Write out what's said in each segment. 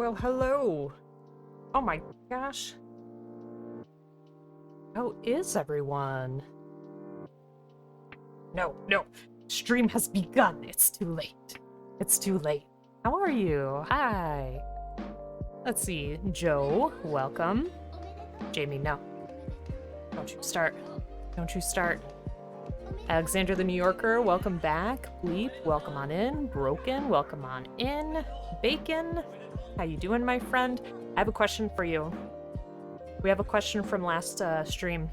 Well, hello. Oh my gosh. How is everyone? No. Stream has begun. It's too late. It's too late. How are you? Hi. Let's see. Joe, welcome. Jamie, no. Don't you start. Don't you start. Alexander the New Yorker, welcome back. Bleep, welcome on in. Broken, welcome on in. Bacon, how you doing, my friend? I have a question for you. We have a question from last stream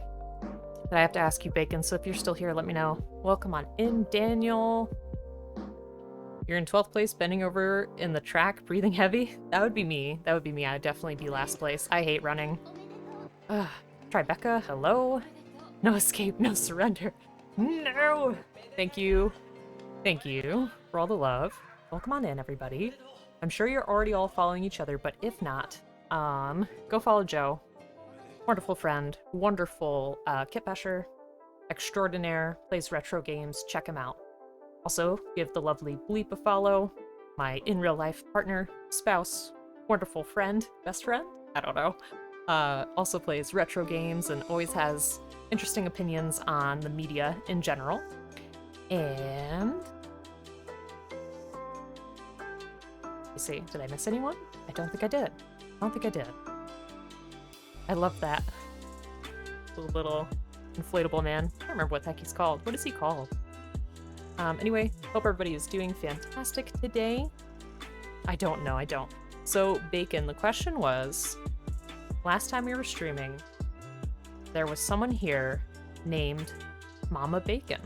that I have to ask you, Bacon, so if you're still here, let me know. Welcome on in, Daniel. You're in 12th place, bending over in the track, breathing heavy? That would be me. That would be me. I'd definitely be last place. I hate running. Tribeca, hello. No escape, no surrender. No! Thank you. Thank you for all the love. Welcome on in, everybody. I'm sure you're already all following each other, but if not, go follow Joe. Wonderful friend, wonderful kit basher, extraordinaire, plays retro games. Check him out. Also, give the lovely Bleep a follow. My in-real-life partner, spouse, wonderful friend, best friend? I don't know. Also plays retro games and always has interesting opinions on the media in general. And... you see, did I miss anyone? I don't think I did. I love that. The little inflatable man. I don't remember what the heck he's called. What is he called? Anyway, hope everybody is doing fantastic today. I don't know. So, Bacon, the question was, last time we were streaming, there was someone here named Mama Bacon.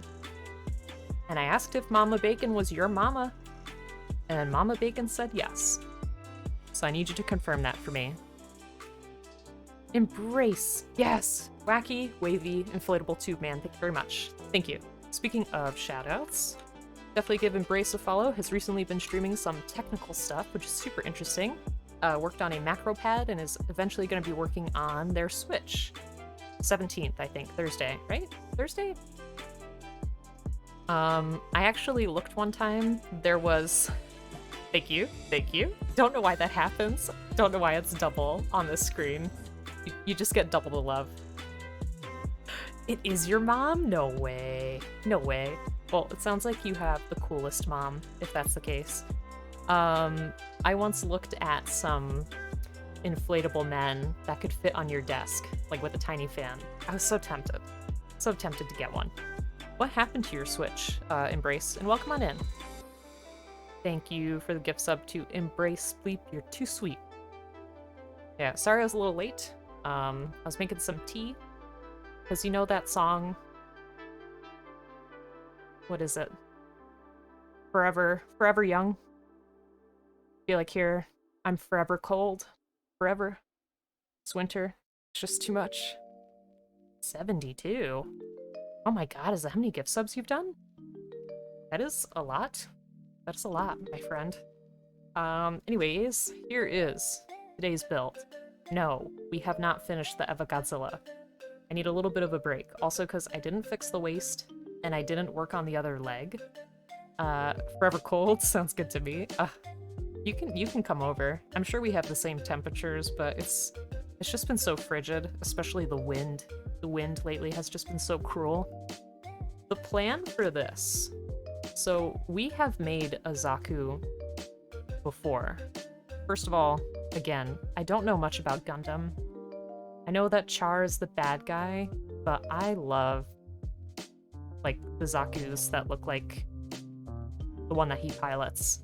And I asked if Mama Bacon was your mama, and Mama Bacon said yes. So I need you to confirm that for me. Embrace. Yes. Wacky, wavy, inflatable tube man. Thank you very much. Thank you. Speaking of shoutouts, definitely give Embrace a follow. Has recently been streaming some technical stuff, which is super interesting. Worked on a macro pad and is eventually going to be working on their Switch. 17th, I think. Thursday, right? Thursday? I actually looked one time. There was... Thank you. Don't know why that happens. Don't know why it's double on this screen. You just get double the love. It is your mom? No way. Well, it sounds like you have the coolest mom, if that's the case. I once looked at some inflatable men that could fit on your desk, like with a tiny fan. I was so tempted. To get one. What happened to your Switch, Embrace? And welcome on in. Thank you for the gift sub to Embrace Bleep. You're too sweet. Yeah, sorry I was a little late. I was making some tea. Because you know that song? What is it? Forever Young? Feel like here, I'm forever cold. Forever. It's winter. It's just too much. 72? Oh my god, is that how many gift subs you've done? That is a lot. That's a lot, my friend. Anyways, here is today's build. No, we have not finished the Eva Godzilla. I need a little bit of a break. Also, because I didn't fix the waist, and I didn't work on the other leg. Forever cold sounds good to me. You can come over. I'm sure we have the same temperatures, but it's just been so frigid, especially the wind. The wind lately has just been so cruel. The plan for this... So, we have made a Zaku before. First of all, again, I don't know much about Gundam. I know that Char is the bad guy, but I love, like, the Zakus that look like the one that he pilots.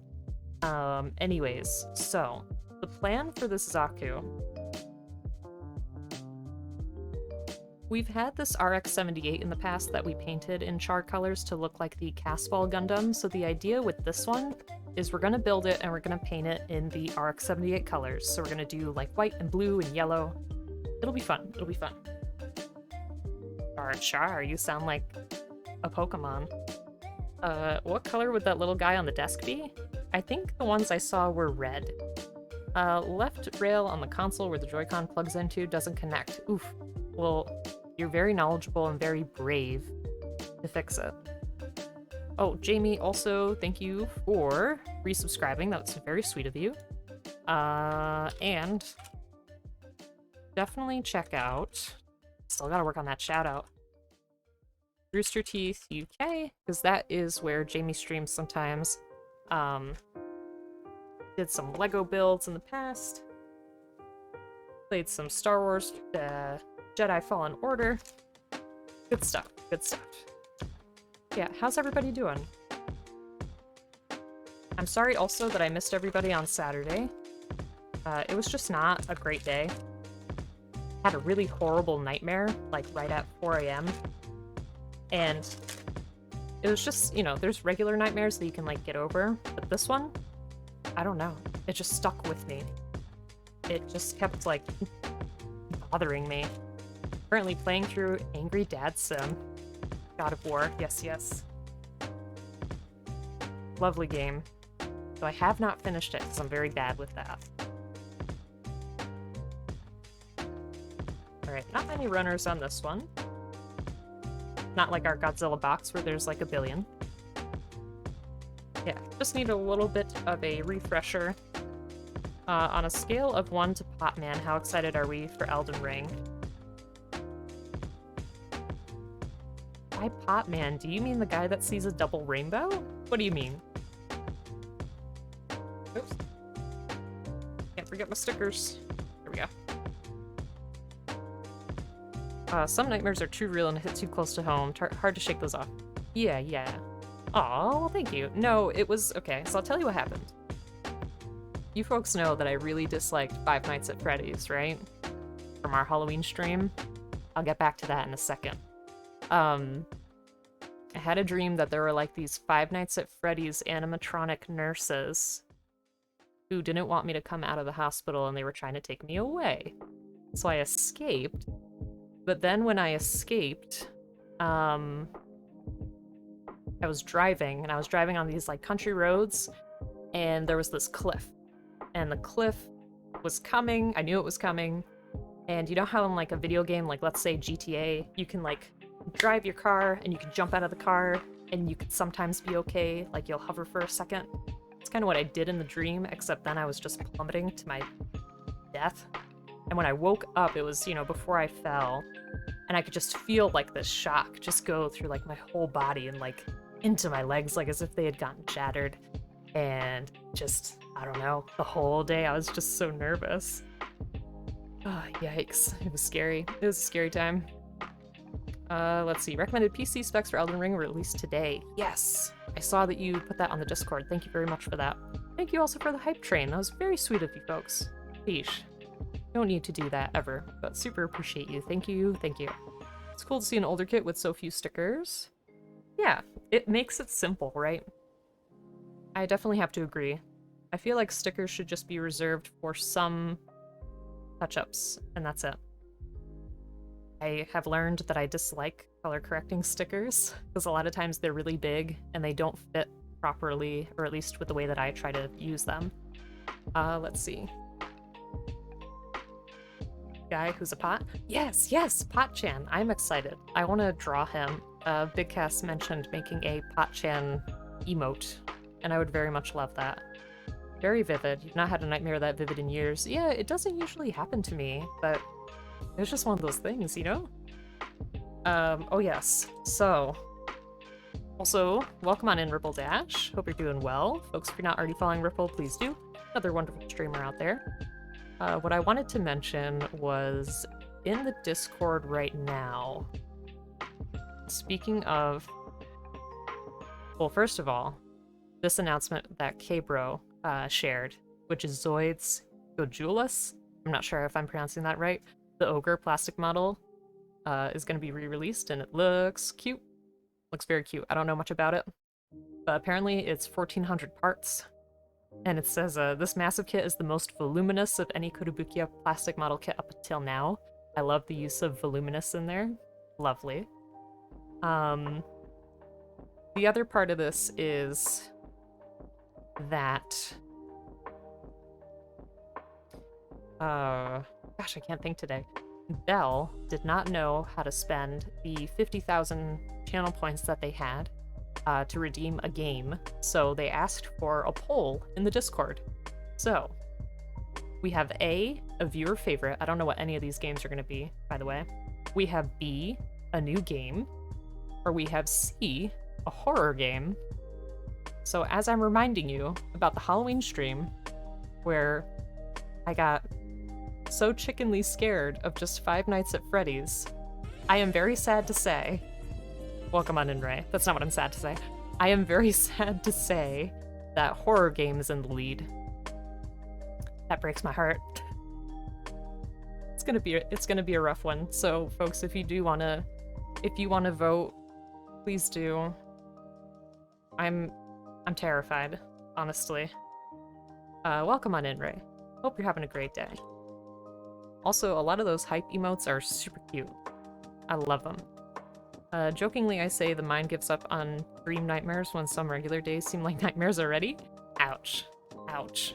Anyways, so, the plan for this Zaku... We've had this RX-78 in the past that we painted in Char colors to look like the Casball Gundam, so the idea with this one is we're going to build it and we're going to paint it in the RX-78 colors. So we're going to do like white and blue and yellow. It'll be fun. Char, you sound like a Pokemon. What color would that little guy on the desk be? I think the ones I saw were red. Left rail on the console where the Joy-Con plugs into doesn't connect. Oof. Well, you're very knowledgeable and very brave to fix it. Oh, Jamie, also, thank you for resubscribing. That's very sweet of you. And definitely check out, still gotta work on that shout out, Rooster Teeth UK, because that is where Jamie streams sometimes. Did some Lego builds in the past. Played some Star Wars Jedi Fallen Order. Good stuff, good stuff. Yeah, how's everybody doing? I'm sorry also that I missed everybody on Saturday. It was just not a great day. Had a really horrible nightmare, like right at 4 a.m. And it was just, you know, there's regular nightmares that you can like get over, but this one, I don't know. It just stuck with me. It just kept like bothering me. Currently playing through Angry Dad Sim. God of War, yes, yes. Lovely game. So I have not finished it because I'm very bad with that. Alright, not many runners on this one. Not like our Godzilla box where there's like a billion. Yeah, just need a little bit of a refresher. On a scale of 1 to Potman, how excited are we for Elden Ring? By Potman, do you mean the guy that sees a double rainbow? What do you mean? Oops. Can't forget my stickers. There we go. Some nightmares are too real and hit too close to home. Hard to shake those off. Yeah, yeah. Aw, well, thank you. No, it was... Okay, so I'll tell you what happened. You folks know that I really disliked Five Nights at Freddy's, right? From our Halloween stream. I'll get back to that in a second. I had a dream that there were like these Five Nights at Freddy's animatronic nurses who didn't want me to come out of the hospital and they were trying to take me away. So I escaped. But then when I escaped, I was driving, and I was driving on these like country roads, and there was this cliff. And the cliff was coming, I knew it was coming, and you know how in like a video game, like let's say GTA, you can like drive your car, and you can jump out of the car, and you could sometimes be okay, like you'll hover for a second. It's kind of what I did in the dream, except then I was just plummeting to my death. And when I woke up, it was, you know, before I fell, and I could just feel like this shock just go through like my whole body and like into my legs, like as if they had gotten shattered. And just, I don't know, the whole day I was just so nervous. Oh, yikes. It was scary. It was a scary time. Let's see. Recommended PC specs for Elden Ring were released today. Yes! I saw that you put that on the Discord. Thank you very much for that. Thank you also for the hype train. That was very sweet of you folks. Sheesh. Don't need to do that ever, but super appreciate you. Thank you, thank you. It's cool to see an older kit with so few stickers. Yeah, it makes it simple, right? I definitely have to agree. I feel like stickers should just be reserved for some touch-ups, and that's it. I have learned that I dislike color correcting stickers, because a lot of times they're really big and they don't fit properly, or at least with the way that I try to use them. Let's see. Guy who's a pot? Yes, yes, Pot-chan. I'm excited. I want to draw him. Big Cass mentioned making a Pot-chan emote, and I would very much love that. Very vivid. You've not had a nightmare that vivid in years. Yeah, it doesn't usually happen to me, but it's just one of those things, you know? Oh yes. So, also, welcome on in, Ripple Dash. Hope you're doing well. Folks, if you're not already following Ripple, please do. Another wonderful streamer out there. What I wanted to mention was in the Discord right now, speaking of, well, first of all, this announcement that K-Bro shared, which is Zoid's Gojulus. I'm not sure if I'm pronouncing that right. The ogre plastic model is going to be re-released, and it looks cute. Looks very cute. I don't know much about it, but apparently it's 1,400 parts. And it says, this massive kit is the most voluminous of any Kotobukiya plastic model kit up until now. I love the use of voluminous in there. Lovely. The other part of this is that... gosh, I can't think today. Bell did not know how to spend the 50,000 channel points that they had to redeem a game, so they asked for a poll in the Discord. So, We have A, a viewer favorite. I don't know what any of these games are going to be, by the way. We have B, a new game. Or we have C, a horror game. So as I'm reminding you about the Halloween stream, where I got so chickenly scared of just Five Nights at Freddy's, I am very sad to say... Welcome on in, Ray. That's not what I'm sad to say. I am very sad to say that horror game is in the lead. That breaks my heart. It's gonna be a rough one. So, folks, if you wanna vote, please do. I'm terrified, honestly. Welcome on in, Ray. Hope you're having a great day. Also, a lot of those hype emotes are super cute. I love them. Jokingly, I say the mind gives up on dream nightmares when some regular days seem like nightmares already. Ouch. Ouch.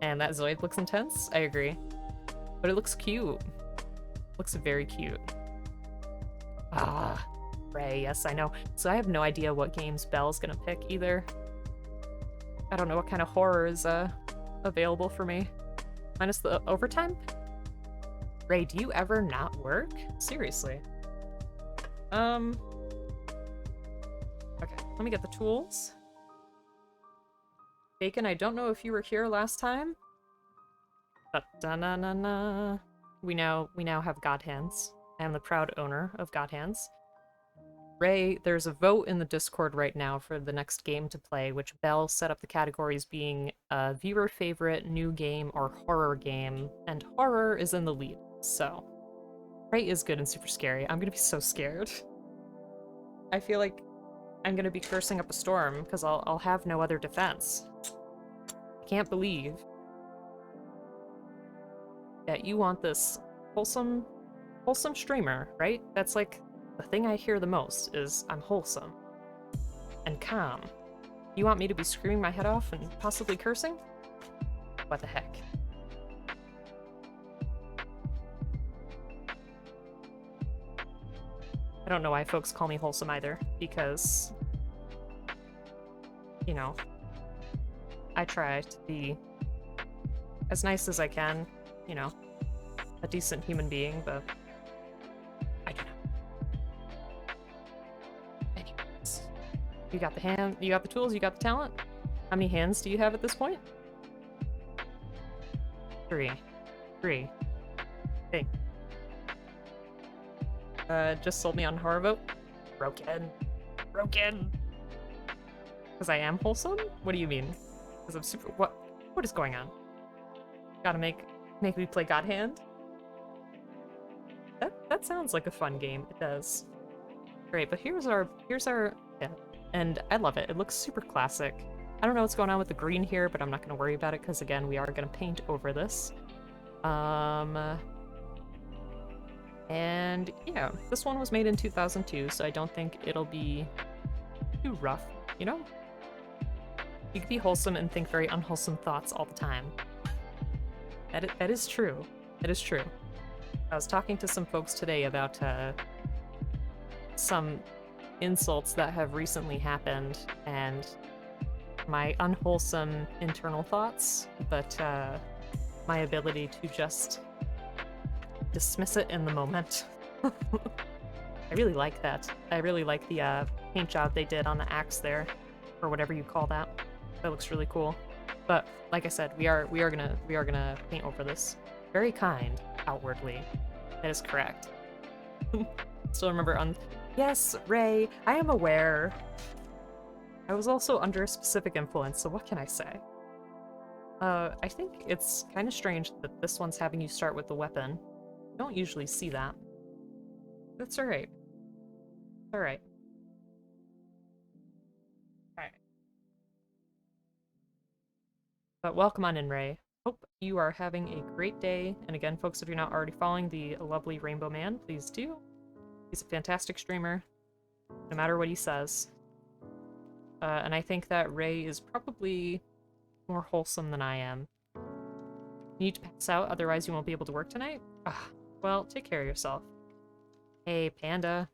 And that Zoid looks intense? I agree. But it looks cute. Looks very cute. Ah, Ray, yes, I know. So I have no idea what games Belle's gonna pick either. I don't know what kind of horror is available for me. Minus the overtime? Ray, do you ever not work? Seriously. Okay, let me get the tools. Bacon, I don't know if you were here last time. Da-na-na-na. We now have God Hands. I am the proud owner of God Hands. Ray, there's a vote in the Discord right now for the next game to play, which Belle set up the categories being a viewer favorite, new game, or horror game, and horror is in the lead, so... Ray is good and super scary. I'm gonna be so scared. I feel like I'm gonna be cursing up a storm, because I'll have no other defense. I can't believe that you want this wholesome streamer, right? That's like the thing I hear the most is I'm wholesome and calm. You want me to be screaming my head off and possibly cursing? What the heck? I don't know why folks call me wholesome either, because, you know, I try to be as nice as I can, you know, a decent human being, but I don't know. Anyways, you got the tools, you got the talent? How many hands do you have at this point? 3. Hey. Just sold me on horror vote. Broken. Because I am wholesome? What do you mean? Because I'm super... What is going on? Gotta make me play God Hand? That sounds like a fun game. It does. Great, but here's our... Yeah. And I love it. It looks super classic. I don't know what's going on with the green here, but I'm not gonna worry about it, because again, we are gonna paint over this. And yeah, this one was made in 2002, so I don't think it'll be too rough, you know? You could be wholesome and think very unwholesome thoughts all the time. That is true. That is true. I was talking to some folks today about some insults that have recently happened, and my unwholesome internal thoughts, but my ability to just dismiss it in the moment. I really like that. I really like the paint job they did on the axe there, or whatever you call that. That looks really cool. But like I said, we are gonna paint over this. Very kind, outwardly. That is correct. Still remember on... Yes, Ray, I am aware. I was also under a specific influence, so what can I say? I think it's kind of strange that this one's having you start with the weapon. I don't usually see that. That's alright. Alright. Alright. But welcome on in, Ray. Hope you are having a great day. And again, folks, if you're not already following the lovely Rainbow Man, please do. He's a fantastic streamer, no matter what he says. And I think that Ray is probably more wholesome than I am. You need to pass out, otherwise you won't be able to work tonight? Ah, well, take care of yourself. Hey, Panda.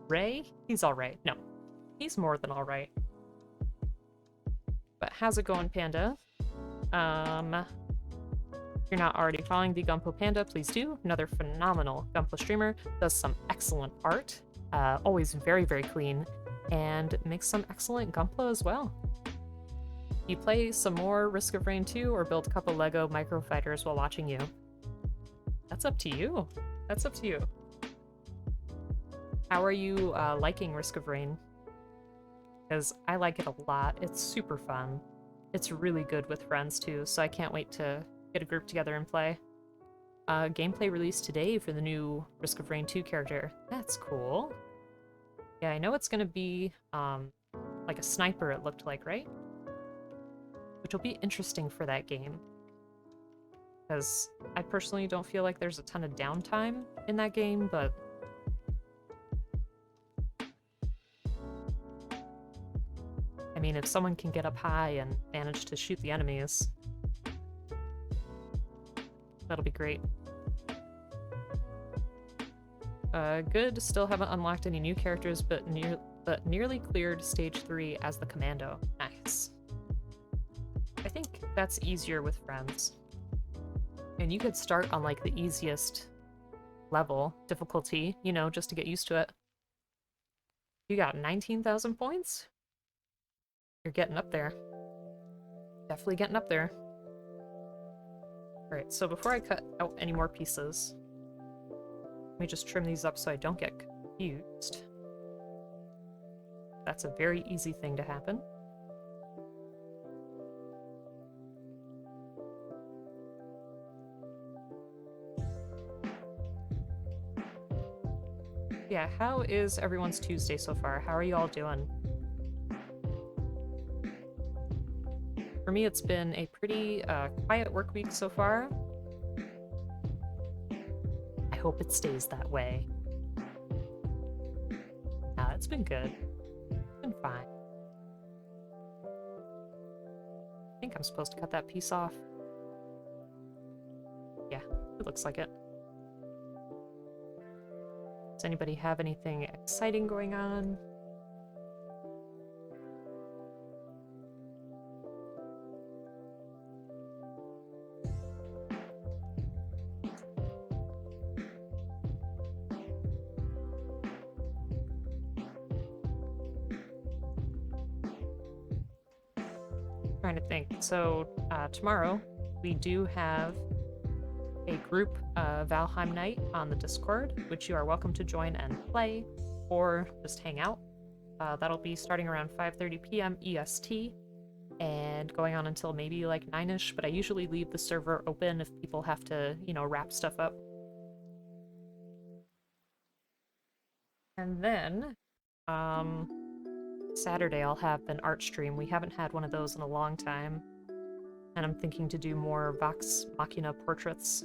Ray? He's alright. No, he's more than alright. But how's it going, Panda? If you're not already following the Gunpla Panda, please do. Another phenomenal Gunpla streamer, does some excellent art, always very, very clean, and makes some excellent Gunpla as well. You play some more Risk of Rain 2 or build a couple Lego micro fighters while watching you. That's up to you. That's up to you. How are you liking Risk of Rain? Because I like it a lot. It's super fun. It's really good with friends too, so I can't wait to get a group together and play. Gameplay released today for the new Risk of Rain 2 character. That's cool. Yeah, I know it's gonna be like a sniper, it looked like, right? Which will be interesting for that game. Because I personally don't feel like there's a ton of downtime in that game, but I mean, if someone can get up high and manage to shoot the enemies, that'll be great. Good, still haven't unlocked any new characters, but nearly cleared stage 3 as the commando. Nice. I think that's easier with friends. And you could start on like the easiest level, difficulty, you know, just to get used to it. You got 19,000 points? You're getting up there. Definitely getting up there. Alright, so before I cut out any more pieces, let me just trim these up so I don't get confused. That's a very easy thing to happen. Yeah, how is everyone's Tuesday so far? How are you all doing? For me, it's been a pretty quiet work week so far. I hope it stays that way. It's been good. It's been fine. I think I'm supposed to cut that piece off. Yeah, it looks like it. Does anybody have anything exciting going on? Trying to think. So tomorrow we do have a group Valheim night on the Discord, which you are welcome to join and play, or just hang out. That'll be starting around 5:30 p.m. EST and going on until maybe like 9ish, but I usually leave the server open if people have to, you know, wrap stuff up. And then Saturday I'll have an art stream. We haven't had one of those in a long time. And I'm thinking to do more Vox Machina portraits,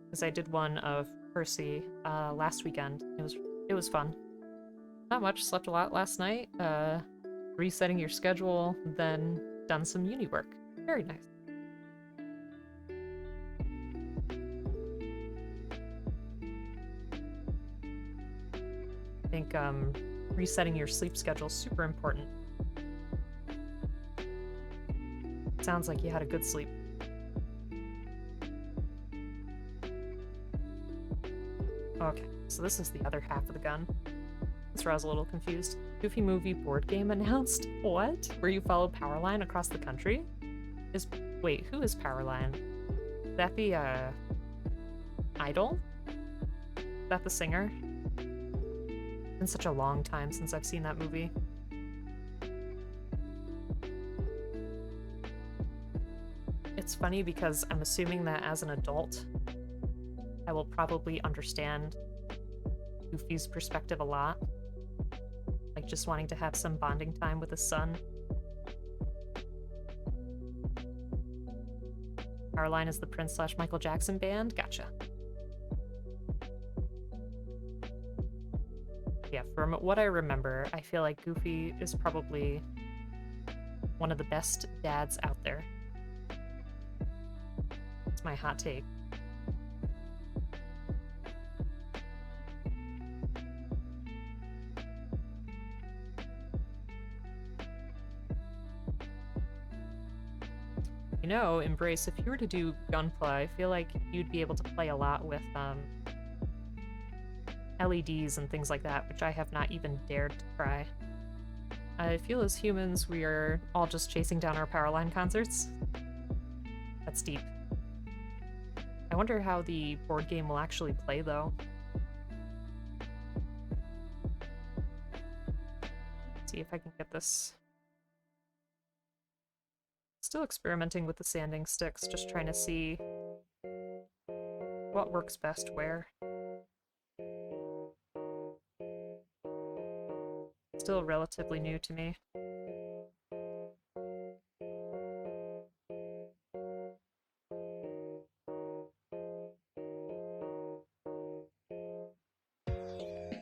because I did one of Percy last weekend. It was fun. Not much, slept a lot last night, resetting your schedule, then done some uni work. Very nice. I think resetting your sleep schedule is super important. Sounds like you had a good sleep. Okay, so this is the other half of the gun. That's where I was a little confused. Goofy Movie board game announced? What? Where you follow Powerline across the country? Wait, who is Powerline? Is that the, Idol? Is that the singer? It's been such a long time since I've seen that movie. It's funny because I'm assuming that as an adult, I will probably understand Goofy's perspective a lot. Like just wanting to have some bonding time with his son. Powerline is the Prince/Michael Jackson band? Gotcha. Yeah, from what I remember, I feel like Goofy is probably one of the best dads out there. It's my hot take. You know, Embrace, if you were to do Gunpla, I feel like you'd be able to play a lot with LEDs and things like that, which I have not even dared to try. I feel as humans, we are all just chasing down our Powerline concerts. That's deep. I wonder how the board game will actually play, though. Let's see if I can get this. Still experimenting with the sanding sticks, just trying to see what works best where. Still relatively new to me.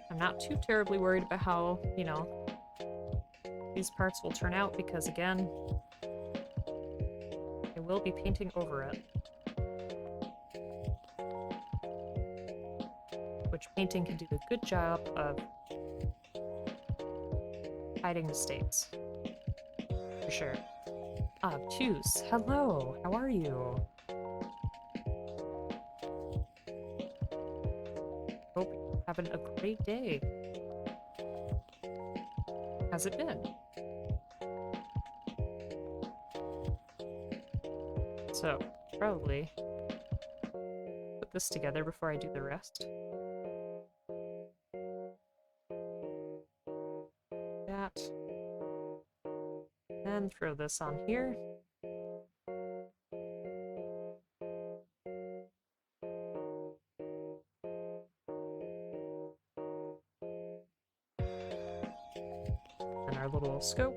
I'm not too terribly worried about how, you know, these parts will turn out because, again, I will be painting over it. Which painting can do a good job of hiding mistakes. For sure. Choose. Hello, how are you? Hope you're having a great day. How's it been? So, probably put this together before I do the rest. That. And throw this on here. And our little scope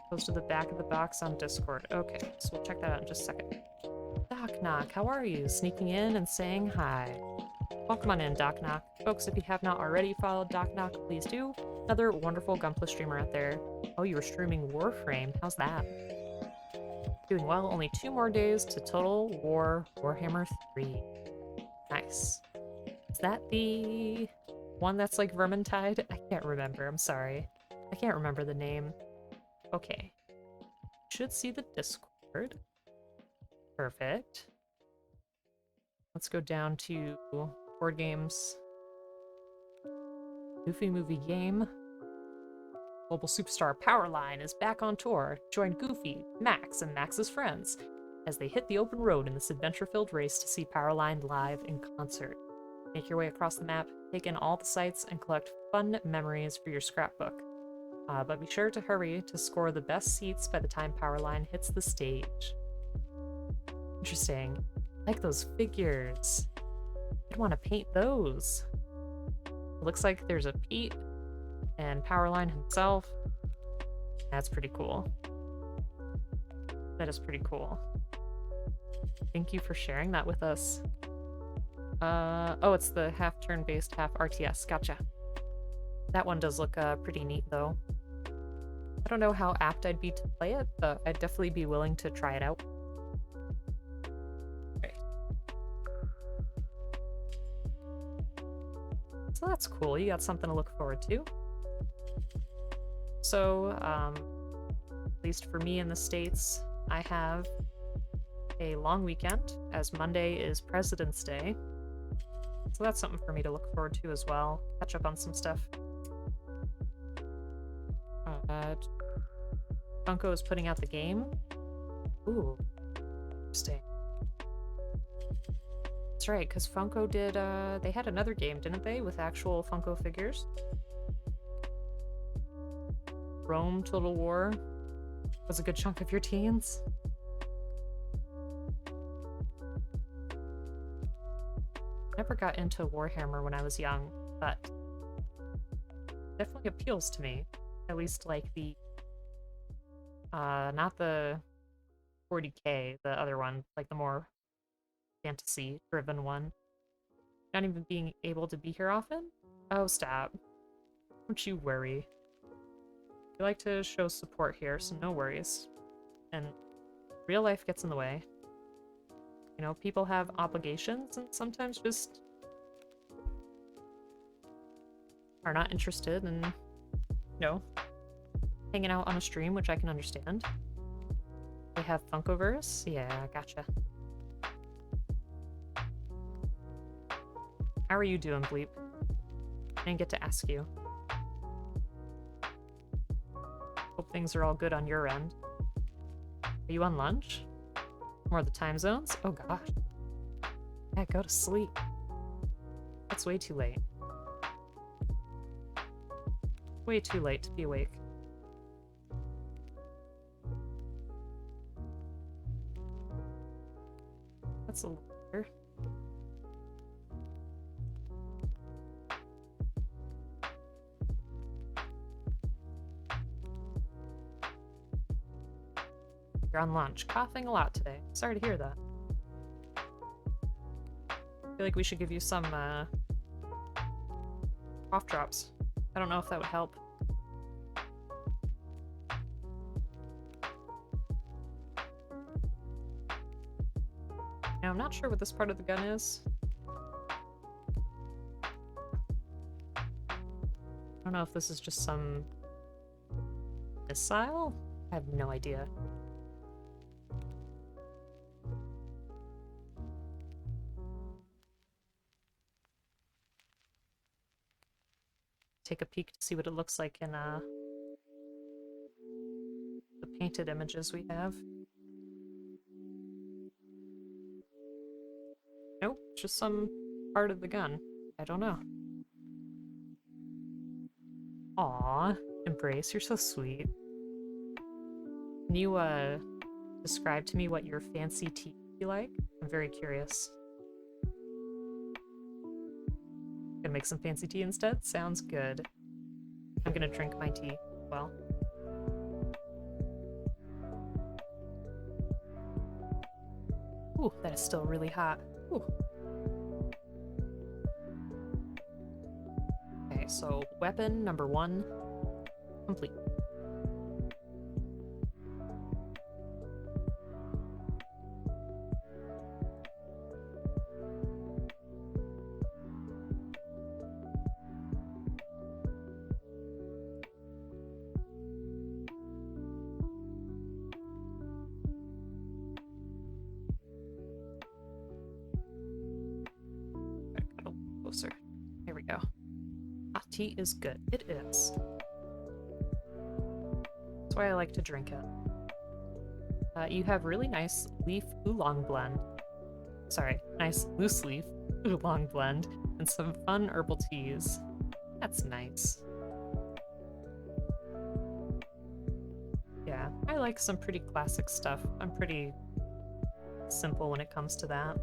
goes to the back of the box on Discord. Okay, so we'll check that out in just a second. Doc Knock, how are you? Sneaking in and saying hi. Welcome on in, Doc Knock. Folks, if you have not already followed Doc Knock, please do. Another wonderful Gunpla streamer out there. Oh, you were streaming Warframe. How's that? Doing well. Only 2 more days to Total War Warhammer 3. Nice. Is that the one that's like Vermintide? I can't remember. I'm sorry. I can't remember the name. Okay. Should see the Discord. Perfect. Let's go down to board games. Goofy Movie Game. Global superstar Powerline is back on tour. Join Goofy, Max, and Max's friends as they hit the open road in this adventure-filled race to see Powerline live in concert. Make your way across the map, take in all the sights, and collect fun memories for your scrapbook. But be sure to hurry to score the best seats by the time Powerline hits the stage. Interesting. I like those figures. I'd want to paint those. It looks like there's a Pete and Powerline himself. That's pretty cool. That is pretty cool. Thank you for sharing that with us. Oh, it's the half turn-based, half RTS. Gotcha. That one does look pretty neat, though. I don't know how apt I'd be to play it, but I'd definitely be willing to try it out. Okay. So that's cool. You got something to look forward to. So, at least for me in the States, I have a long weekend, as Monday is President's Day. So that's something for me to look forward to as well. Catch up on some stuff. Funko is putting out the game. Ooh, interesting. That's right, because Funko did, they had another game, didn't they, with actual Funko figures? Rome Total War was a good chunk of your teens. Never got into Warhammer when I was young, but definitely appeals to me. At least like the not the 40K, the other one, like the more fantasy driven one. Not even being able to be here often? Oh, stop. Don't you worry. We like to show support here, so no worries. And real life gets in the way. You know, people have obligations and sometimes just are not interested in, you know, hanging out on a stream, which I can understand. They have Funkoverse? Yeah, gotcha. How are you doing, Bleep? I didn't get to ask you. Hope things are all good on your end. Are you on lunch? More of the time zones? Oh gosh. Yeah, go to sleep. That's way too late. Way too late to be awake. That's a little weird. You're on lunch. Coughing a lot today. Sorry to hear that. I feel like we should give you some, cough drops. I don't know if that would help. Now, I'm not sure what this part of the gun is. I don't know if this is just some missile? I have no idea. Take a peek to see what it looks like in the painted images we have. Nope, just some part of the gun. I don't know. Aw, Embrace, you're so sweet. Can you, describe to me what your fancy tea you like? I'm very curious. Gonna make some fancy tea instead? Sounds good. I'm gonna drink my tea as well. Ooh, that is still really hot. Ooh. Okay, so weapon number 1 complete. Closer. Here we go. Hot tea is good. It is. That's why I like to drink it. You have really nice leaf oolong blend. Sorry, nice loose leaf oolong blend and some fun herbal teas. That's nice. Yeah, I like some pretty classic stuff. I'm pretty simple when it comes to that.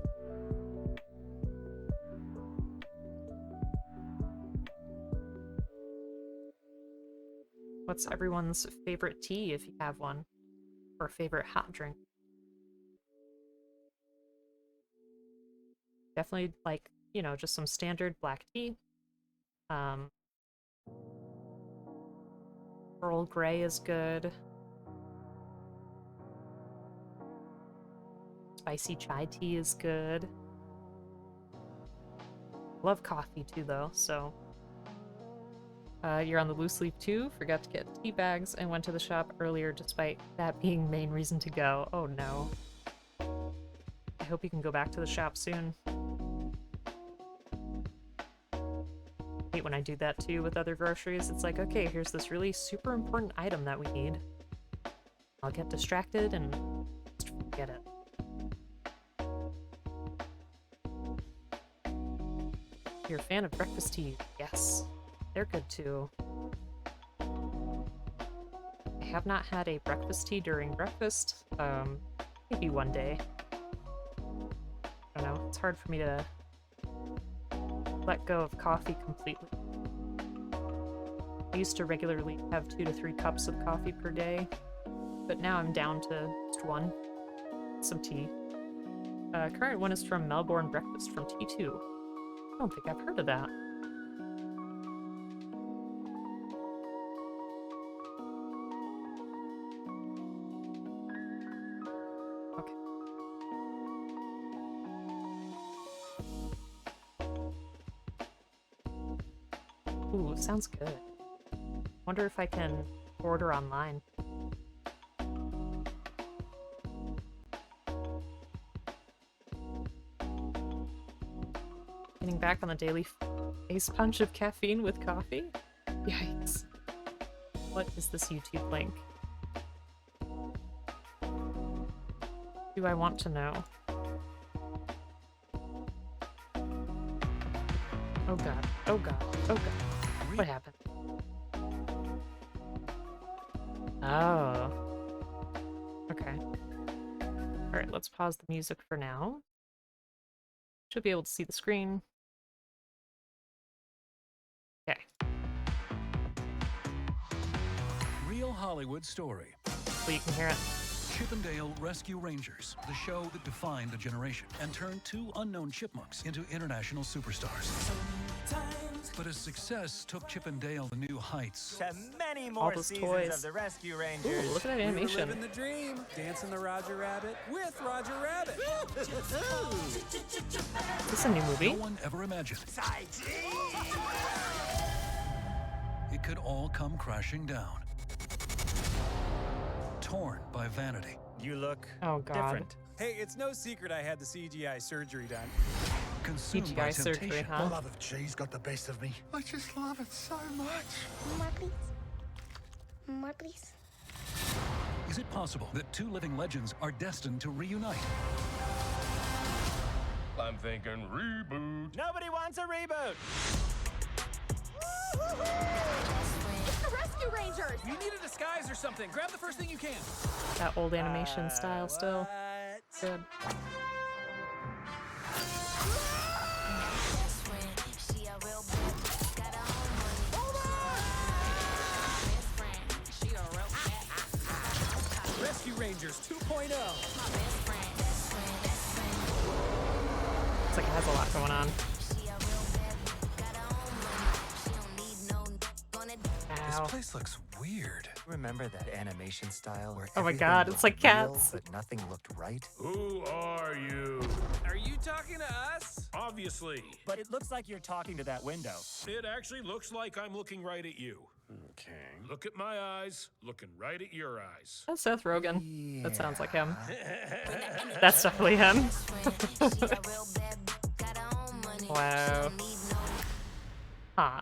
What's everyone's favorite tea if you have one? Or favorite hot drink? Definitely like, you know, just some standard black tea. Earl Grey is good. Spicy chai tea is good. Love coffee too though, so you're on the loose leaf too. Forgot to get tea bags and went to the shop earlier despite that being main reason to go. Oh no. I hope you can go back to the shop soon. I hate when I do that too with other groceries. It's like, okay, here's this really super important item that we need. I'll get distracted and just forget it. You're a fan of breakfast tea? Yes. They're good too. I have not had a breakfast tea during breakfast. Maybe one day. I don't know, it's hard for me to let go of coffee completely. I used to regularly have 2 to 3 cups of coffee per day, but now I'm down to just 1. Some tea. Current one is from Melbourne Breakfast from T2. I don't think I've heard of that. Okay. Ooh, sounds good. Wonder if I can order online. Getting back on the daily face punch of caffeine with coffee? Yikes. What is this YouTube link? Do I want to know? Oh god, oh god, oh god. What happened? Oh. Okay. Alright, let's pause the music for now. Should be able to see the screen. Okay. Real Hollywood story. So you can hear it. Chippendale Rescue Rangers, the show that defined a generation and turned two unknown chipmunks into international superstars. But as success took Chippendale to new heights, To many more those seasons toys. of the Rescue Ooh, Rangers. look at that We were animation. living the dream, dancing the Roger Rabbit with Roger Rabbit. Is this a new movie? no one ever imagined it could all come crashing down. Torn by vanity, You look Oh god. different. Hey, it's no secret I had the CGI surgery done. consumed by CGI surgery, temptation. huh? The love of cheese got the best of me. I just love it so much. More, please. More, please. Is it possible that two living legends are destined to reunite? I'm thinking reboot. Nobody wants a reboot. It's the Rescue Rangers! You need a disguise or something. Grab the first thing you can. That old animation style still. What? Good. Rescue Rangers 2.0. Looks like it has a lot going on. This Ow. place looks weird. Remember that animation style where Oh my everything god, looked it's like real, cats. but nothing looked right? Who are you? Are you talking to us? Obviously. But it looks like you're talking to that window. It actually looks like I'm looking right at you. Okay. Look at my eyes, looking right at your eyes. That's Seth Rogen. That sounds like him. That's definitely him. Wow. Huh.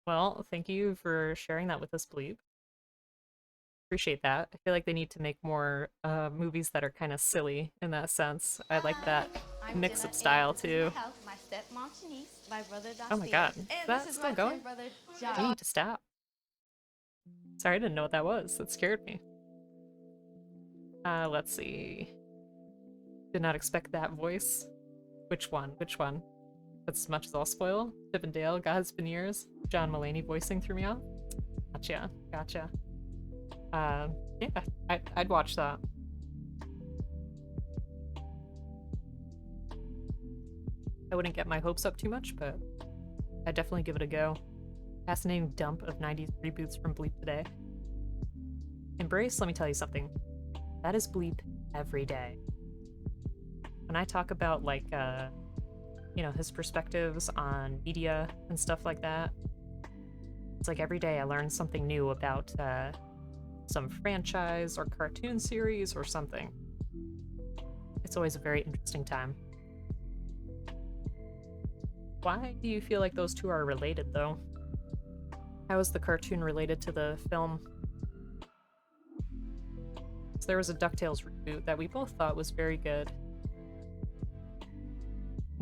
Well, thank you for sharing that with us, Bleep. Appreciate that. I feel like they need to make more movies that are kind of silly in that sense. I like that I'm mix Jenna, of style and this is too. my house, my stepmom Shanice, my brother Oh my god, and that's this is still my going? twin brother I John. need to stop. Sorry, I didn't know what that was. That scared me. Let's see. Did not expect that voice. Which one? Which one? That's as much as I'll spoil. Chip and Dale, God's been years. John Mulaney voicing threw me off. Gotcha, gotcha. Yeah, I'd watch that. I wouldn't get my hopes up too much, but I'd definitely give it a go. Fascinating dump of 90s reboots from Bleep today. Embrace, let me tell you something. That is Bleep every day. When I talk about, like, you know, his perspectives on media and stuff like that, it's like every day I learn something new about some franchise or cartoon series or something. It's always a very interesting time. Why do you feel like those two are related, though? How is the cartoon related to the film? So there was a DuckTales reboot that we both thought was very good.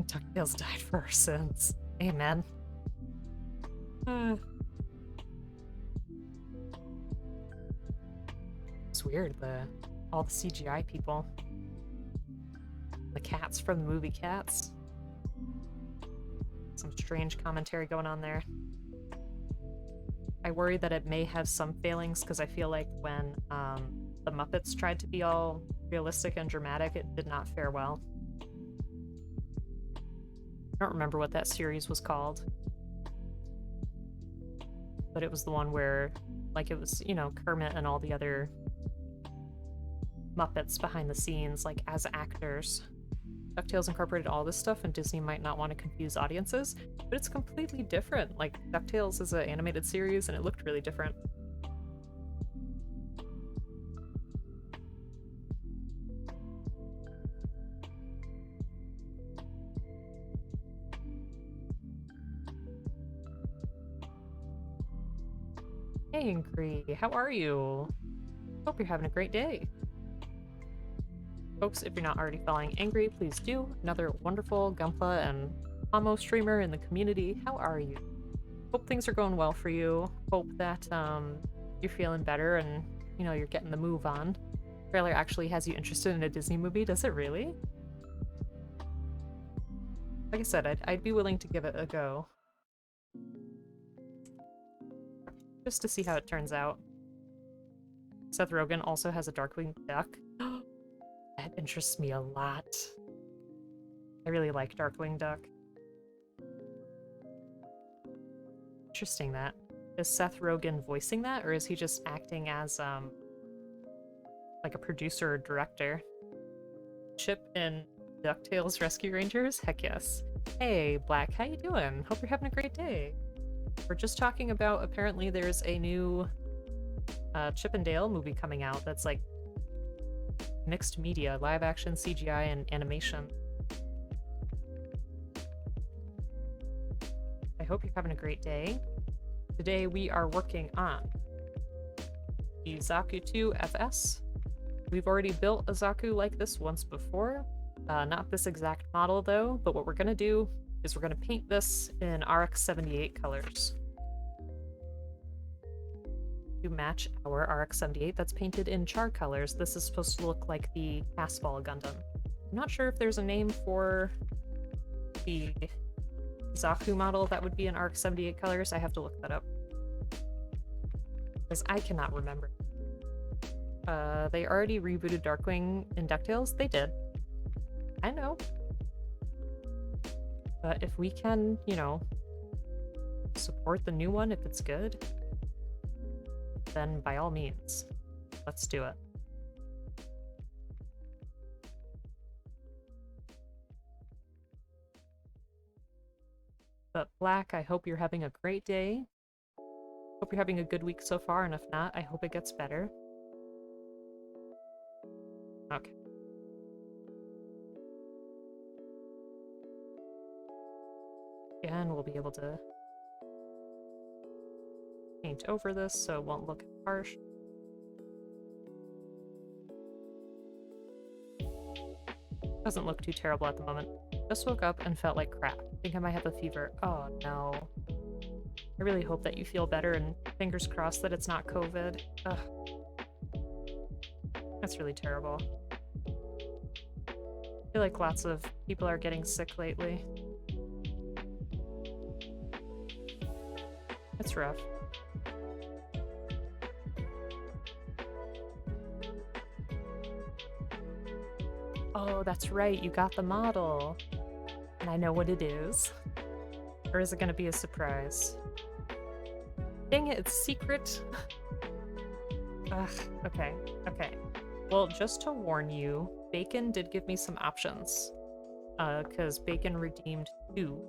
DuckTales died for our sins. Amen. It's weird, all the CGI people. The cats from the movie Cats. Some strange commentary going on there. I worry that it may have some failings because I feel like when the Muppets tried to be all realistic and dramatic, it did not fare well. I don't remember what that series was called. But it was the one where, like, it was, you know, Kermit and all the other Muppets behind the scenes, like, as actors. DuckTales incorporated all this stuff, and Disney might not want to confuse audiences, but it's completely different. Like, DuckTales is an animated series, and it looked really different. Angry, how are you? Hope you're having a great day. Folks, if you're not already following Angry, please do. Another wonderful Gunpla and Amo streamer in the community. How are you? Hope things are going well for you. Hope that you're feeling better and, you know, you're getting the move on. Trailer actually has you interested in a Disney movie, does it really? Like I said, I'd be willing to give it a go. Just to see how it turns out. Seth Rogen also has a Darkwing Duck. That interests me a lot. I really like Darkwing Duck. Interesting that. Is Seth Rogen voicing that, or is he just acting as, like a producer or director? Chip in DuckTales Rescue Rangers? Heck yes. Hey, Black, how you doing? Hope you're having a great day. We're just talking about, apparently there's a new Chip and Dale movie coming out that's like mixed media, live action, CGI, and animation. I hope you're having a great day. Today we are working on the Zaku 2 FS. We've already built a Zaku like this once before. Not this exact model though, but what we're gonna do is we're gonna paint this in RX 78 colors. To match our RX 78 that's painted in char colors, this is supposed to look like the Castball Gundam. I'm not sure if there's a name for the Zaku model that would be in RX 78 colors. I have to look that up. Because I cannot remember. They already rebooted Darkwing in DuckTales? They did. I know. But if we can, you know, support the new one if it's good, then by all means, let's do it. But Black, I hope you're having a great day. Hope you're having a good week so far, and if not, I hope it gets better. Okay. Again, we'll be able to paint over this so it won't look harsh. Doesn't look too terrible at the moment. Just woke up and felt like crap. Think I might have a fever. Oh no. I really hope that you feel better, and fingers crossed that it's not COVID. Ugh. That's really terrible. I feel like lots of people are getting sick lately. It's rough. Oh, that's right, you got the model. And I know what it is. Or is it gonna be a surprise? Dang it, it's secret. Ugh, okay, okay. Well, just to warn you, Bacon did give me some options. Because Bacon redeemed 2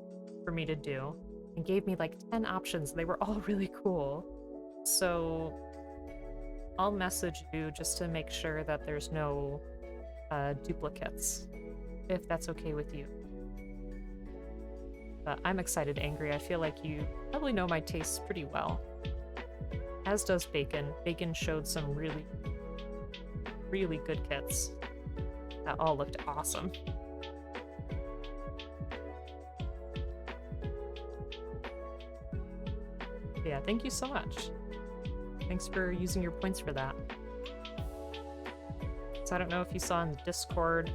for me to do, and gave me like 10 options. They were all really cool. So I'll message you just to make sure that there's no duplicates, if that's okay with you. But I'm excited, Angry. I feel like you probably know my tastes pretty well. As does Bacon. Bacon showed some really, really good kits that all looked awesome. Yeah, thank you so much. Thanks for using your points for that. So I don't know if you saw in the Discord,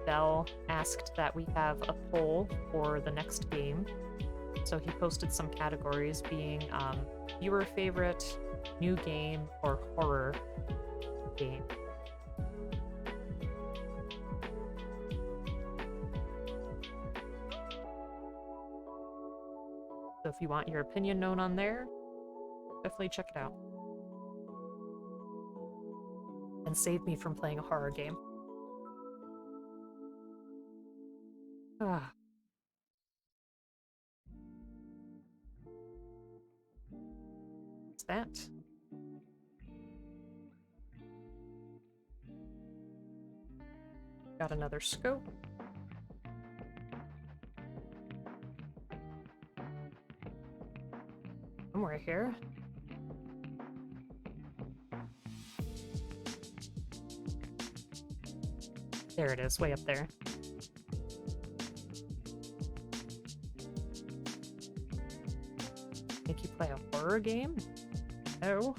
Bell asked that we have a poll for the next game. So he posted some categories being viewer favorite, new game, or horror game. So if you want your opinion known on there, definitely check it out. And save me from playing a horror game. Ah. What's that? Got another scope. Somewhere here. There it is, way up there. Make you play a horror game? No.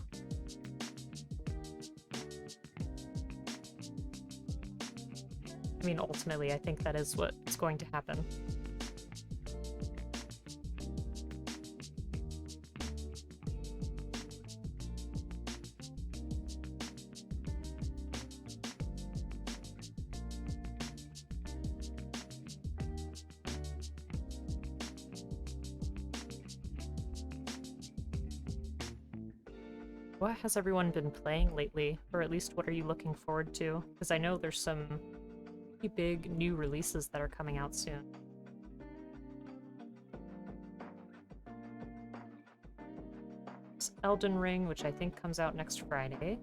I mean, ultimately, I think that is what's going to happen. What has everyone been playing lately? Or at least what are you looking forward to? Because I know there's some pretty big new releases that are coming out soon. It's Elden Ring, which I think comes out next Friday.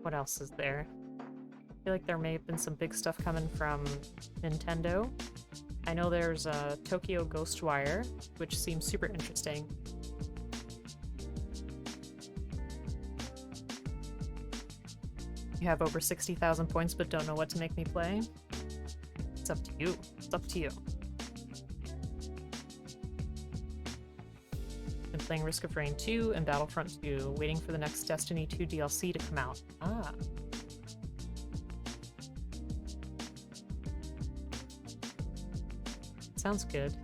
What else is there? I feel like there may have been some big stuff coming from Nintendo. I know there's Tokyo Ghostwire, which seems super interesting. You have over 60,000 points but don't know what to make me play? It's up to you. It's up to you. Been playing Risk of Rain 2 and Battlefront 2, waiting for the next Destiny 2 DLC to come out. Ah. Sounds good.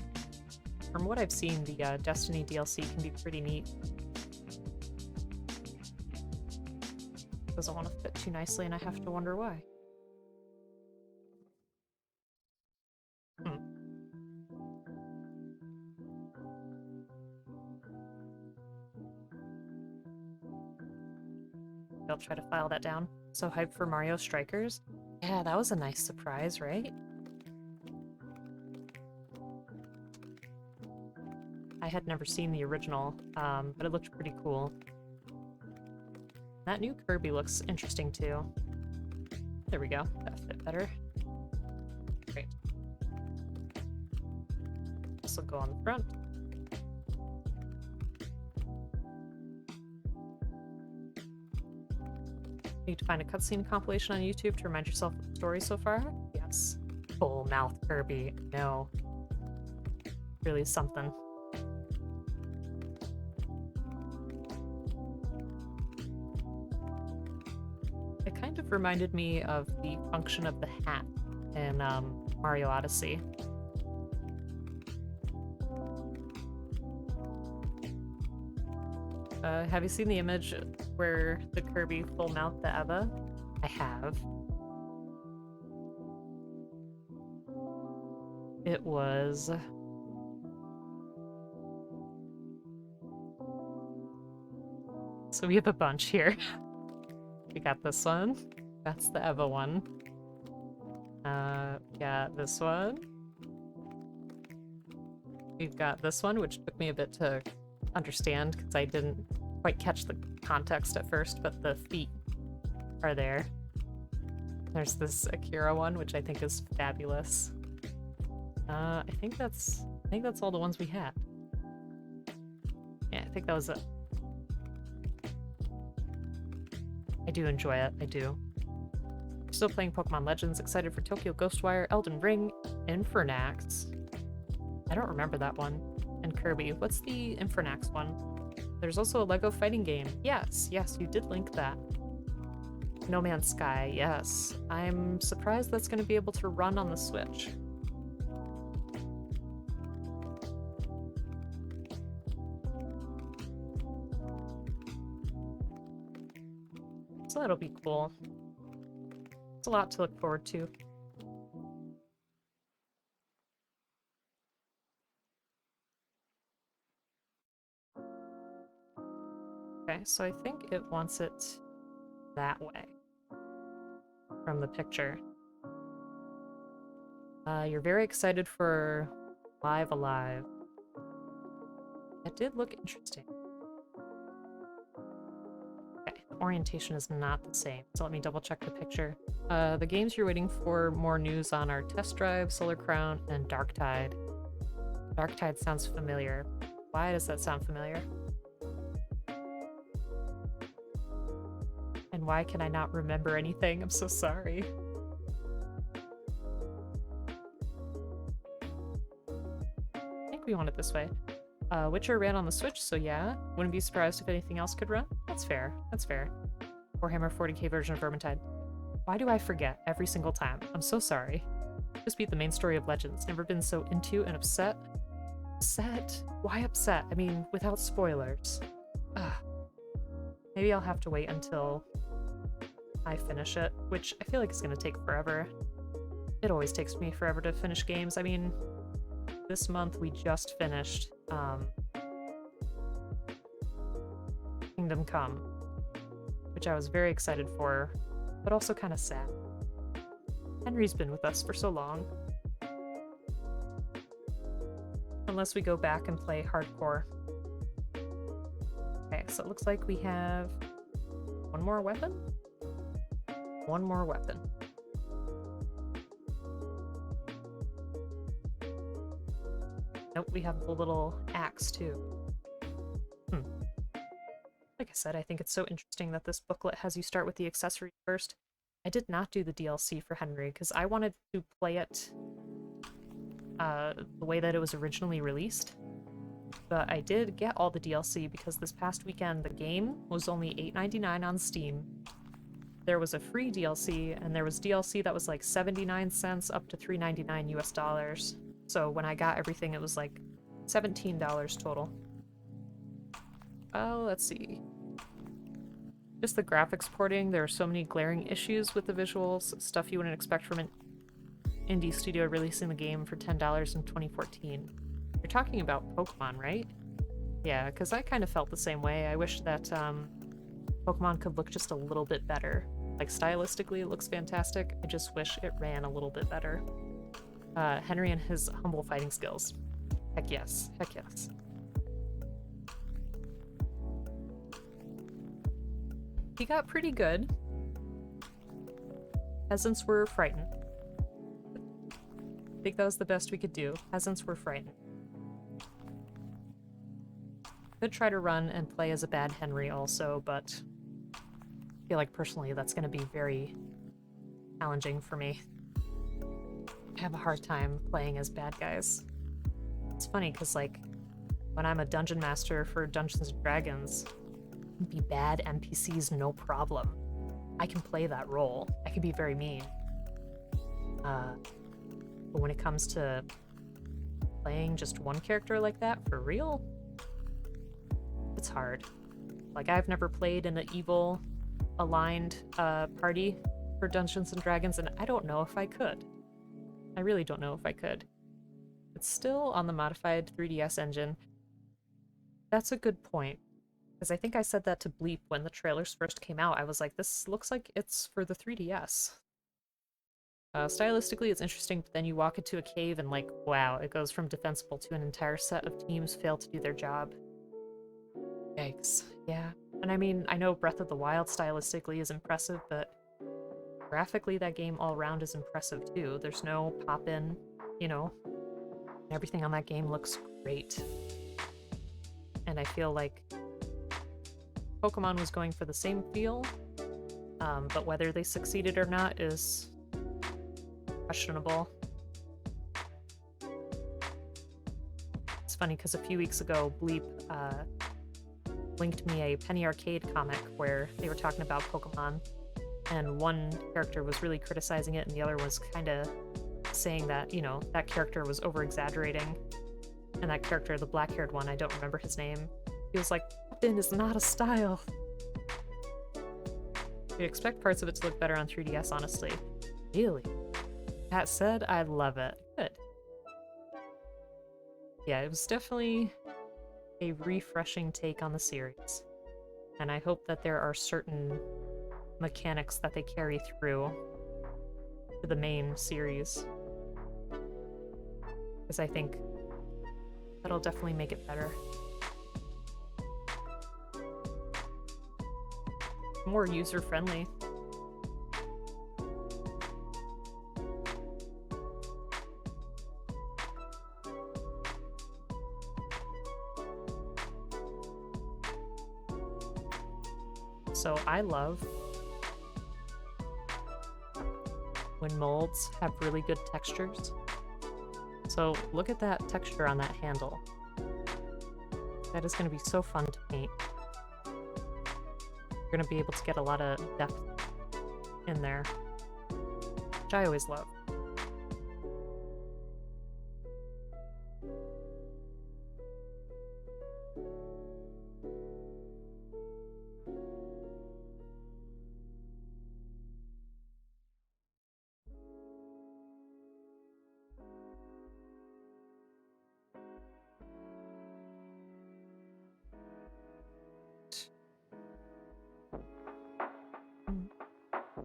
From what I've seen, the Destiny DLC can be pretty neat. Doesn't want to fit too nicely and I have to wonder why. I'll try to file that down. So hyped for Mario Strikers? Yeah, that was a nice surprise, right? I had never seen the original, but it looked pretty cool. That new Kirby looks interesting too. There we go. That fit better. Great. This will go on the front. Need to find a cutscene compilation on YouTube to remind yourself of the story so far? Yes. Full mouth Kirby. No. Really something. Reminded me of the function of the hat in Mario Odyssey. Have you seen the image where the Kirby full mouth the Eva? I have. It was... So we have a bunch here. We got this one. That's the Eva one. We got this one. We've got this one, which took me a bit to understand because I didn't quite catch the context at first, but the feet are there. There's this Akira one, which I think is fabulous. I think that's all the ones we had. Yeah, I think that was it. I do enjoy it, I do. Still playing Pokemon Legends, excited for Tokyo Ghostwire, Elden Ring, Infernax. I don't remember that one. And Kirby. What's the Infernax one? There's also a Lego fighting game. Yes, you did link that. No Man's Sky, yes. I'm surprised that's going to be able to run on the Switch. So that'll be cool. It's a lot to look forward to. Okay, so I think it wants it that way from the picture. You're very excited for Live Alive. It did look interesting. Okay, the orientation is not the same, so let me double check the picture. The games you're waiting for more news on are Test Drive, Solar Crown, and Darktide. Darktide sounds familiar. Why does that sound familiar? And why can I not remember anything? I'm so sorry. we want it this way. Witcher ran on the Switch, so yeah. Wouldn't be surprised if anything else could run. That's fair. That's fair. Warhammer 40k version of Vermintide. Why do I forget every single time? I'm so sorry. Just beat the main story of Legends. Never been so into and upset. Upset? Why upset? I mean, without spoilers. Ugh. Maybe I'll have to wait until I finish it, which I feel like it's gonna take forever. It always takes me forever to finish games. I mean, this month we just finished Kingdom Come, which I was very excited for, but also kind of sad. Henry's been with us for so long. Unless we go back and play hardcore. Okay, so it looks like we have one more weapon? One more weapon. Nope, we have the little axe too. Like I said, I think it's so interesting that this booklet has you start with the accessories first. I did not do the DLC for Henry because I wanted to play it the way that it was originally released. But I did get all the DLC because this past weekend the game was only $8.99 on Steam. There was a free DLC, and there was DLC that was like 79 cents up to $3.99 US dollars. So when I got everything, it was like $17 total. Oh, let's see. Just the graphics porting, there are so many glaring issues with the visuals, stuff you wouldn't expect from an indie studio releasing the game for $10 in 2014. You're talking about Pokemon, right? Yeah, because I kind of felt the same way. I wish that Pokemon could look just a little bit better. Like, stylistically, it looks fantastic. I just wish it ran a little bit better. Henry and his humble fighting skills. Heck yes. Heck yes. He got pretty good. Peasants were frightened. I think that was the best we could do. Peasants were frightened. Could try to run and play as a bad Henry also, but I feel like personally that's going to be very challenging for me. I have a hard time playing as bad guys. It's funny because, like, when I'm a dungeon master for Dungeons & Dragons, be bad NPCs no problem. I can play that role. I can be very mean. But when it comes to playing just one character like that for real, it's hard. Like, I've never played in an evil aligned party for Dungeons & Dragons, and I don't know if I could. I really don't know if I could. It's still on the modified 3DS engine. That's a good point. Because I think I said that to Bleep when the trailers first came out. I was like, this looks like it's for the 3DS. Stylistically, it's interesting, but then you walk into a cave and, like, wow, it goes from defensible to an entire set of teams fail to do their job. Yikes. Yeah. And I mean, I know Breath of the Wild stylistically is impressive, but graphically that game all around is impressive too. There's no pop-in, you know. Everything on that game looks great. And I feel like Pokemon was going for the same feel, but whether they succeeded or not is questionable. It's funny because a few weeks ago, Bleep linked me a Penny Arcade comic where they were talking about Pokemon, and one character was really criticizing it, and the other was kind of saying that, you know, that character was over-exaggerating, and that character, the black-haired one, I don't remember his name, he was like, "Pop-in is not a style." You'd expect parts of it to look better on 3DS, honestly. Really? That said, I love it. Good. Yeah, it was definitely a refreshing take on the series. And I hope that there are certain mechanics that they carry through to the main series. Because I think that'll definitely make it better. More user-friendly. So I love when molds have really good textures. So look at that texture on that handle. That is going to be so fun to paint. You're going to be able to get a lot of depth in there, which I always love.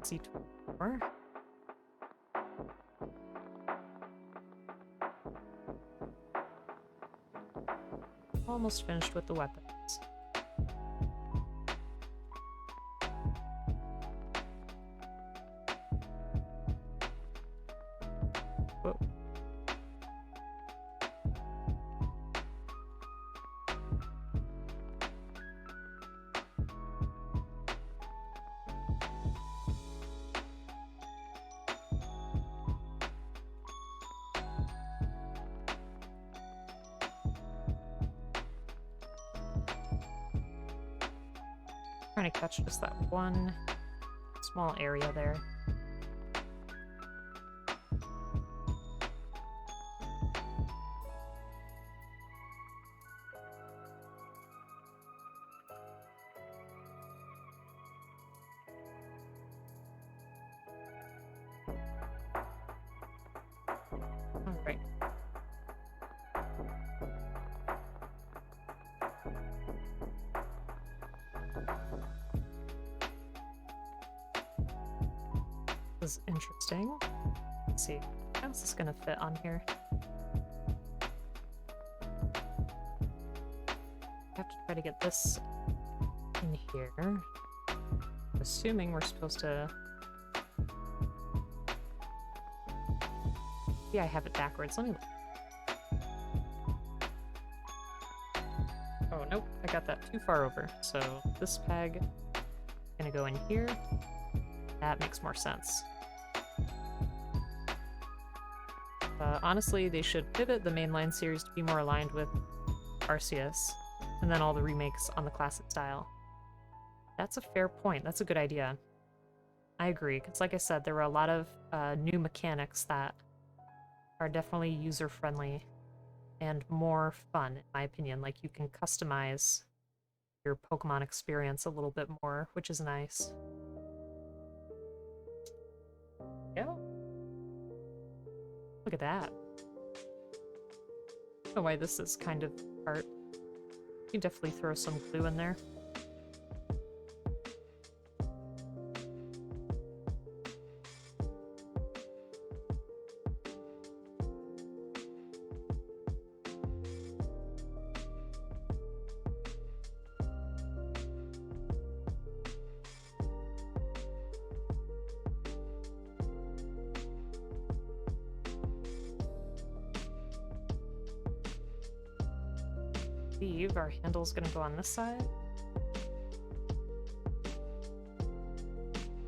C24. Almost finished with the weapons. Whoa. Trying to catch just that one small area there. All right. This is interesting. Let's see. How is this gonna fit on here? I have to try to get this in here. Assuming we're supposed to... Yeah, I have it backwards. Let me look. Oh, nope. I got that too far over. So this peg is gonna go in here. That makes more sense. Honestly, they should pivot the mainline series to be more aligned with Arceus, and then all the remakes on the classic style. That's a fair point. That's a good idea. I agree, because like I said, there were a lot of new mechanics that are definitely user-friendly and more fun, in my opinion. Like, you can customize your Pokemon experience a little bit more, which is nice. Yeah. Look at that. I don't know why this is kind of art. You can definitely throw some glue in there. Our handle's gonna go on this side.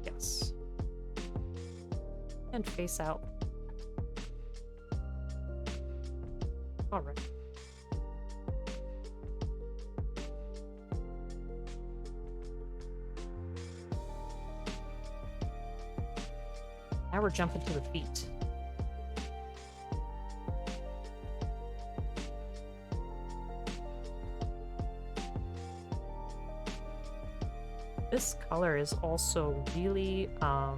Yes. And face out. Alright. Now we're jumping to the feet. This color is also really, how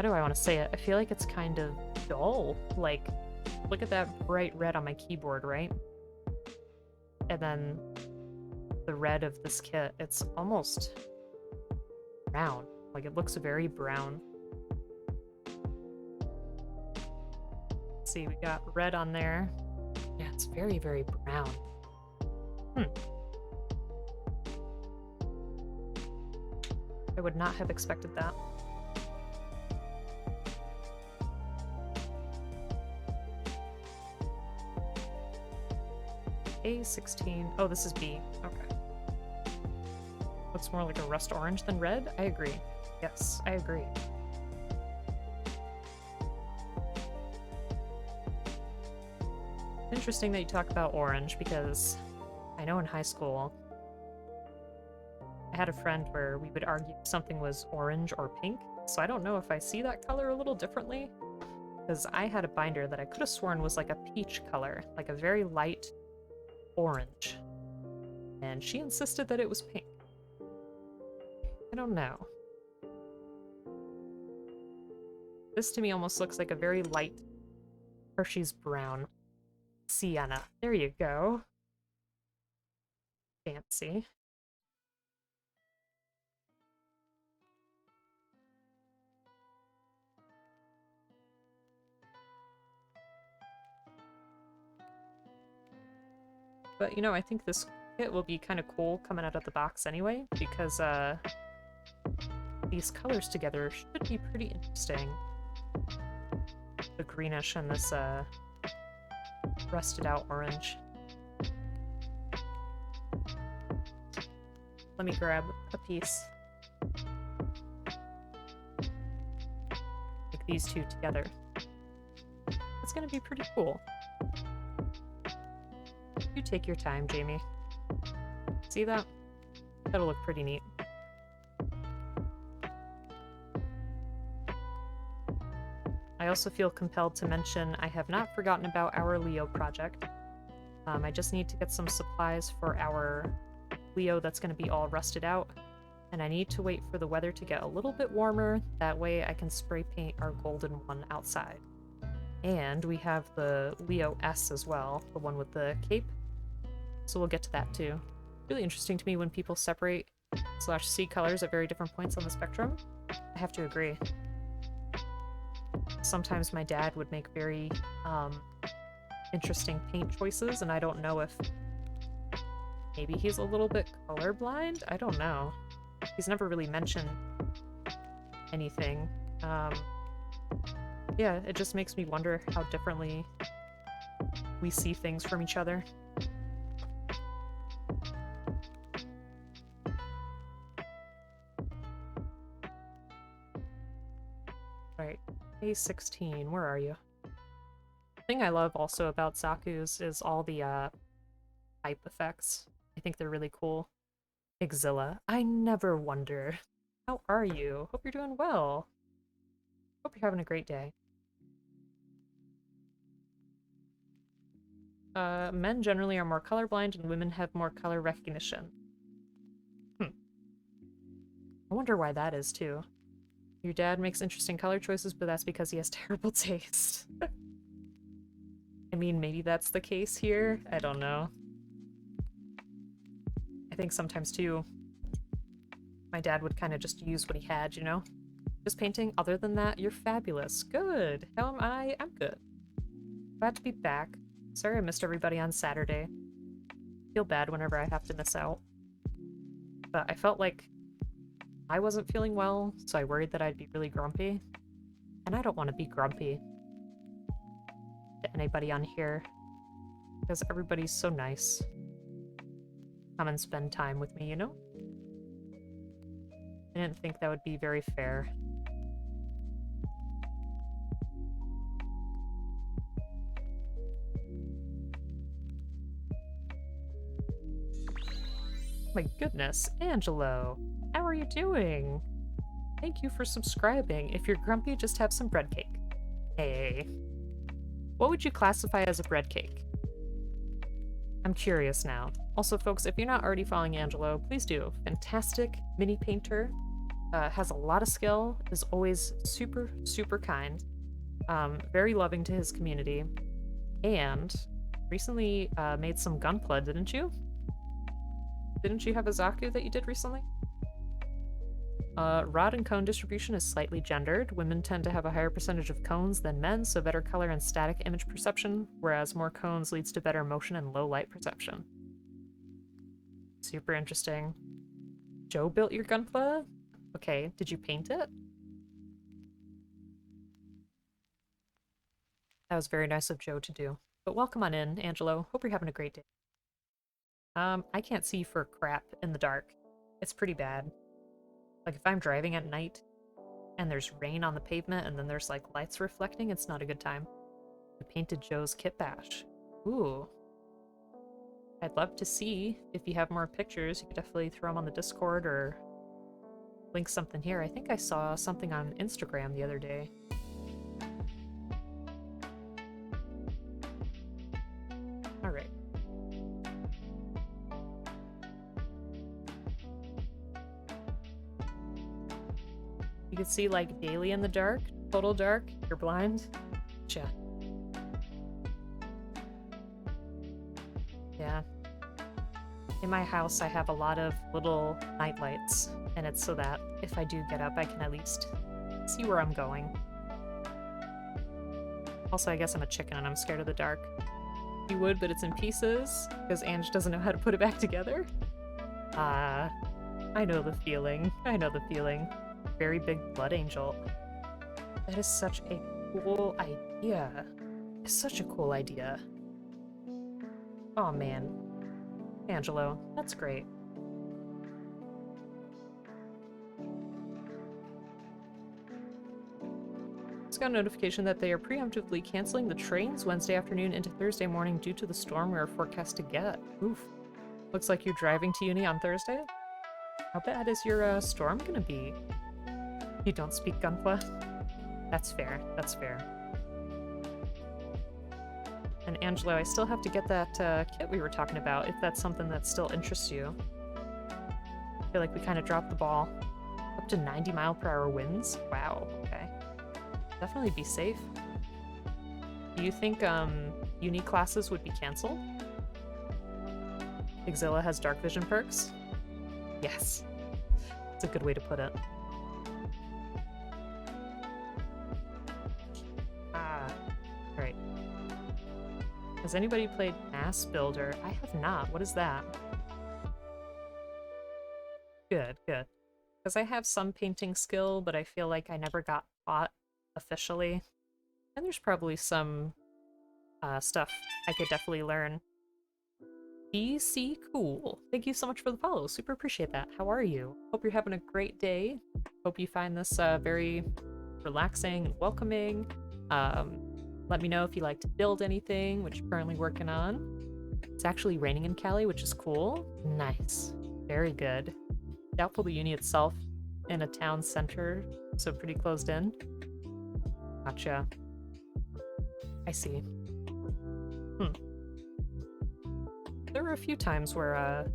do I want to say it? I feel like it's kind of dull. Like, look at that bright red on my keyboard, right? And then the red of this kit, it's almost brown. Like, it looks very brown. Let's see, we got red on there. Yeah, it's very, very brown. I would not have expected that. A16. Oh, this is B. Okay. Looks more like a rust orange than red? I agree. Yes, I agree. Interesting that you talk about orange, because I know in high school I had a friend where we would argue if something was orange or pink, so I don't know if I see that color a little differently, because I had a binder that I could have sworn was like a peach color, like a very light orange, and she insisted that it was pink. I don't know. This to me almost looks like a very light Hershey's brown. Sienna. There you go. Fancy. But, you know, I think this kit will be kind of cool coming out of the box anyway, because, these colors together should be pretty interesting. The greenish and this, rusted out orange. Let me grab a piece. Like these two together. It's gonna be pretty cool. You take your time, Jamie. See that? That'll look pretty neat. I also feel compelled to mention I have not forgotten about our Leo project. I just need to get some supplies for our Leo that's going to be all rusted out, and I need to wait for the weather to get a little bit warmer, that way I can spray paint our golden one outside. And we have the Leo S as well, the one with the cape, so we'll get to that too. Really interesting to me when people separate / see colors at very different points on the spectrum. I have to agree. Sometimes my dad would make very interesting paint choices, and I don't know if maybe he's a little bit colorblind? I don't know. He's never really mentioned anything. Yeah, it just makes me wonder how differently we see things from each other. Right. A16, where are you? The thing I love also about Zaku's is all the type effects. I think they're really cool. Exilla, I never wonder. How are you? Hope you're doing well. Hope you're having a great day. Men generally are more colorblind and women have more color recognition. I wonder why that is too. Your dad makes interesting color choices, but that's because he has terrible taste. I mean, maybe that's the case here. I don't know. I think sometimes, too, my dad would kind of just use what he had, you know? Just painting. Other than that, you're fabulous. Good. How am I? I'm good. Glad to be back. Sorry I missed everybody on Saturday. Feel bad whenever I have to miss out. But I felt like I wasn't feeling well, so I worried that I'd be really grumpy. And I don't want to be grumpy to anybody on here, because everybody's so nice. Come and spend time with me, you know? I didn't think that would be very fair. My goodness, Angelo! How are you doing? Thank you for subscribing. If you're grumpy, just have some bread cake. Hey. What would you classify as a bread cake? I'm curious now. Also, folks, if you're not already following Angelo, please do. Fantastic mini painter. Has a lot of skill. Is always super, super kind. Very loving to his community. And recently made some Gunpla, didn't you? Didn't you have a Zaku that you did recently? Rod and cone distribution is slightly gendered. Women tend to have a higher percentage of cones than men, so better color and static image perception, whereas more cones leads to better motion and low light perception. Super interesting. Joe built your Gunpla? Okay, did you paint it? That was very nice of Joe to do. But welcome on in, Angelo. Hope you're having a great day. I can't see for crap in the dark. It's pretty bad. Like, if I'm driving at night and there's rain on the pavement and then there's, like, lights reflecting, it's not a good time. I painted Joe's kit bash. Ooh. I'd love to see if you have more pictures. You could definitely throw them on the Discord or link something here. I think I saw something on Instagram the other day. Alright. You can see like daily in the dark, total dark, you're blind. Gotcha. Yeah. In my house, I have a lot of little night lights, and it's so that if I do get up, I can at least see where I'm going. Also, I guess I'm a chicken and I'm scared of the dark. You would, but it's in pieces, because Ange doesn't know how to put it back together. I know the feeling. I know the feeling. Very big blood angel. That is such a cool idea. It's such a cool idea. Oh man. Angelo, that's great. Just got a notification that they are preemptively canceling the trains Wednesday afternoon into Thursday morning due to the storm we are forecast to get. Oof. Looks like you're driving to uni on Thursday? How bad is your storm gonna be? You don't speak Gunpla? That's fair, that's fair. And Angelo, I still have to get that kit we were talking about, if that's something that still interests you. I feel like we kind of dropped the ball. Up to 90-mile-per-hour winds? Wow, okay. Definitely be safe. Do you think uni classes would be canceled? Exilla has dark vision perks? Yes. That's a good way to put it. Alright. Has anybody played Mass Builder? I have not. What is that? Good, good. Because I have some painting skill, but I feel like I never got taught officially. And there's probably some stuff I could definitely learn. DC Cool. Thank you so much for the follow. Super appreciate that. How are you? Hope you're having a great day. Hope you find this very relaxing and welcoming. Let me know if you like to build anything, which you're currently working on. It's actually raining in Cali, which is cool. Nice. Very good. Doubtful the uni itself in a town center, so pretty closed in. Gotcha. I see. There were a few times where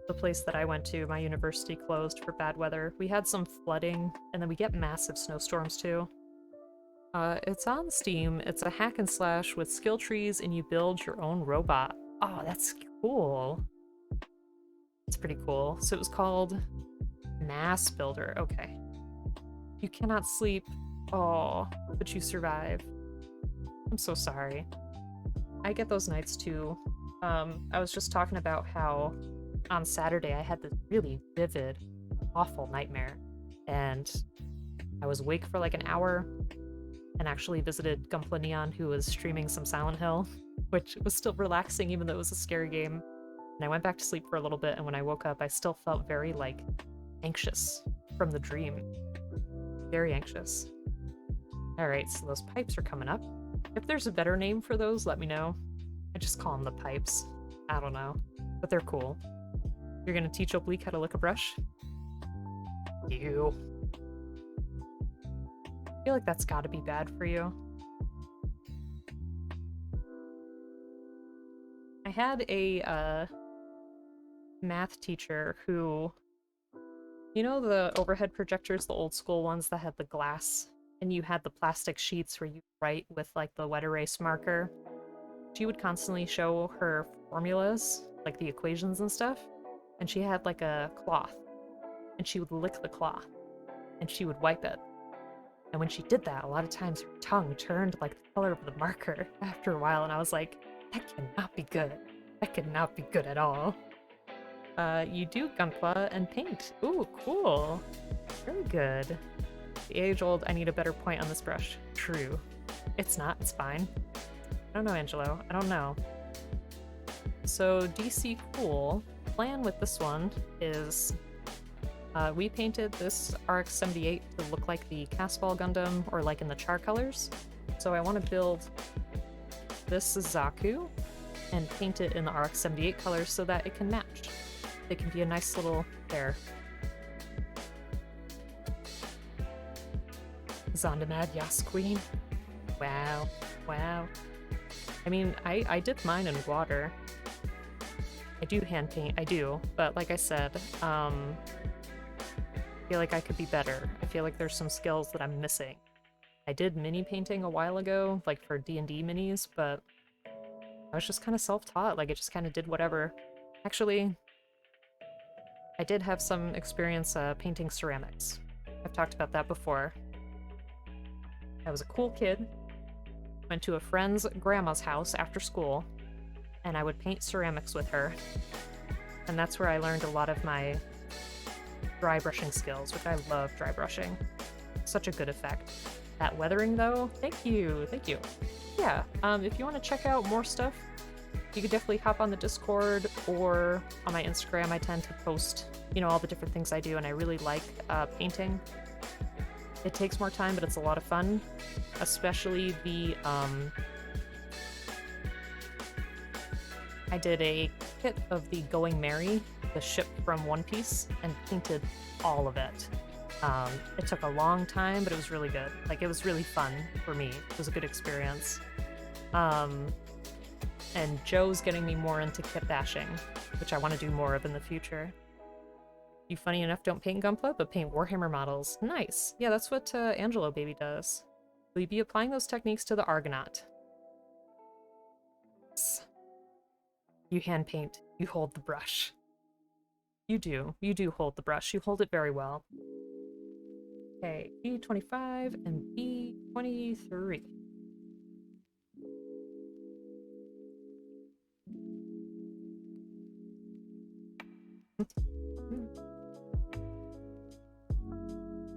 the place that I went to, my university, closed for bad weather. We had some flooding, and then we get massive snowstorms too. It's on Steam. It's a hack and slash with skill trees, and you build your own robot. Oh, that's cool. It's pretty cool. So it was called Mass Builder. Okay. You cannot sleep. Oh, but you survive. I'm so sorry. I get those nights too. I was just talking about how on Saturday I had this really vivid, awful nightmare. And I was awake for like an hour and actually visited Gunpla Neon, who was streaming some Silent Hill, which was still relaxing even though it was a scary game. And I went back to sleep for a little bit, and when I woke up, I still felt very, like, anxious from the dream. Very anxious. Alright, so those pipes are coming up. If there's a better name for those, let me know. I just call them the pipes. I don't know. But they're cool. You're gonna teach Oblique how to lick a brush? Ew. I feel like that's gotta be bad for you. I had a math teacher who, you know the overhead projectors, the old school ones that had the glass, and you had the plastic sheets where you write with like the wet erase marker? She would constantly show her formulas, like the equations and stuff, and she had like a cloth, and she would lick the cloth, and she would wipe it. And when she did that, a lot of times her tongue turned like the color of the marker after a while, and I was like, that cannot be good. That cannot be good at all. You do Gunpla and paint. Ooh, cool. Very good. The age-old, I need a better point on this brush. True. It's not, it's fine. I don't know, Angelo. I don't know. So, DC Cool, plan with this one is we painted this RX-78 to look like the Castball Gundam, or like in the char colors. So I want to build this Zaku and paint it in the RX-78 colors so that it can match. It can be a nice little pair. Zondamad, yes, queen. Wow, wow. I mean, I dip mine in water. I do hand paint, I do, but like I said, I feel like I could be better. I feel like there's some skills that I'm missing. I did mini painting a while ago, like for D&D minis, but I was just kind of self-taught, like I just kind of did whatever. Actually, I did have some experience painting ceramics. I've talked about that before. I was a cool kid, went to a friend's grandma's house after school, and I would paint ceramics with her. And that's where I learned a lot of my dry brushing skills, which I love dry brushing. Such a good effect. That weathering though, thank you, thank you. Yeah, if you want to check out more stuff, you could definitely hop on the Discord or on my Instagram. I tend to post, you know, all the different things I do, and I really like painting. It takes more time, but it's a lot of fun, especially the, I did a kit of the Going Merry, the ship from One Piece, and painted all of it. It took a long time, but it was really good. Like, it was really fun for me. It was a good experience. And Joe's getting me more into kit bashing, which I want to do more of in the future. You, funny enough, don't paint Gunpla, but paint Warhammer models. Nice. Yeah, that's what Angelo Baby does. Will you be applying those techniques to the Argonaut? You hand paint. You hold the brush. You do. You do hold the brush. You hold it very well. Okay, B25 and B23.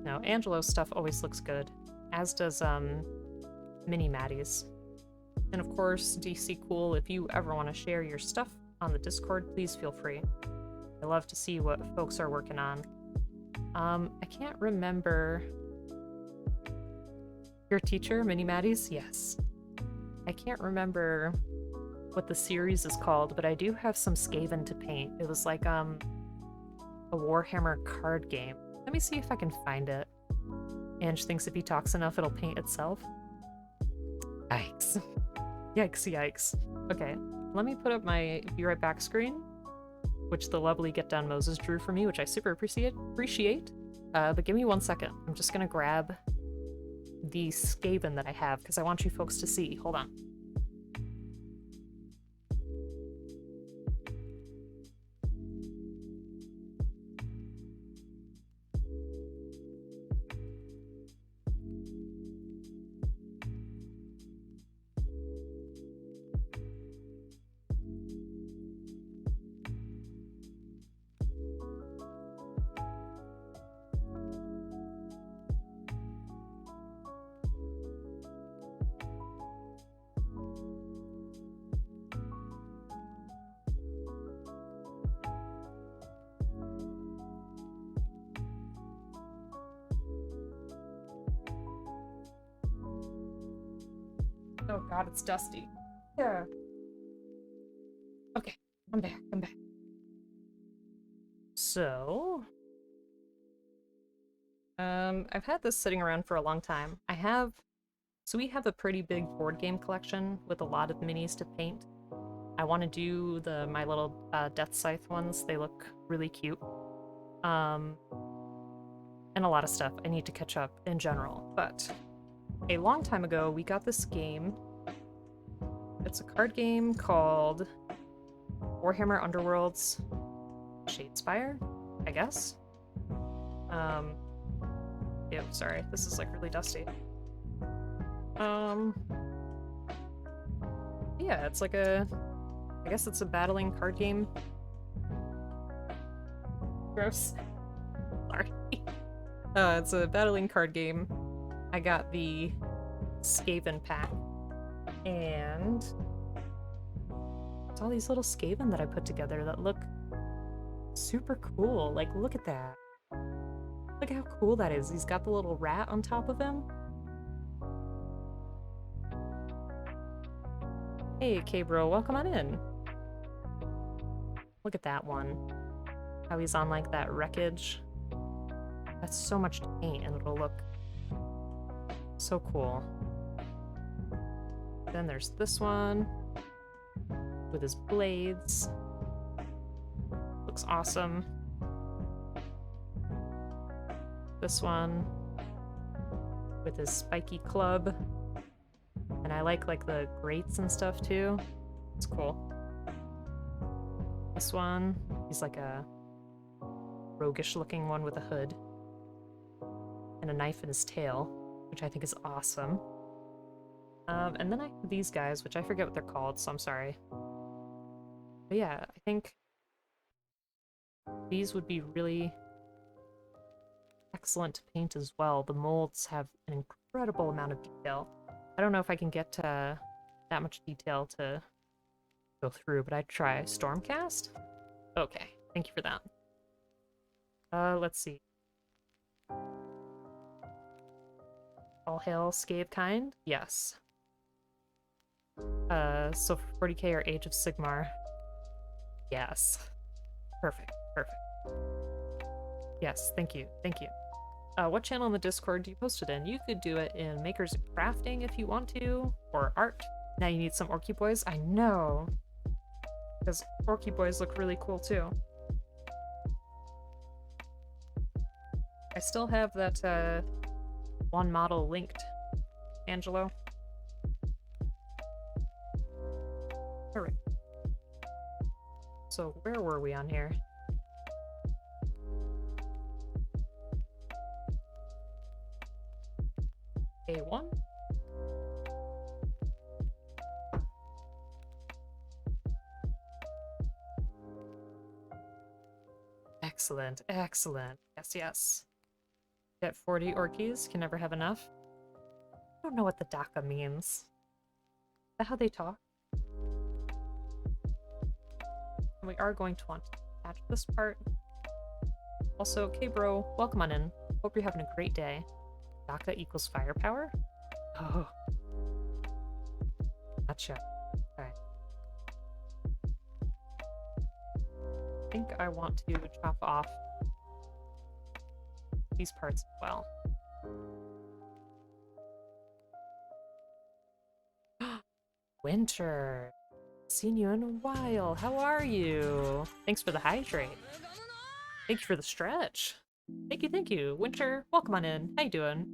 No, Angelo's stuff always looks good, as does Mini Maddie's. And of course, DC Cool, if you ever want to share your stuff on the Discord, please feel free. I love to see what folks are working on. I can't remember... Your teacher, Mini Maddie's? Yes. I can't remember what the series is called, but I do have some Skaven to paint. It was like, a Warhammer card game. Let me see if I can find it. Ange thinks if he talks enough, it'll paint itself. Yikes. Yikes, yikes. Okay, let me put up my Be Right Back screen, which the lovely Get Down Moses drew for me, which I super appreciate. But give me 1 second. I'm just gonna grab the Skaven that I have, because I want you folks to see. Hold on. Oh god, it's dusty. Yeah. Okay, I'm back, I'm back. So... I've had this sitting around for a long time. So we have a pretty big board game collection with a lot of minis to paint. I want to do my little Death Scythe ones. They look really cute. And a lot of stuff I need to catch up in general, but... A long time ago, we got this game. It's a card game called Warhammer Underworlds Shadespire, I guess? Ew, sorry, this is like really dusty. Yeah, it's like I guess it's a battling card game. Gross. Sorry. It's a battling card game. I got the Skaven pack, and it's all these little Skaven that I put together that look super cool. Like, look at that. Look how cool that is. He's got the little rat on top of him. Hey, K-Bro, welcome on in. Look at that one. How he's on like that wreckage. That's so much to paint and it'll look so cool. Then there's this one with his blades. Looks awesome. This one with his spiky club. And I like the grates and stuff too. It's cool. This one, he's like a roguish looking one with a hood. And a knife in his tail, which I think is awesome. And then I have these guys, which I forget what they're called, so I'm sorry. But yeah, I think these would be really excellent to paint as well. The molds have an incredible amount of detail. I don't know if I can get that much detail to go through, but I'd try. Stormcast? Okay, thank you for that. Let's see. All hail Skavekind? Yes. So for 40k or Age of Sigmar? Yes. Perfect, perfect. Yes, thank you, thank you. What channel in the Discord do you post it in? You could do it in Makers and Crafting if you want to, or Art. Now you need some Orky Boys? I know! Because Orky Boys look really cool too. I still have that, one model linked, Angelo. Alright. So where were we on here? A1? Excellent, excellent. Yes, yes. Get 40 Orkies, can never have enough. I don't know what the DACA means. Is that how they talk? And we are going to want to attach this part. Also, K-Bro, welcome on in. Hope you're having a great day. DACA equals firepower? Oh. Gotcha. Okay. I think I want to chop off these parts as well. Winter! Seen you in a while. How are you? Thanks for the hydrate. Thank you for the stretch. Thank you, thank you. Winter, welcome on in. How you doing?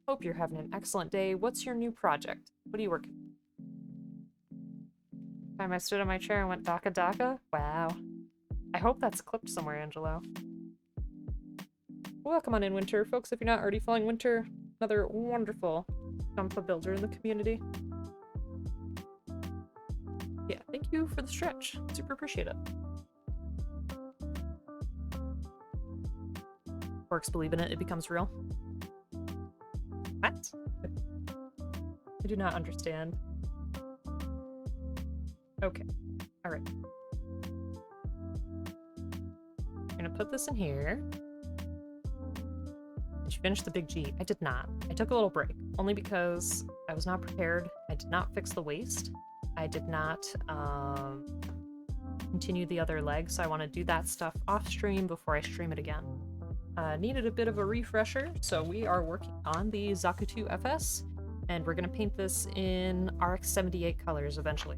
Hope you're having an excellent day. What's your new project? What are you working on? Time I stood in my chair and went DACA DACA? Wow. I hope that's clipped somewhere, Angelo. Welcome on in, Winter. Folks, if you're not already following Winter, another wonderful Gunpla builder in the community. Yeah, thank you for the stretch. Super appreciate it. Orcs believe in it, it becomes real. What? I do not understand. Okay. Alright. I'm gonna put this in here. Did you finish the big G? I did not. I took a little break, only because I was not prepared. I did not fix the waist. I did not continue the other leg, so I want to do that stuff off stream before I stream it again. Needed a bit of a refresher, so we are working on the Zaku 2 FS, and we're going to paint this in RX 78 colors eventually.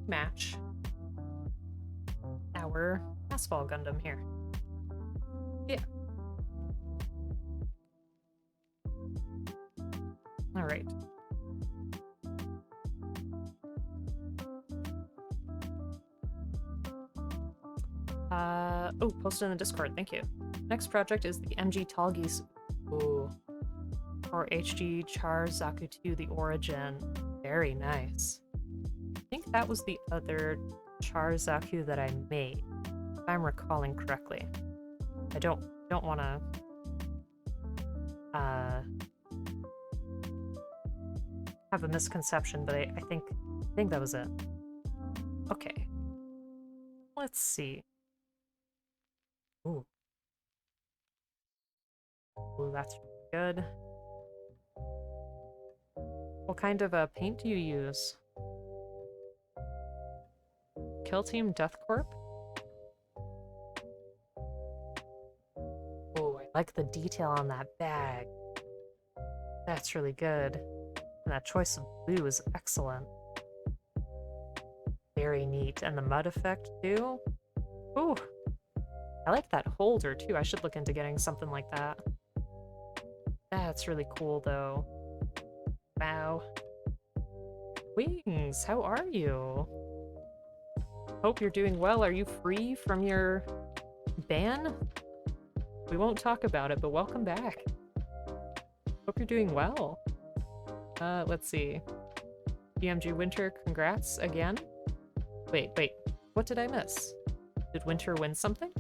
Match our Asphalt Gundam here. Yeah. Alright. Oh, posted in the Discord, thank you. Next project is the MG Talgis. Ooh. Or HG Char Zaku 2, the Origin. Very nice. I think that was the other Char Zaku that I made, if I'm recalling correctly. I don't want to have a misconception, but I think that was it. Okay. Let's see. Ooh. Ooh, that's good. What kind of paint do you use? Kill Team Death Corp? Oh, I like the detail on that bag. That's really good. And that choice of blue is excellent. Very neat. And the mud effect, too? Ooh. I like that holder, too. I should look into getting something like that. That's really cool, though. Wow. Wings, how are you? Hope you're doing well. Are you free from your ban? We won't talk about it, but welcome back. Hope you're doing well. Let's see. BMG Winter, congrats again. Wait. What did I miss? Did Winter win something?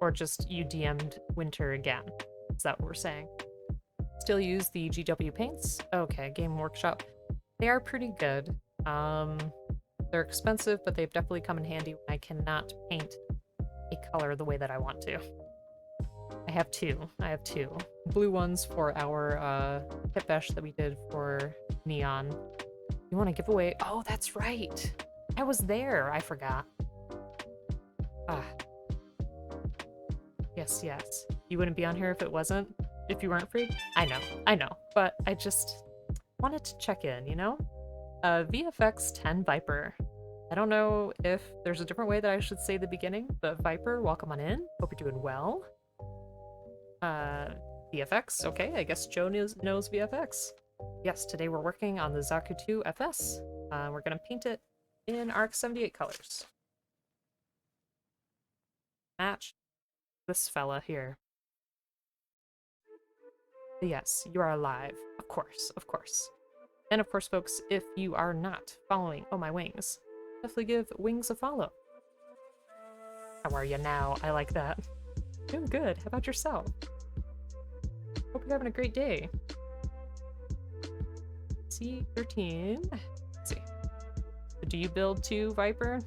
Or just you DM'd Winter again? Is that what we're saying? Still use the GW paints? Okay, Game Workshop. They are pretty good. They're expensive, but they've definitely come in handy when I cannot paint a color the way that I want to. I have two. Blue ones for our Hit Bash that we did for Neon. You want to give away? Oh, that's right! I was there! I forgot. Ah. Yes. You wouldn't be on here if it wasn't? If you weren't free? I know. But I just wanted to check in, you know? VFX 10 Viper. I don't know if there's a different way that I should say the beginning, but Viper, welcome on in. Hope you're doing well. VFX, okay, I guess Joe knows VFX. Yes, today we're working on the Zaku 2 FS. We're gonna paint it in ARC 78 colors. Match this fella here. Yes, you are alive. Of course. And of course, folks, if you are not following Oh My Wings, definitely give Wings a follow. How are you now? I like that. Doing good. How about yourself? Hope you're having a great day. C13. Let's see. Do you build too, Viper?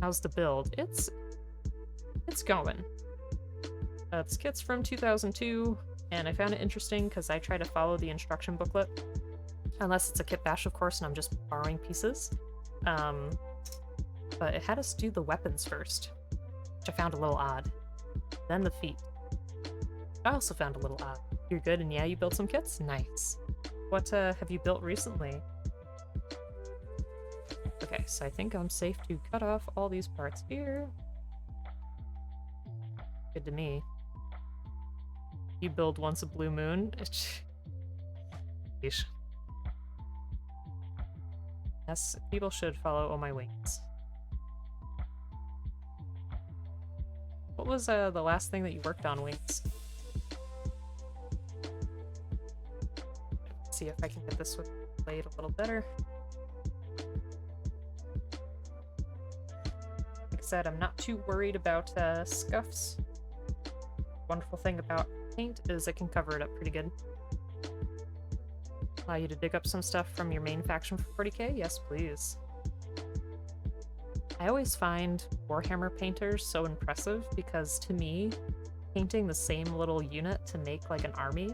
How's the build? It's going. This kit's from 2002, and I found it interesting because I try to follow the instruction booklet. Unless it's a kit bash, of course, and I'm just borrowing pieces. But it had us do the weapons first, which I found a little odd. Then the feet. I also found a little odd. You're good, and yeah, you built some kits? Nice. What have you built recently? Okay, so I think I'm safe to cut off all these parts here. Good to me. You build once a blue moon? Yeesh. Yes, people should follow Oh My Wings. What was the last thing that you worked on, Wings? Let's see if I can get this with the blade a little better. Like I said, I'm not too worried about scuffs. Wonderful thing about paint is it can cover it up pretty good. Allow you to dig up some stuff from your main faction for 40k? Yes, please. I always find Warhammer painters so impressive because, to me, painting the same little unit to make like an army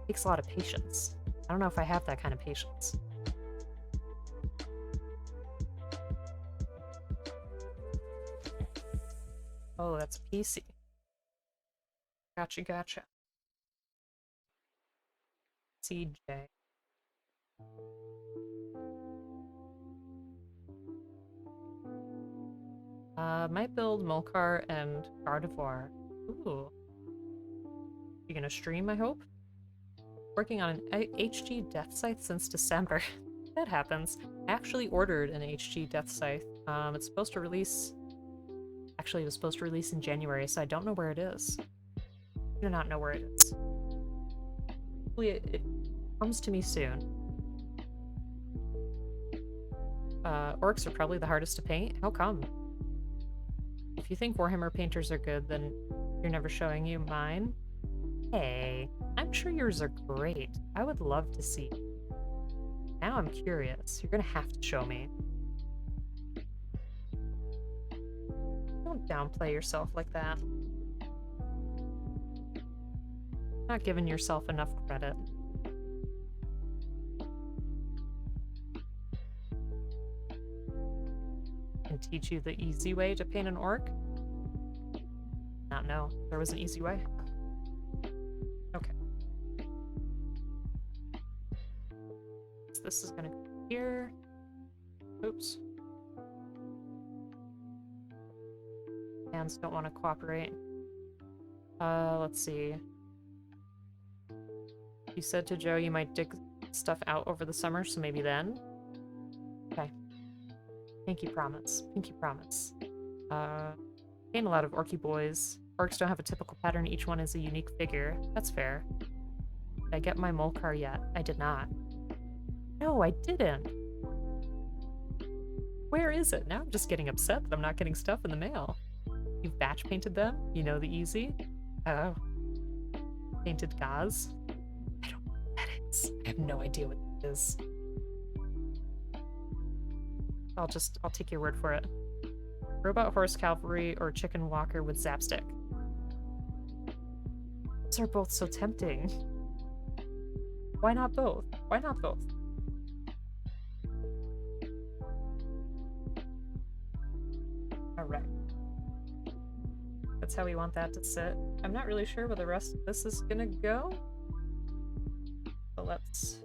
takes a lot of patience. I don't know if I have that kind of patience. Oh, that's PC. Gotcha. CJ. Might build Molcar and Gardevoir. Ooh. You gonna stream, I hope? Working on an HG Death Scythe since December. That happens. I actually ordered an HG Death Scythe. It's supposed to release... Actually, it was supposed to release in January, so I don't know where it is. I do not know where it is. Hopefully it comes to me soon. Orcs are probably the hardest to paint. How come? If you think Warhammer painters are good, then you're never showing you mine. Hey, I'm sure yours are great. I would love to see. Now I'm curious. You're gonna have to show me. Don't downplay yourself like that. Not giving yourself enough credit. Can teach you the easy way to paint an orc? Not know. There was an easy way. Okay. So this is gonna go here. Oops. Hands don't want to cooperate. Let's see. You said to Joe you might dig stuff out over the summer, so maybe then? Okay. Pinky promise. Pinky promise. Gain a lot of orky boys. Orcs don't have a typical pattern, each one is a unique figure. That's fair. Did I get my mole car yet? I did not. No, I didn't. Where is it? Now I'm just getting upset that I'm not getting stuff in the mail. You've batch painted them? You know the easy? Oh. Painted gauze? I don't know what that is. I have no idea what it is. I'll take your word for it. Robot horse cavalry or chicken walker with zapstick. Those are both so tempting. Why not both? Why not both? Alright. That's how we want that to sit. I'm not really sure where the rest of this is gonna go. But let's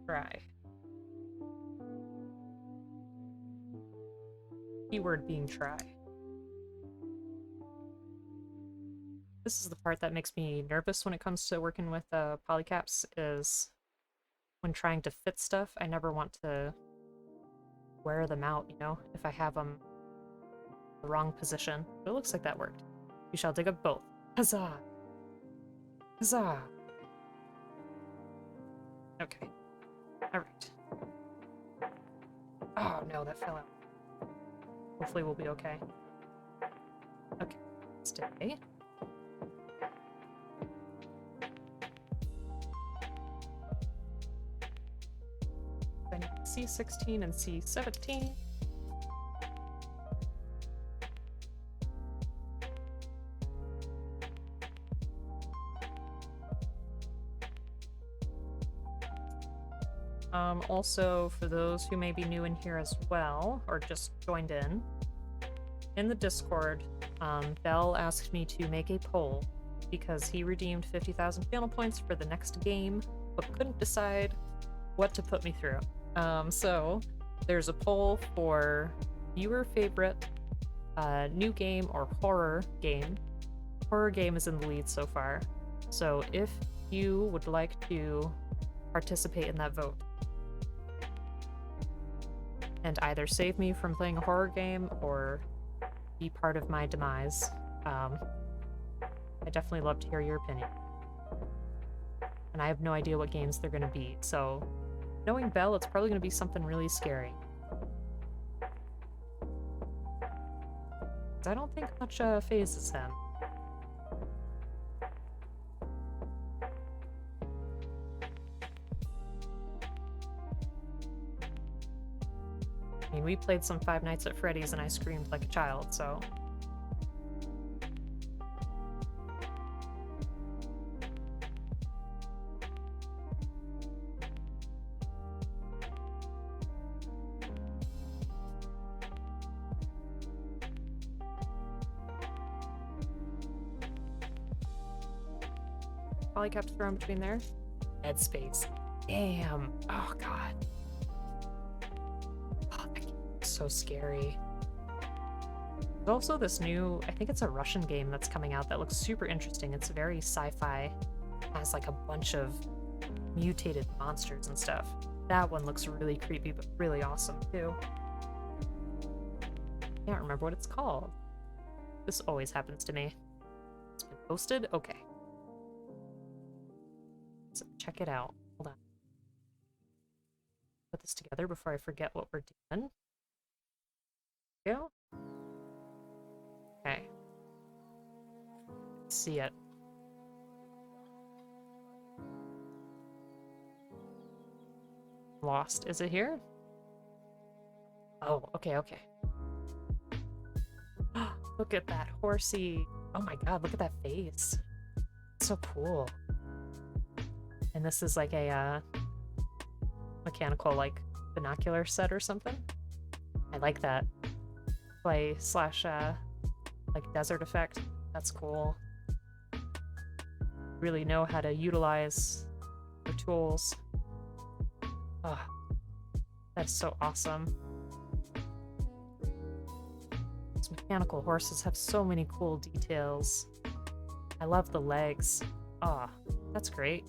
try. Keyword being try. This is the part that makes me nervous when it comes to working with polycaps, is when trying to fit stuff, I never want to wear them out, you know, if I have them in the wrong position. But it looks like that worked. We shall dig up both. Huzzah! Huzzah! Okay. Alright. Oh no, that fell out. Hopefully we'll be okay. Okay, stay. I need C16 and C17. Also, for those who may be new in here as well, or just joined in the Discord, Bell asked me to make a poll because he redeemed 50,000 channel points for the next game, but couldn't decide what to put me through. So there's a poll for viewer favorite new game or horror game. Horror game is in the lead so far. So if you would like to participate in that vote and either save me from playing a horror game or be part of my demise, I definitely love to hear your opinion. And I have no idea what games they're going to be, so knowing Bell, it's probably going to be something really scary. I don't think much phases him. I mean, we played some Five Nights at Freddy's and I screamed like a child, so... Polycaps thrown between there. Dead Space. Damn. Oh, God. Oh, that game is so scary. There's also this new, I think it's a Russian game that's coming out that looks super interesting. It's very sci-fi. Has like a bunch of mutated monsters and stuff. That one looks really creepy, but really awesome too. Can't remember what it's called. This always happens to me. It's been posted? Okay. So check it out. Hold on. Put this together before I forget what we're doing. There we go. Okay. Let's see it. Lost. Is it here? Oh, okay, okay. Look at that horsey. Oh my god, look at that face. So cool. And this is like a mechanical like binocular set or something. I like that. Play slash like desert effect. That's cool. Really know how to utilize your tools. Oh, that's so awesome. These mechanical horses have so many cool details. I love the legs. Ah, oh, that's great.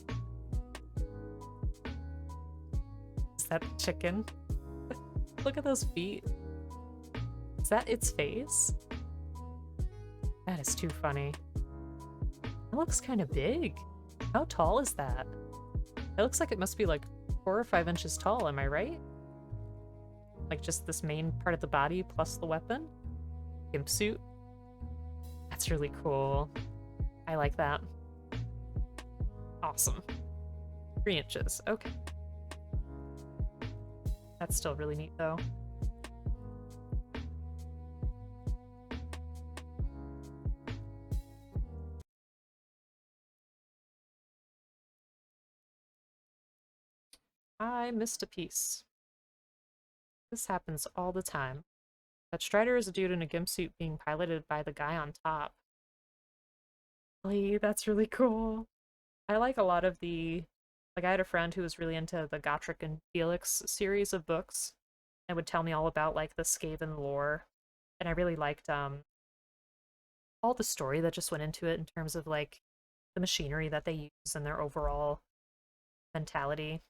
Is that the chicken? Look at those feet. Is that its face? That is too funny. It looks kind of big. How tall is that? It looks like it must be like 4 or 5 inches tall, am I right? Like just this main part of the body plus the weapon? Gimp suit? That's really cool. I like that. Awesome. 3 inches, okay. That's still really neat though. I missed a piece. This happens all the time. That Strider is a dude in a gimp suit being piloted by the guy on top. Really? That's really cool. I like a lot of the... Like, I had a friend who was really into the Gotrek and Felix series of books and would tell me all about, like, the Skaven lore. And I really liked, all the story that just went into it in terms of, like, the machinery that they use and their overall mentality.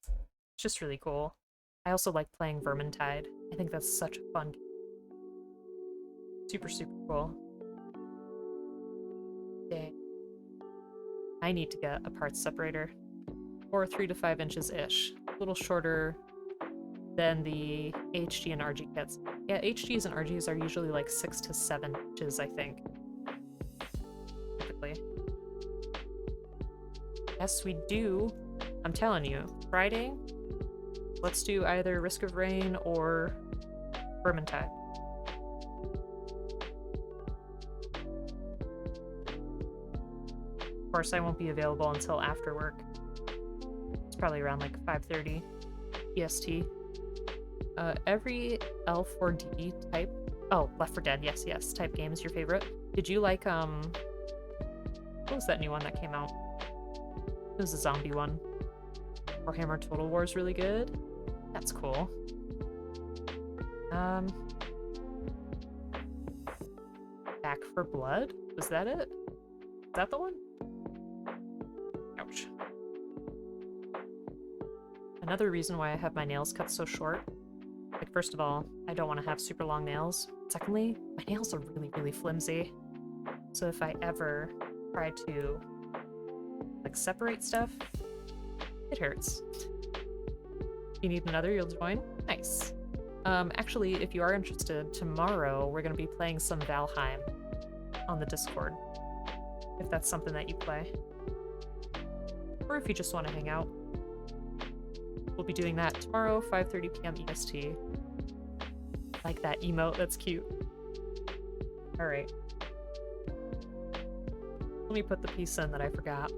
It's just really cool. I also like playing Vermintide. I think that's such a fun game. Super, super cool. Dang. I need to get a parts separator. Or 3 to 5 inches-ish. A little shorter than the HG and RG kits. Yeah, HGs and RGs are usually like 6 to 7 inches, I think. Typically. Yes, we do. I'm telling you, Friday, let's do either Risk of Rain or Vermintide. Of course, I won't be available until after work. It's probably around like 5:30 EST. Every L4D type... Oh, Left 4 Dead, yes, yes. Type game is your favorite. Did you like, what was that new one that came out? It was a zombie one. Warhammer Total War is really good. That's cool. Back 4 Blood? Was that it? Is that the one? Ouch. Another reason why I have my nails cut so short. Like, first of all, I don't want to have super long nails. Secondly, my nails are really, really flimsy. So if I ever try to, like, separate stuff, it hurts. If you need another, you'll join? Nice. Actually, if you are interested, tomorrow we're going to be playing some Valheim on the Discord. If that's something that you play. Or if you just want to hang out. We'll be doing that tomorrow, 5:30 p.m. EST. Like that emote, that's cute. Alright. Let me put the piece in that I forgot.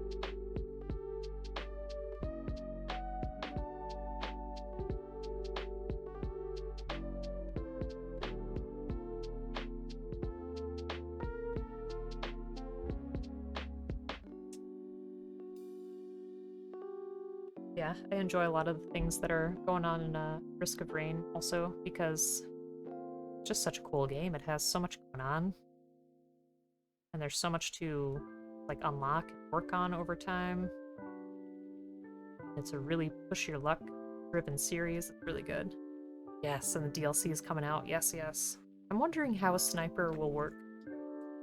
Yeah, I enjoy a lot of the things that are going on in Risk of Rain also because it's just such a cool game. It has so much going on. And there's so much to like unlock and work on over time. It's a really push your luck driven series. It's really good. Yes, and the DLC is coming out. Yes, yes. I'm wondering how a sniper will work.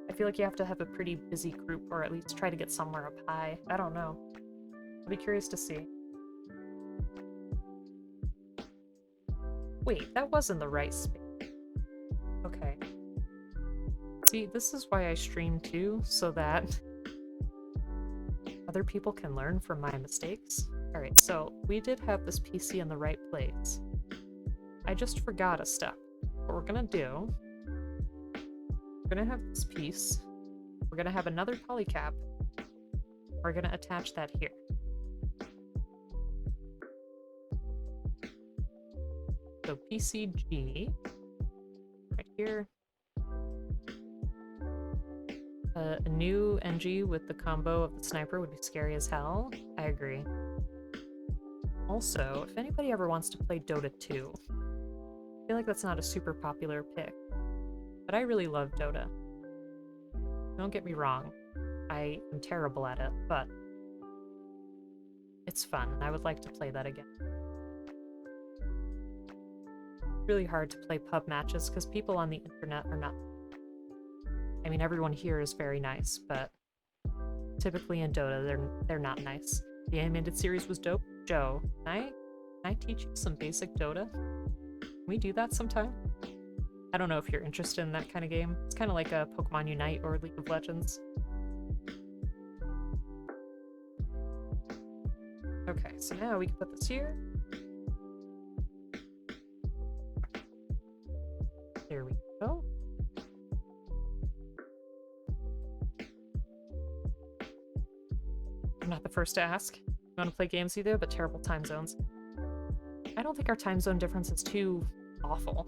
I feel like you have to have a pretty busy group or at least try to get somewhere up high. I don't know. I'll be curious to see. Wait, that wasn't the right space. Okay. See, this is why I stream too, so that other people can learn from my mistakes. Alright, so we did have this PC in the right place. I just forgot a step. What we're gonna do, we're gonna have this piece, we're gonna have another polycap, We're gonna attach that here. So PCG, right here. A new NG with the combo of the sniper would be scary as hell. I agree. Also, if anybody ever wants to play Dota 2, I feel like that's not a super popular pick, but I really love Dota. Don't get me wrong, I am terrible at it, but it's fun. I would like to play that again. Really hard to play pub matches because people on the internet are not. I mean, everyone here is very nice, but typically in Dota, they're not nice. The animated series was dope. Joe, can I teach you some basic Dota? Can we do that sometime? I don't know if you're interested in that kind of game. It's kind of like a Pokemon Unite or League of Legends. Okay, so now we can put this here. There we go. I'm not the first to ask. You want to play games either, but terrible time zones. I don't think our time zone difference is too awful.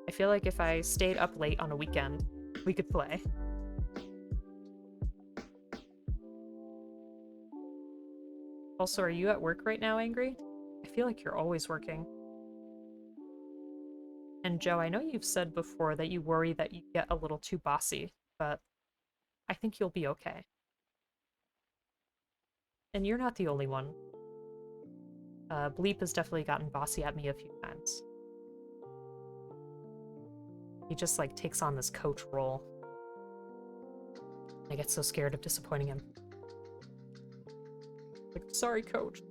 I feel like if I stayed up late on a weekend, we could play. Also, are you at work right now, Angry? I feel like you're always working. And Joe, I know you've said before that you worry that you get a little too bossy, but I think you'll be okay. And you're not the only one. Bleep has definitely gotten bossy at me a few times. He just, like, takes on this coach role. I get so scared of disappointing him. Like, sorry, coach.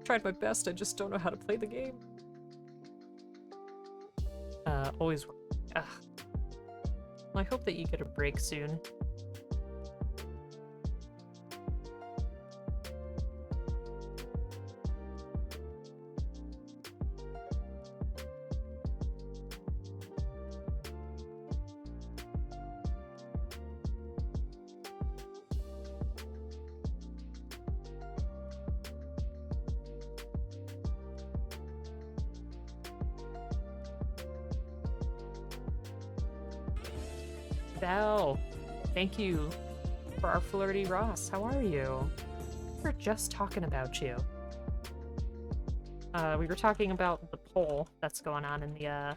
Tried my best, I just don't know how to play the game. Always. Ugh. Well, I hope that you get a break soon. Val, thank you for our flirty Ross. How are you? We were just talking about you. We were talking about the poll that's going on in the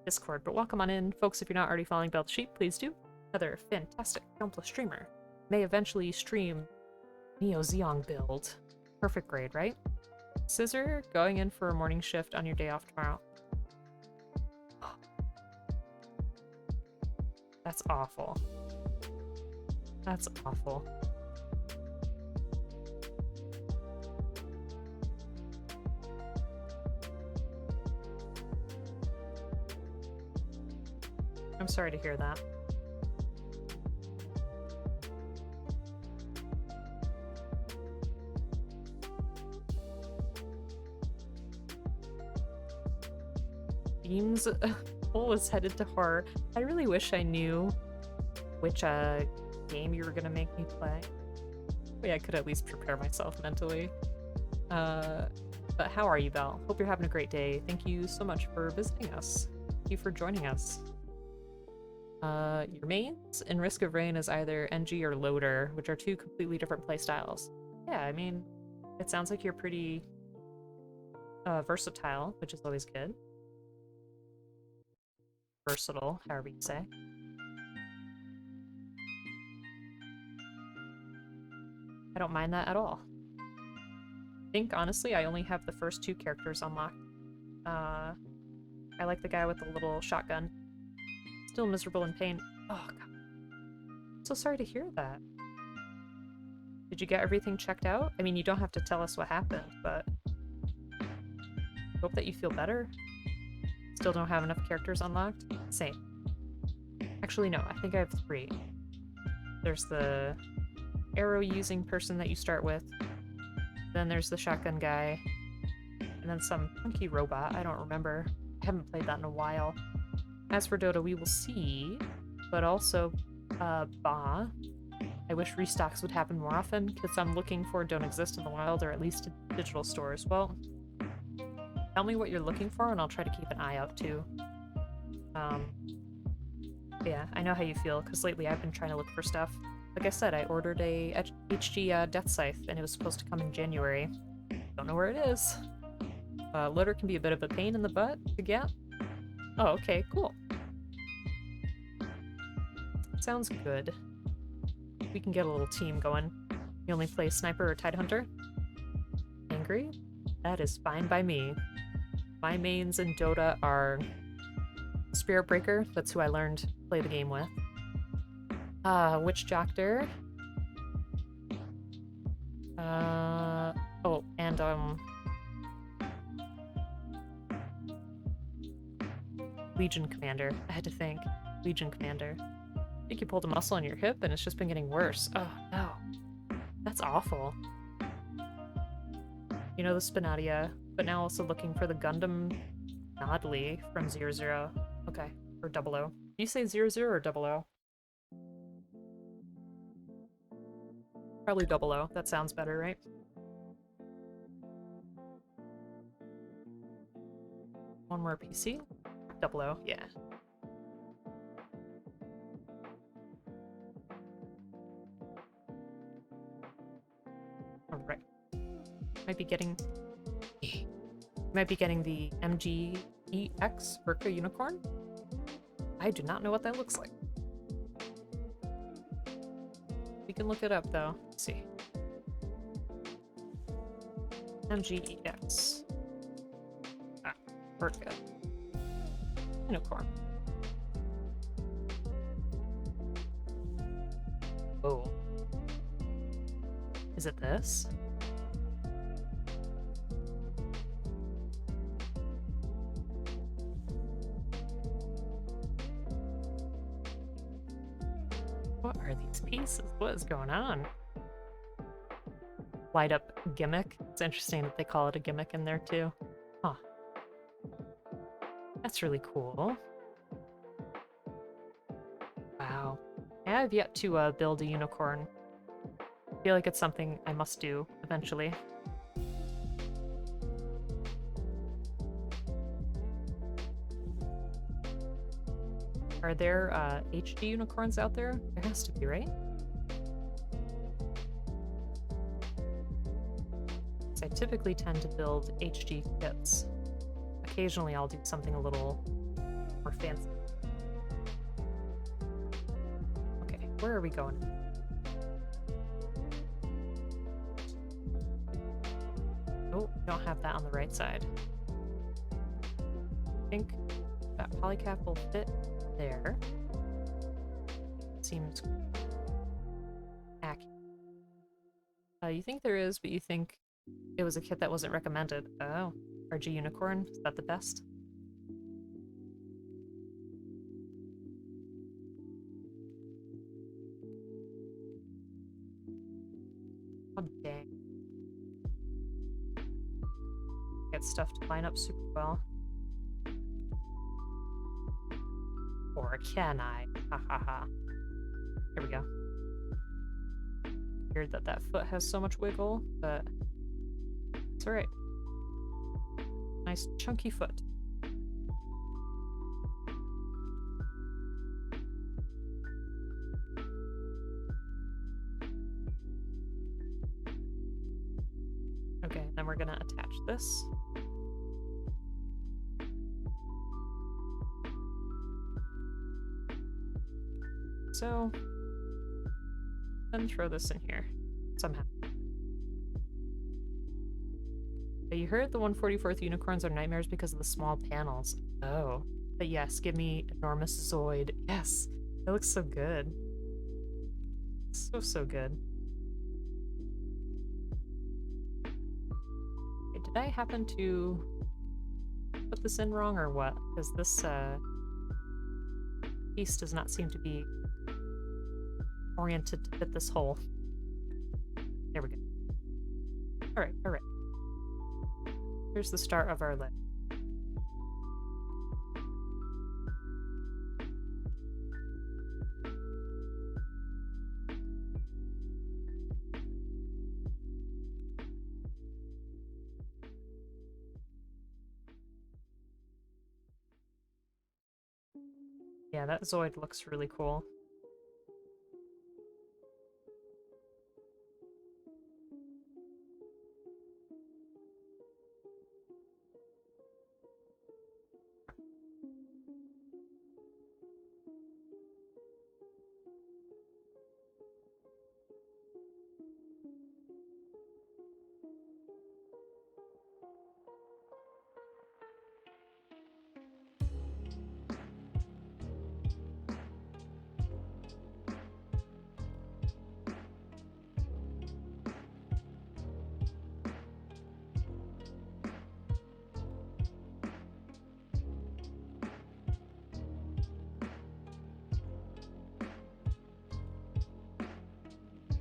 Discord, but welcome on in. Folks, if you're not already following Bell the Sheep, please do. Another fantastic Gunpla streamer. May eventually stream Neo Zeong build. Perfect grade, right? Scissor, going in for a morning shift on your day off tomorrow. That's awful. That's awful. I'm sorry to hear that. Beams Poll is headed to horror. I really wish I knew which game you were gonna make me play. Maybe I could at least prepare myself mentally. But how are you, Belle? Hope you're having a great day. Thank you so much for visiting us. Thank you for joining us. Your mains in Risk of Rain is either NG or Loader, which are two completely different playstyles. Yeah, I mean, it sounds like you're pretty versatile, which is always good. Versatile, however you say. I don't mind that at all. I think, honestly, I only have the first two characters unlocked. I like the guy with the little shotgun. Still miserable in pain. Oh, God. I'm so sorry to hear that. Did you get everything checked out? I mean, you don't have to tell us what happened, but I hope that you feel better. Still don't have enough characters unlocked? Same. Actually, no, I think I have 3. There's the arrow-using person that you start with. Then there's the shotgun guy. And then some funky robot. I don't remember. I haven't played that in a while. As for Dota, we will see. But also, Ba I wish restocks would happen more often. Kits I'm looking for don't exist in the wild, or at least in digital stores. Well, tell me what you're looking for, and I'll try to keep an eye out, too. Yeah, I know how you feel, because lately I've been trying to look for stuff. Like I said, I ordered a HG Death Scythe, and it was supposed to come in January. Don't know where it is. Loader can be a bit of a pain in the butt to get. Oh, okay, cool. Sounds good. We can get a little team going. You only play Sniper or Tidehunter? Angry? That is fine by me. My mains in Dota are Spirit Breaker, that's who I learned to play the game with. Witch Doctor. Oh, and, Legion Commander. I had to think. Legion Commander. I think you pulled a muscle in your hip and it's just been getting worse. Oh, no. That's awful. You know the Spinadia, but now also looking for the Gundam Nodley from 00. Okay, or 00. Can you say 00 or 00? Probably 00. That sounds better, right? One more PC? 00, yeah. Alright. Might be getting the MGEX Urca Unicorn. I do not know what that looks like. We can look it up though. Let's see. MGEX. Urca Unicorn. Oh. Is it this? What are these pieces? What is going on? Light up gimmick. It's interesting that they call it a gimmick in there too. Huh. That's really cool. Wow. I have yet to build a unicorn. I feel like it's something I must do eventually. Are there HD unicorns out there? There has to be, right? So I typically tend to build HD kits. Occasionally I'll do something a little more fancy. Okay, where are we going? Oh, don't have that on the right side. I think that polycap will fit there. Seems accurate. You think there is, but you think it was a kit that wasn't recommended. Oh, RG Unicorn, is that the best? Oh, dang. Get stuff to line up super well. Or can I? Ha ha ha. Here we go. Weird that that foot has so much wiggle, but it's alright. Nice chunky foot. Okay, then we're gonna attach this. So, then throw this in here, somehow. You heard the 144th unicorns are nightmares because of the small panels. Oh. But yes, give me enormous Zoid. Yes! It looks so good. So, so good. Okay, did I happen to put this in wrong or what? Because this, piece does not seem to be oriented to fit this hole. There we go. Alright, alright. Here's the start of our leg. Yeah, that Zoid looks really cool.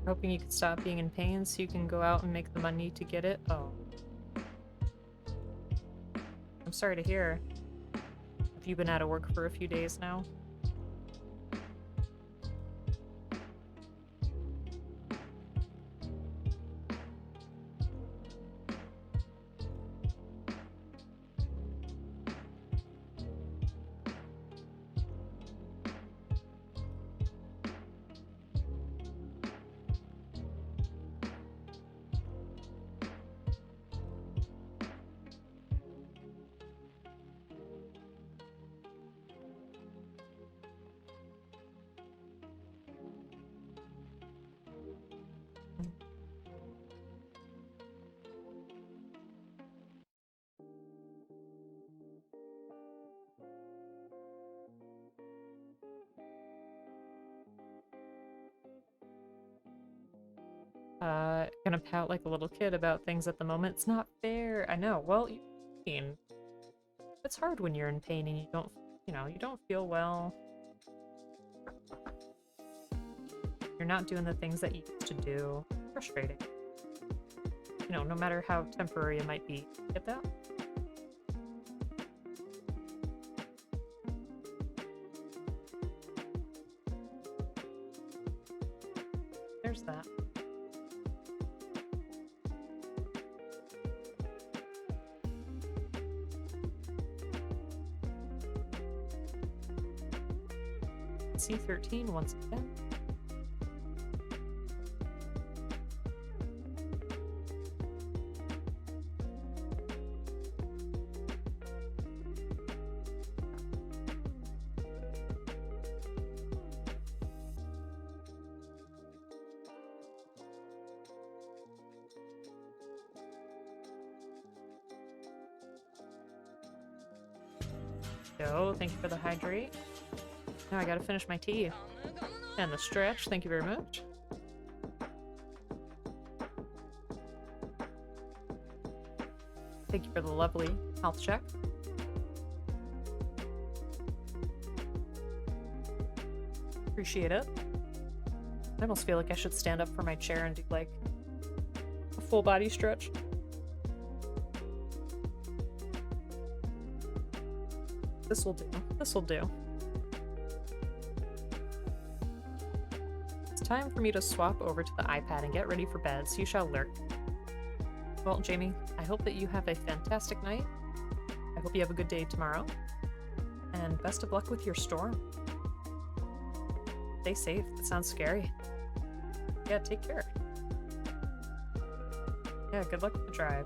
Hoping you could stop being in pain so you can go out and make the money to get it. Oh. I'm sorry to hear. Have you been out of work for a few days now? Gonna pout like a little kid about things at the moment. It's not fair. I know. Well, it's hard when you're in pain and you don't feel well. You're not doing the things that you used to do. Frustrating. No matter how temporary it might be. Get that? There's that. C13 once again. Yo, thank you for the hydrate. Now I gotta finish my tea. And the stretch, thank you very much. Thank you for the lovely health check. Appreciate it. I almost feel like I should stand up from my chair and do like a full body stretch. This will do. This will do. It's time for me to swap over to the iPad and get ready for bed, so you shall lurk. Well, Jamie, I hope that you have a fantastic night. I hope you have a good day tomorrow. And best of luck with your storm. Stay safe. It sounds scary. Yeah, take care. Yeah, good luck with the drive.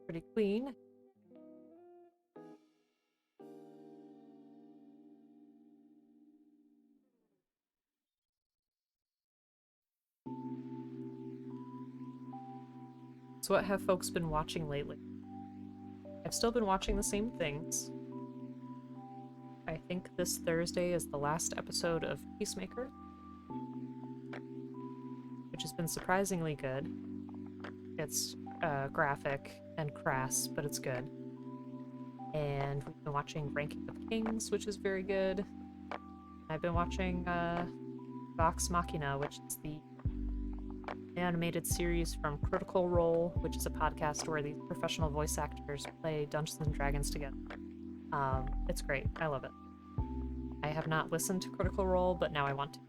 Pretty clean. So what have folks been watching lately? I've still been watching the same things. I think this Thursday is the last episode of Peacemaker, which has been surprisingly good. It's graphic and crass, but it's good. And we've been watching Ranking of Kings, which is very good. I've been watching Vox Machina, which is the animated series from Critical Role, which is a podcast where these professional voice actors play Dungeons and Dragons together. It's great. I love it. I have not listened to Critical Role, but now I want to.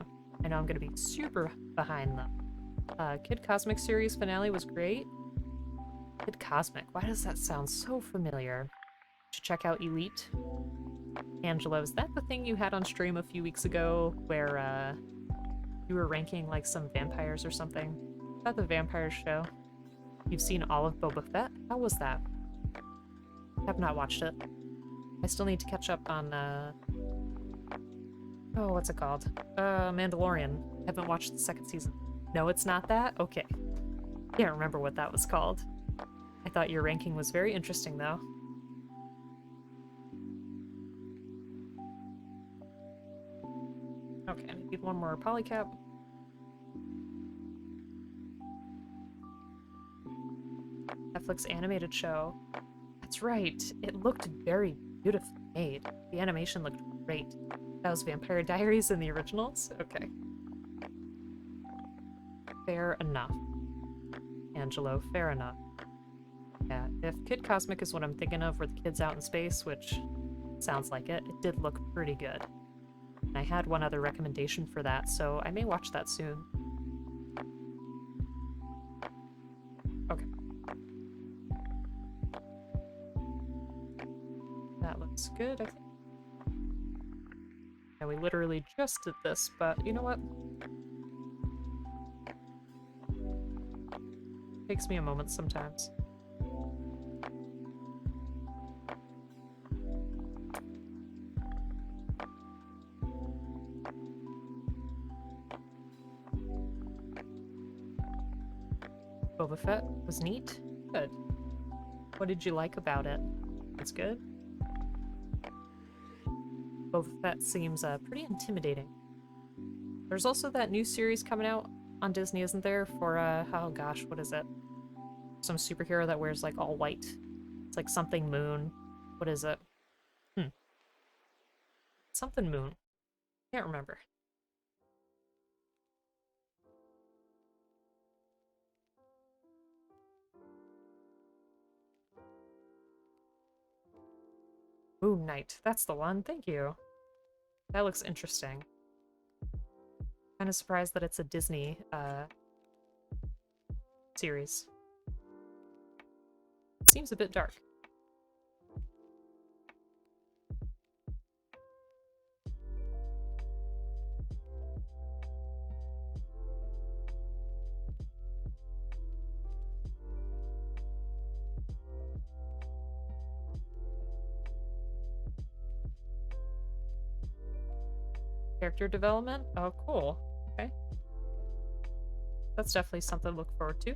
I know I'm going to be super behind them, Kid Cosmic series finale was great. Kid Cosmic, why does that sound so familiar? Should check out Elite. Angela, is that the thing you had on stream a few weeks ago where you were ranking like some vampires or something? About the vampire show. You've seen all of Boba Fett? How was that? Have not watched it. I still need to catch up on oh, what's it called? Mandalorian. Haven't watched the second season. No, it's not that? Okay. Can't remember what that was called. I thought your ranking was very interesting, though. Okay, I need one more polycap. Netflix animated show. That's right. It looked very beautifully made. The animation looked great. That was Vampire Diaries in the originals? Okay. Fair enough. Angelo, fair enough. Yeah, if Kid Cosmic is what I'm thinking of, where the kid's out in space, which sounds like it, it did look pretty good. And I had one other recommendation for that, so I may watch that soon. Okay. That looks good, I think. Yeah, we literally just did this, but you know what? Takes me a moment sometimes. Boba Fett was neat. Good. What did you like about it? It's good. Boba Fett seems pretty intimidating. There's also that new series coming out on Disney, isn't there? For, oh gosh, what is it? Some superhero that wears, like, all white. It's like something Moon. What is it? Something Moon. Can't remember. Moon Knight. That's the one. Thank you. That looks interesting. Kind of surprised that it's a Disney, series. Seems a bit dark. Character development? Oh, cool. Okay. That's definitely something to look forward to.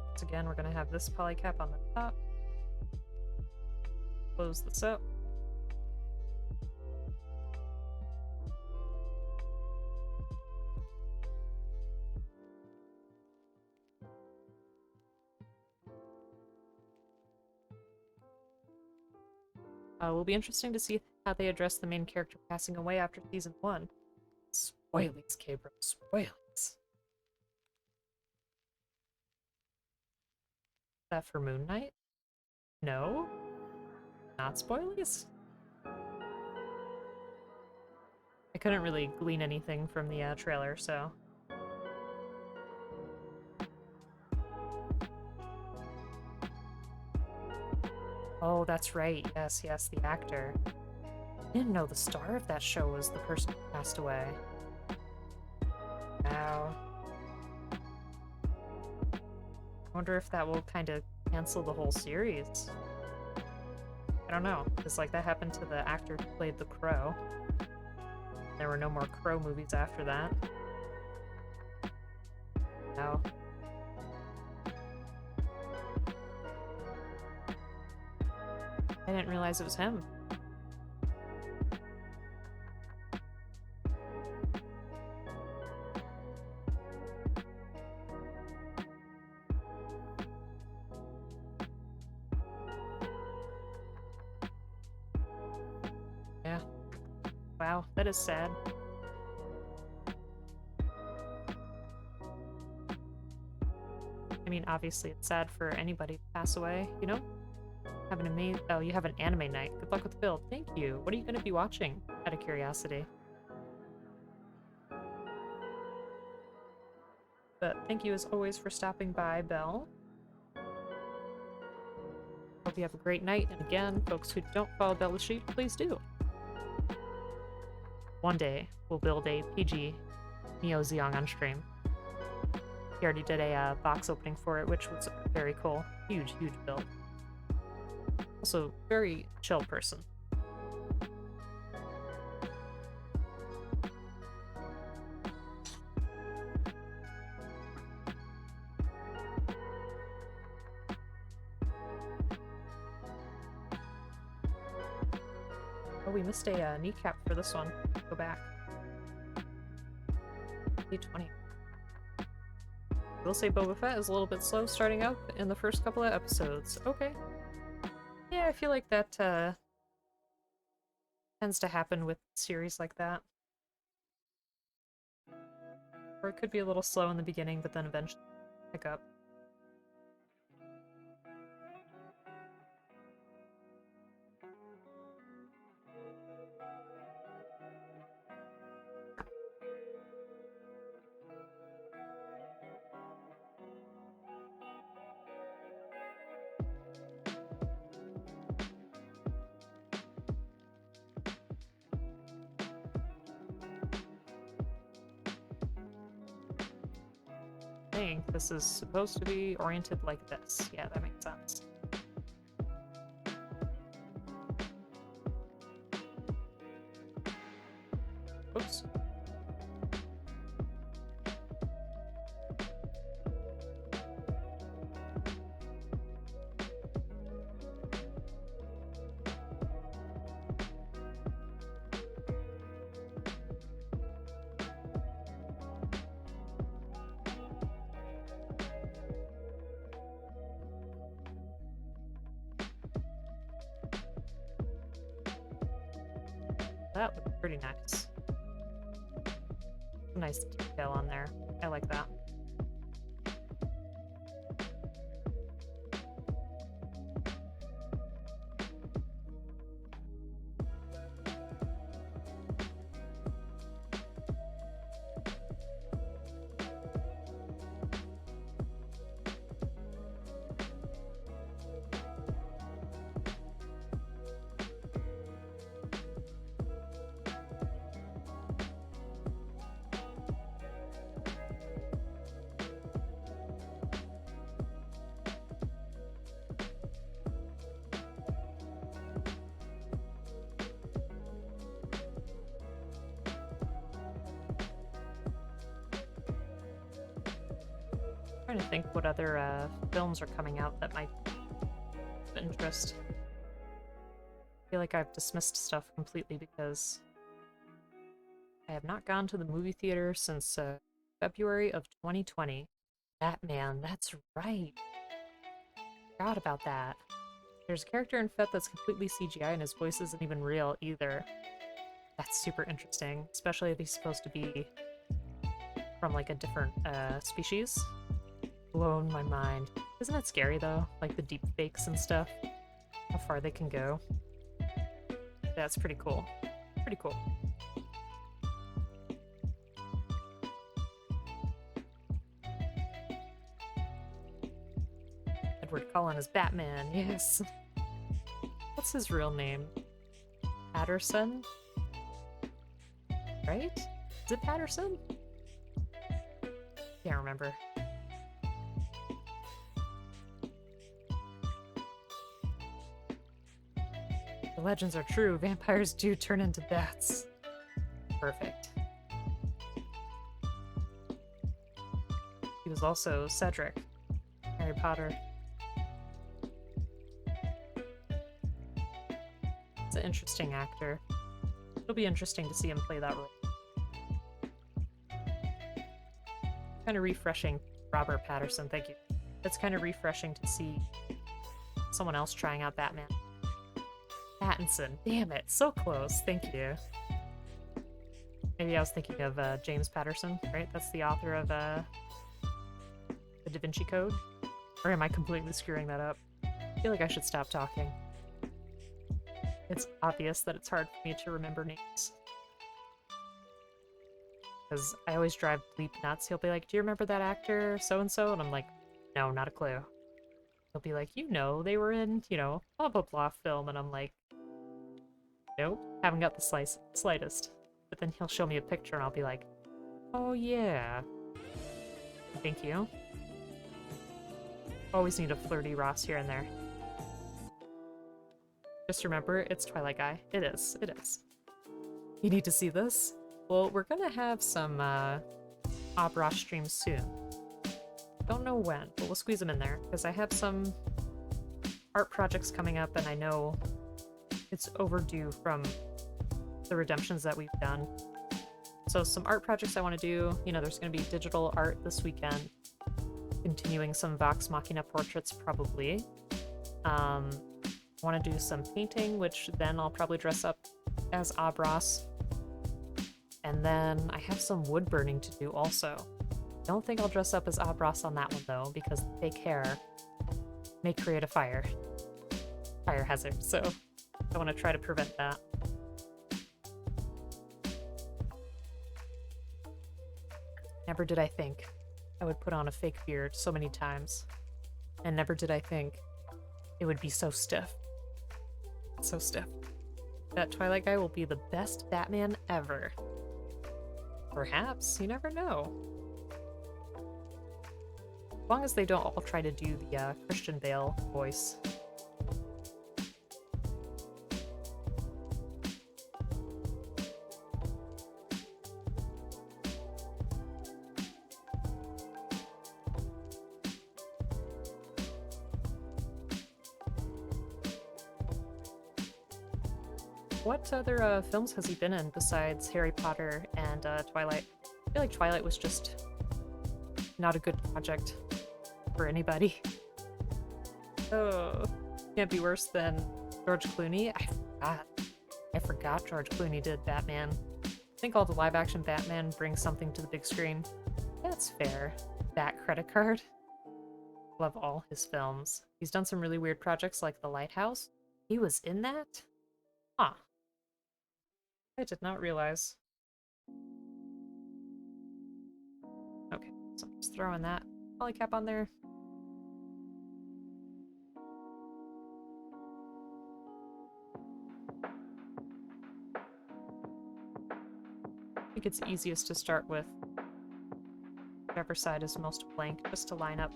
Once again, we're going to have this polycap on the top. Close this up. Will be interesting to see how they address the main character passing away after season 1. Spoilies, Gabriel. Spoilies. That for Moon Knight? No? Not spoilies? I couldn't really glean anything from the trailer, so... Oh, that's right. Yes, yes, the actor. I didn't know the star of that show was the person who passed away. Wow. I wonder if that will kind of cancel the whole series. I don't know, because like that happened to the actor who played the Crow. There were no more Crow movies after that. Wow. I didn't realize it was him. Wow, that is sad. I mean, obviously it's sad for anybody to pass away, you know? Have an amazing— oh, you have an anime night. Good luck with the build. Thank you. What are you going to be watching, out of curiosity? But thank you as always for stopping by, Belle. Hope you have a great night, and again, folks who don't follow Belle the Sheep, please do. One day, we'll build a PG Neo Zeong on stream. He already did a box opening for it, which was very cool. Huge, huge build. Also, very chill person. Oh, we missed a kneecap for this one. Go back. D20. We'll say Boba Fett is a little bit slow starting out in the first couple of episodes. Okay. Yeah, I feel like that tends to happen with series like that. Or it could be a little slow in the beginning, but then eventually pick up. I think this is supposed to be oriented like this. Yeah, that makes sense. Oops. That would be pretty nice. Nice detail on there. I like that. Trying to think what other films are coming out that might be of interest. I feel like I've dismissed stuff completely because I have not gone to the movie theater since February of 2020. Batman, that's right. Forgot about that. There's a character in Fett that's completely CGI and his voice isn't even real either. That's super interesting, especially if he's supposed to be from like a different species. Blown my mind. Isn't it scary though? Like the deep fakes and stuff. How far they can go. That's pretty cool. Pretty cool. Edward Cullen is Batman, yes. What's his real name? Patterson? Right? Is it Patterson? Can't remember. The legends are true. Vampires do turn into bats. Perfect. He was also Cedric, Harry Potter. He's an interesting actor. It'll be interesting to see him play that role. Kind of refreshing. Robert Patterson, thank you. It's kind of refreshing to see someone else trying out Batman. Pattinson, damn it, so close, thank you. Maybe I was thinking of James Patterson, right? That's the author of the Da Vinci Code. Or am I completely screwing that up? I feel like I should stop talking. It's obvious that it's hard for me to remember names. Because I always drive Bleep nuts. He'll be like, do you remember that actor so-and-so? And I'm like, no, not a clue. He'll be like, you know, they were in, you know, blah blah blah film. And I'm like, nope, haven't got the slightest. But then he'll show me a picture and I'll be like, oh yeah. Thank you. Always need a flirty Ross here and there. Just remember, it's Twilight Guy. It is. It is. You need to see this? Well, we're gonna have some Op Ross streams soon. Don't know when, but we'll squeeze them in there, because I have some art projects coming up, and I know it's overdue from the redemptions that we've done. So some art projects I want to do, you know, there's going to be digital art this weekend, continuing some Vox Machina portraits probably. I want to do some painting, which then I'll probably dress up as Abras. And then I have some wood burning to do also. Don't think I'll dress up as Abras on that one though, because the fake hair may create a fire hazard, so I want to try to prevent that. Never did I think I would put on a fake beard so many times. And never did I think it would be so stiff. So stiff. That Twilight Guy will be the best Batman ever. Perhaps, you never know. As long as they don't all try to do the Christian Bale voice. What other films has he been in besides Harry Potter and Twilight? I feel like Twilight was just not a good project for anybody. Oh, can't be worse than George Clooney. I forgot George Clooney did Batman. I think all the live-action Batman brings something to the big screen. That's fair. Bat Credit Card. Love all his films. He's done some really weird projects like The Lighthouse. He was in that? Huh. I did not realize. Okay, so I'm just throwing that polycap on there. I think it's easiest to start with whichever side is most blank, just to line up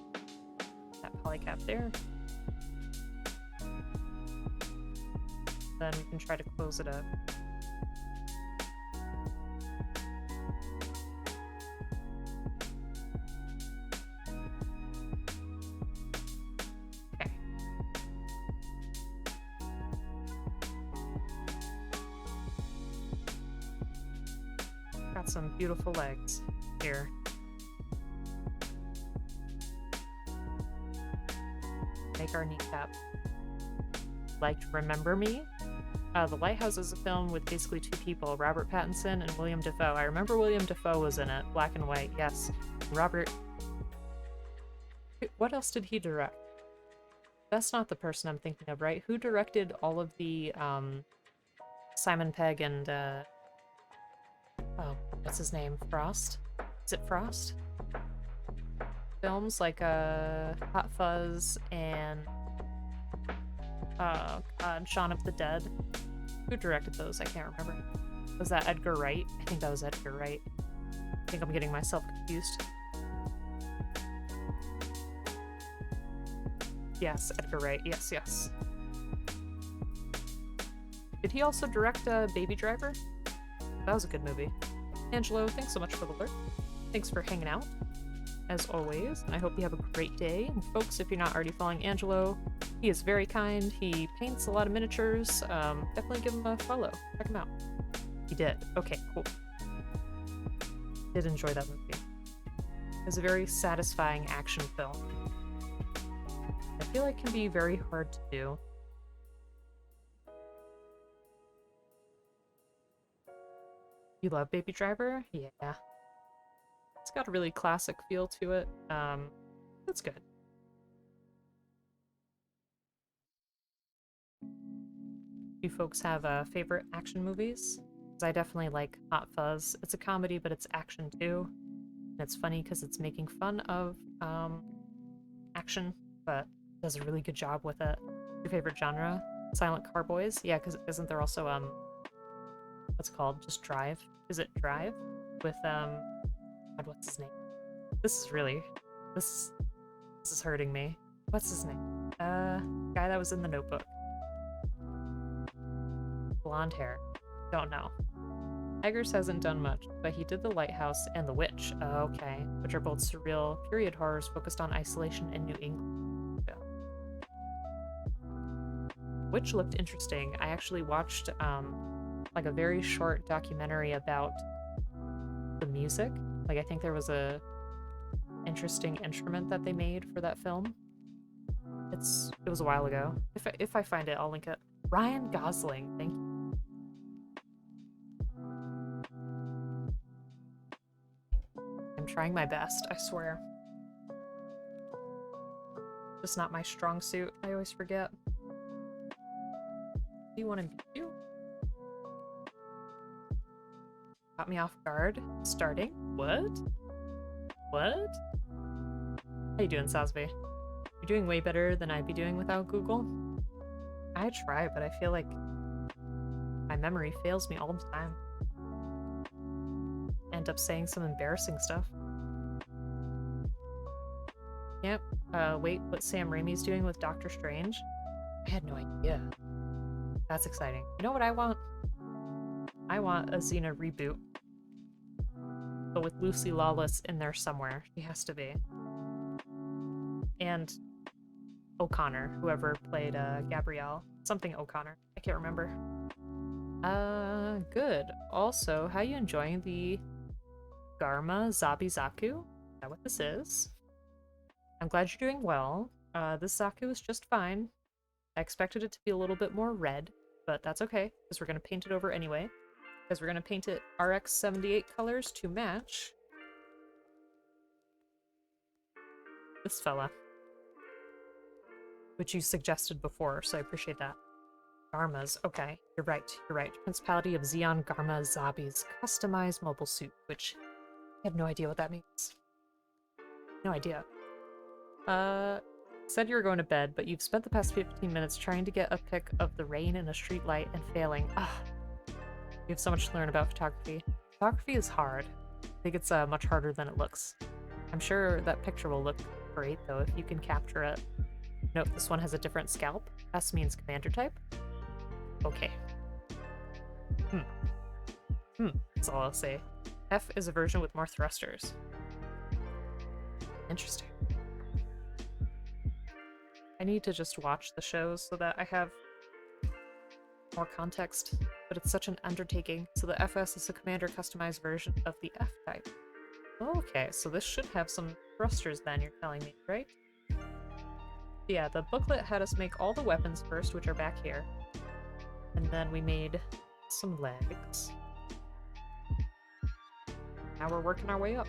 that polycap there. Then we can try to close it up. Okay. Got some beautiful legs here. Make our kneecap. Like, remember me? The Lighthouse is a film with basically two people, Robert Pattinson and William Dafoe. I remember William Dafoe was in it, black and white, yes. Robert... What else did he direct? That's not the person I'm thinking of, right? Who directed all of the, Simon Pegg and, oh, what's his name? Frost? Is it Frost? Films like, Hot Fuzz and... oh god, Shaun of the Dead. Who directed those? I can't remember. Was that Edgar Wright? I think that was Edgar Wright. I think I'm getting myself confused. Yes, Edgar Wright. Yes, yes. Did he also direct Baby Driver? That was a good movie. Angelo, thanks so much for the alert. Thanks for hanging out, as always. And I hope you have a great day. And folks, if you're not already following Angelo, he is very kind. He paints a lot of miniatures. Definitely give him a follow. Check him out. He did. Okay, cool. Did enjoy that movie. It was a very satisfying action film. I feel like it can be very hard to do. You love Baby Driver? Yeah. It's got a really classic feel to it. That's good. You folks have favorite action movies? 'Cause I definitely like Hot Fuzz. It's a comedy, but it's action too. And it's funny because it's making fun of action, but does a really good job with it. Your favorite genre? Silent Carboys? Yeah, because isn't there also what's it called? Just Drive? Is it Drive? With God, what's his name? This is really this this is hurting me. What's his name? Guy that was in The Notebook. Blonde hair. Don't know. Eggers hasn't done much, but he did The Lighthouse and The Witch. Okay, which are both surreal period horrors focused on isolation in New England. Yeah. Witch looked interesting. I actually watched like a very short documentary about the music. Like I think there was a interesting instrument that they made for that film. It was a while ago. If I find it, I'll link it. Ryan Gosling, thank you. I'm trying my best, I swear. Just not my strong suit, I always forget. Do you want to meet you? Caught me off guard. Starting? What? What? How you doing, Sasby? You're doing way better than I'd be doing without Google. I try, but I feel like my memory fails me all the time. End up saying some embarrassing stuff. Yep. Wait, what Sam Raimi's doing with Doctor Strange? I had no idea. That's exciting. You know what I want? I want a Xena reboot. But with Lucy Lawless in there somewhere. She has to be. And O'Connor, whoever played Gabrielle. Something O'Connor. I can't remember. Good. Also, how you enjoying the Garma Zabi Zaku? Is that what this is? I'm glad you're doing well. This Zaku is just fine. I expected it to be a little bit more red, but that's okay, because we're going to paint it over anyway. Because we're going to paint it RX78 colors to match this fella. Which you suggested before, so I appreciate that. Garmas, okay, you're right, you're right. Principality of Xeon Garma Zabi's customized mobile suit, which I have no idea what that means. No idea. Said you were going to bed, but you've spent the past 15 minutes trying to get a pic of the rain in a street light and failing. Ah, you have so much to learn about photography. Photography is hard. I think it's much harder than it looks. I'm sure that picture will look great, though, if you can capture it. Note this one has a different scalp. S means commander type. Okay. That's all I'll say. F is a version with more thrusters. Interesting. I need to just watch the shows so that I have more context, but it's such an undertaking. So the FS is a commander customized version of the F type. Okay, so this should have some thrusters then, you're telling me, right? Yeah, the booklet had us make all the weapons first, which are back here. And then we made some legs. Now we're working our way up.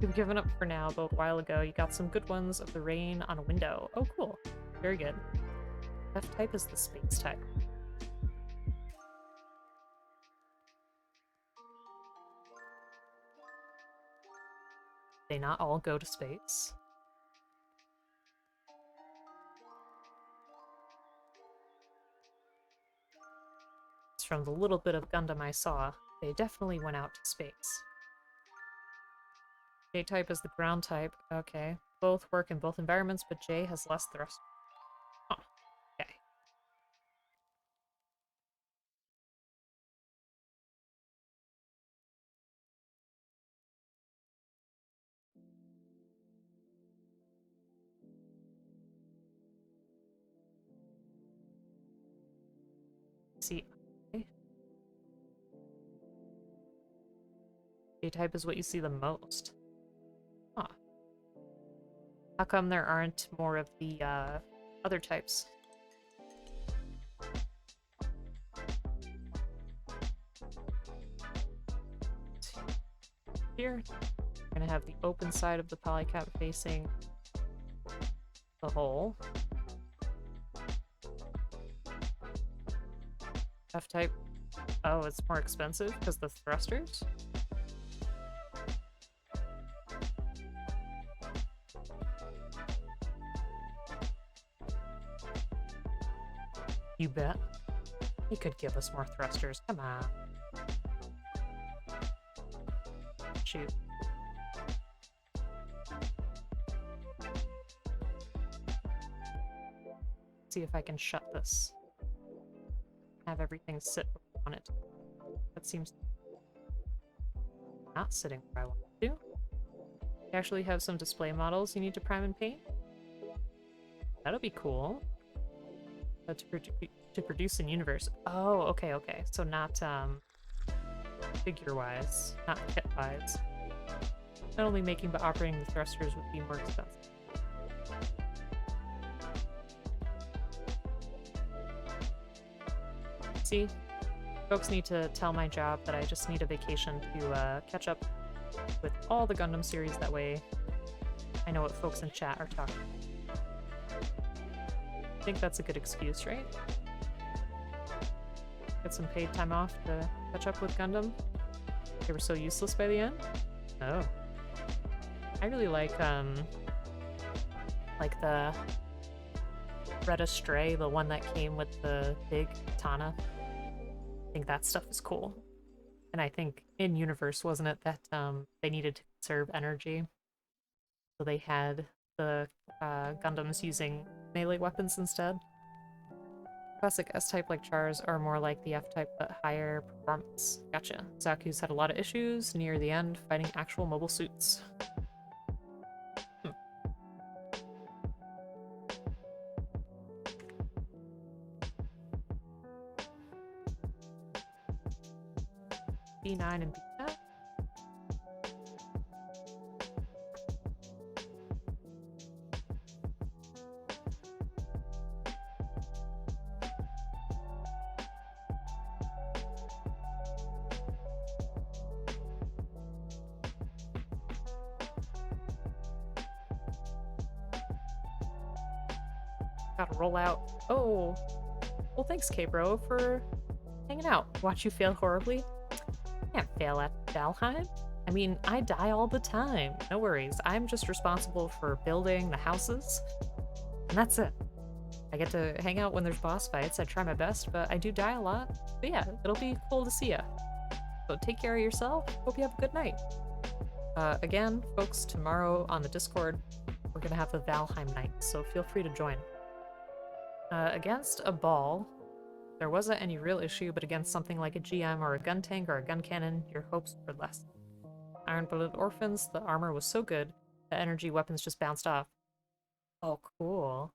You've given up for now, but a while ago you got some good ones of the rain on a window. Oh, cool. Very good. F-type is the space type. They not all go to space. It's from the little bit of Gundam I saw. They definitely went out to space. J-type is the ground type. Okay. Both work in both environments, but J has less thrust. Huh. Okay. See, A-type is what you see the most. Huh. How come there aren't more of the other types? Here, we're gonna have the open side of the polycap facing the hole. F-type. Oh, it's more expensive because the thrusters? You bet. He could give us more thrusters. Come on. Shoot. See if I can shut this. Have everything sit where I want it to. That seems not sitting where I want it to. You actually have some display models you need to prime and paint. That'll be cool. To produce in universe. Oh, okay, okay. So not figure-wise, not kit-wise. Not only making but operating the thrusters would be more expensive. See, folks need to tell my job that I just need a vacation to catch up with all the Gundam series. That way I know what folks in chat are talking about. I think that's a good excuse, right? Get some paid time off to catch up with Gundam. They were so useless by the end. Oh. I really like the Red Astray, the one that came with the big katana. I think that stuff is cool. And I think in universe, wasn't it, that they needed to conserve energy? So they had the Gundams using melee weapons instead. Classic S-type like Chars are more like the F-type but higher performance. Gotcha. Zaku's had a lot of issues near the end fighting actual mobile suits. B9 and B10. Gotta roll out. Oh, well, thanks, K-Bro, for hanging out. Watch you fail horribly. Can't fail at Valheim. I mean, I die all the time. No worries. I'm just responsible for building the houses, and that's it. I get to hang out when there's boss fights. I try my best, but I do die a lot. But yeah, it'll be cool to see ya. So take care of yourself. Hope you have a good night. Again, folks, tomorrow on the Discord, we're gonna have the Valheim night, so feel free to join. Against a ball, there wasn't any real issue, but against something like a GM or a gun tank or a gun cannon, your hopes were less. Iron-blooded orphans, the armor was so good, the energy weapons just bounced off. Oh, cool.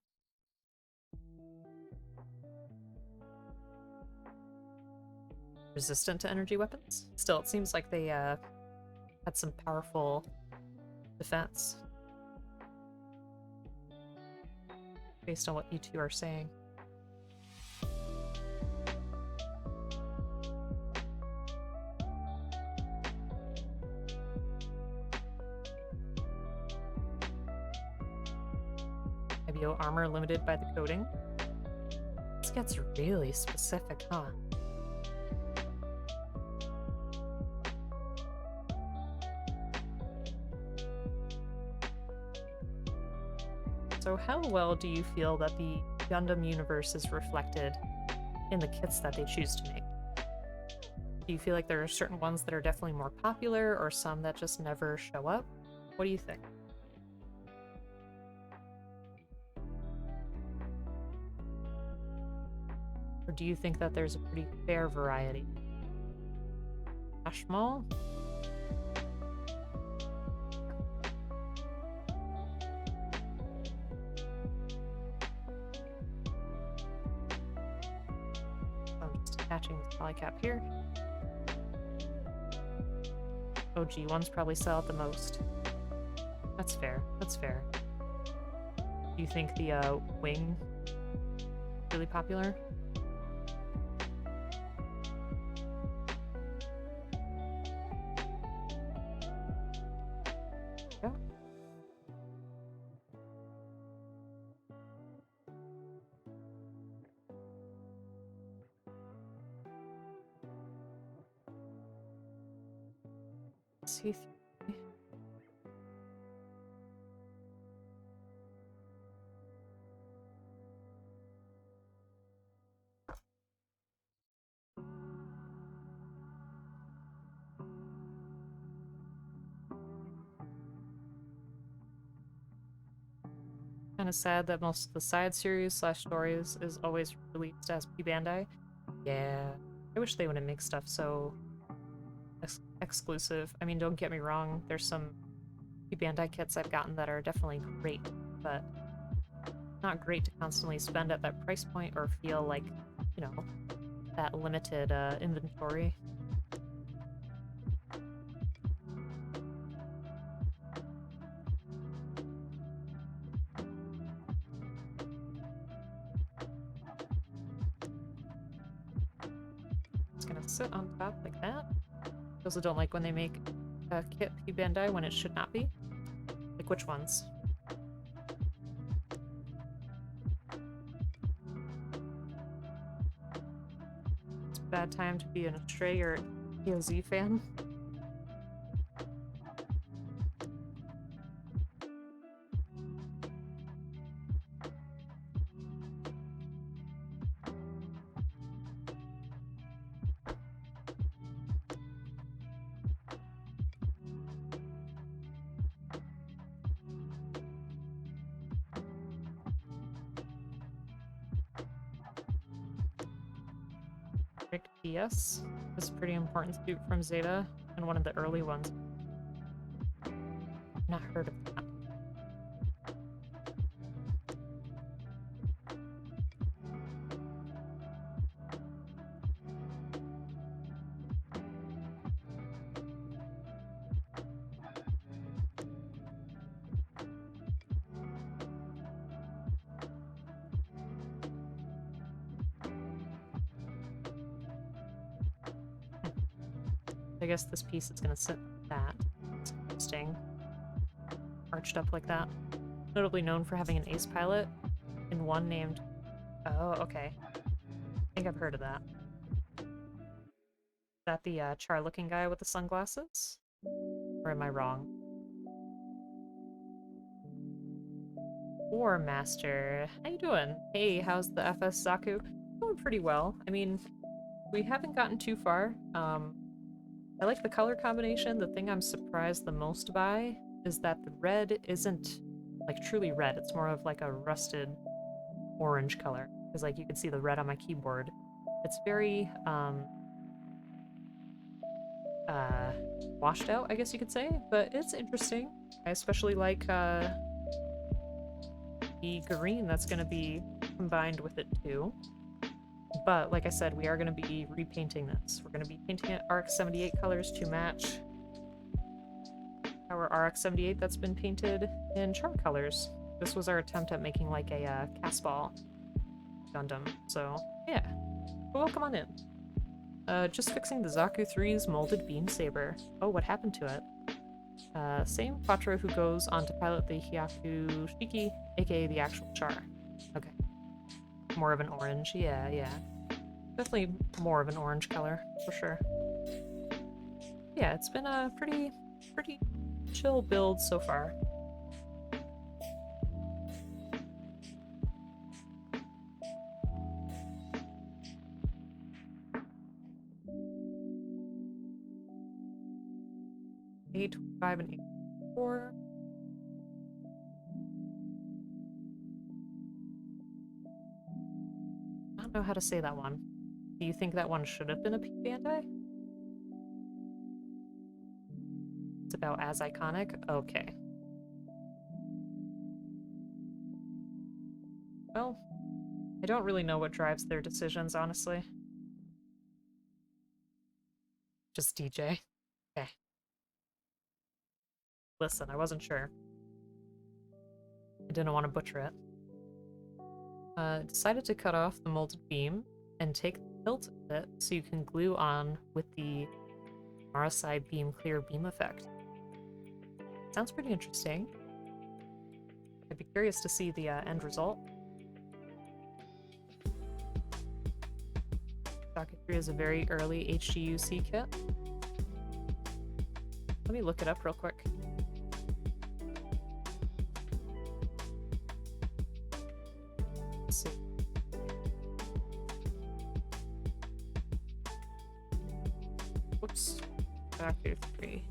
Resistant to energy weapons? Still, it seems like they had some powerful defense. Based on what you two are saying. IBO armor limited by the coating. This gets really specific, huh? So how well do you feel that the Gundam universe is reflected in the kits that they choose to make? Do you feel like there are certain ones that are definitely more popular or some that just never show up? What do you think? Or do you think that there's a pretty fair variety? Ashmal? I'm just Attaching this polycap here. OG ones probably sell it the most. That's fair. That's fair. Do you think the wing really popular? Yeah. C3. Kind of sad that most of the side series slash stories is always released as P Bandai. Yeah, I wish they wouldn't make stuff so exclusive. I mean, don't get me wrong, there's some P Bandai kits I've gotten that are definitely great, but not great to constantly spend at that price point or feel like, you know, that limited inventory. Just gonna sit on top like that. I also don't like when they make a kit P Bandai when it should not be. Like which ones? It's a bad time to be an Astray or EOZ fan. PS is a pretty important suit from Zeta, and one of the early ones. Not heard of that. I guess this piece is gonna sit like that. It's interesting. Arched up like that. Notably known for having an ace pilot, and one named... Oh, okay. I think I've heard of that. Is that the Char-looking guy with the sunglasses? Or am I wrong? War Master, how you doing? Hey, how's the FS Zaku? Going pretty well. I mean, we haven't gotten too far. I like the color combination. The thing I'm surprised the most by is that the red isn't like truly red. It's more of like a rusted orange color. Because like you can see the red on my keyboard. It's very washed out, I guess you could say, but it's interesting. I especially like the green that's gonna be combined with it too. But, like I said, we are going to be repainting this. We're going to be painting it RX-78 colors to match our RX-78 that's been painted in Char colors. This was our attempt at making, like, a cast-ball Gundam. So, yeah. Well, welcome on in. Just fixing the Zaku 3's molded beam saber. Oh, what happened to it? Same Quattro who goes on to pilot the Hyaku Shiki, aka the actual Char. Okay. More of an orange, yeah. Definitely more of an orange color, for sure. Yeah, it's been a pretty chill build so far. Eight, 5, and 8, 4. I don't know how to say that one. Do you think that one should have been a P Bandai? It's about as iconic? Okay. Well, I don't really know what drives their decisions, honestly. Just DJ. Okay. Listen, I wasn't sure. I didn't want to butcher it. Decided to cut off the molded beam and take the hilt of it so you can glue on with the Marasai beam clear beam effect. Sounds pretty interesting. I'd be curious to see the end result. Socket 3 is a very early HGUC kit. Let me look it up real quick. Let's see. Whoops. Zaku 3.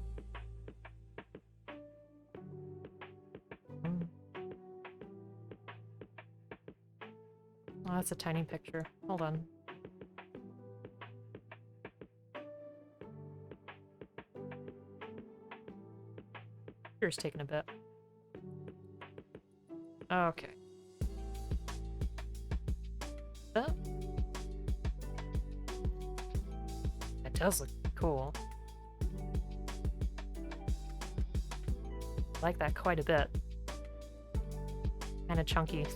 Oh, that's a tiny picture. Hold on. Here's taking a bit. Okay. That does look cool. I like that quite a bit. Kinda chunky.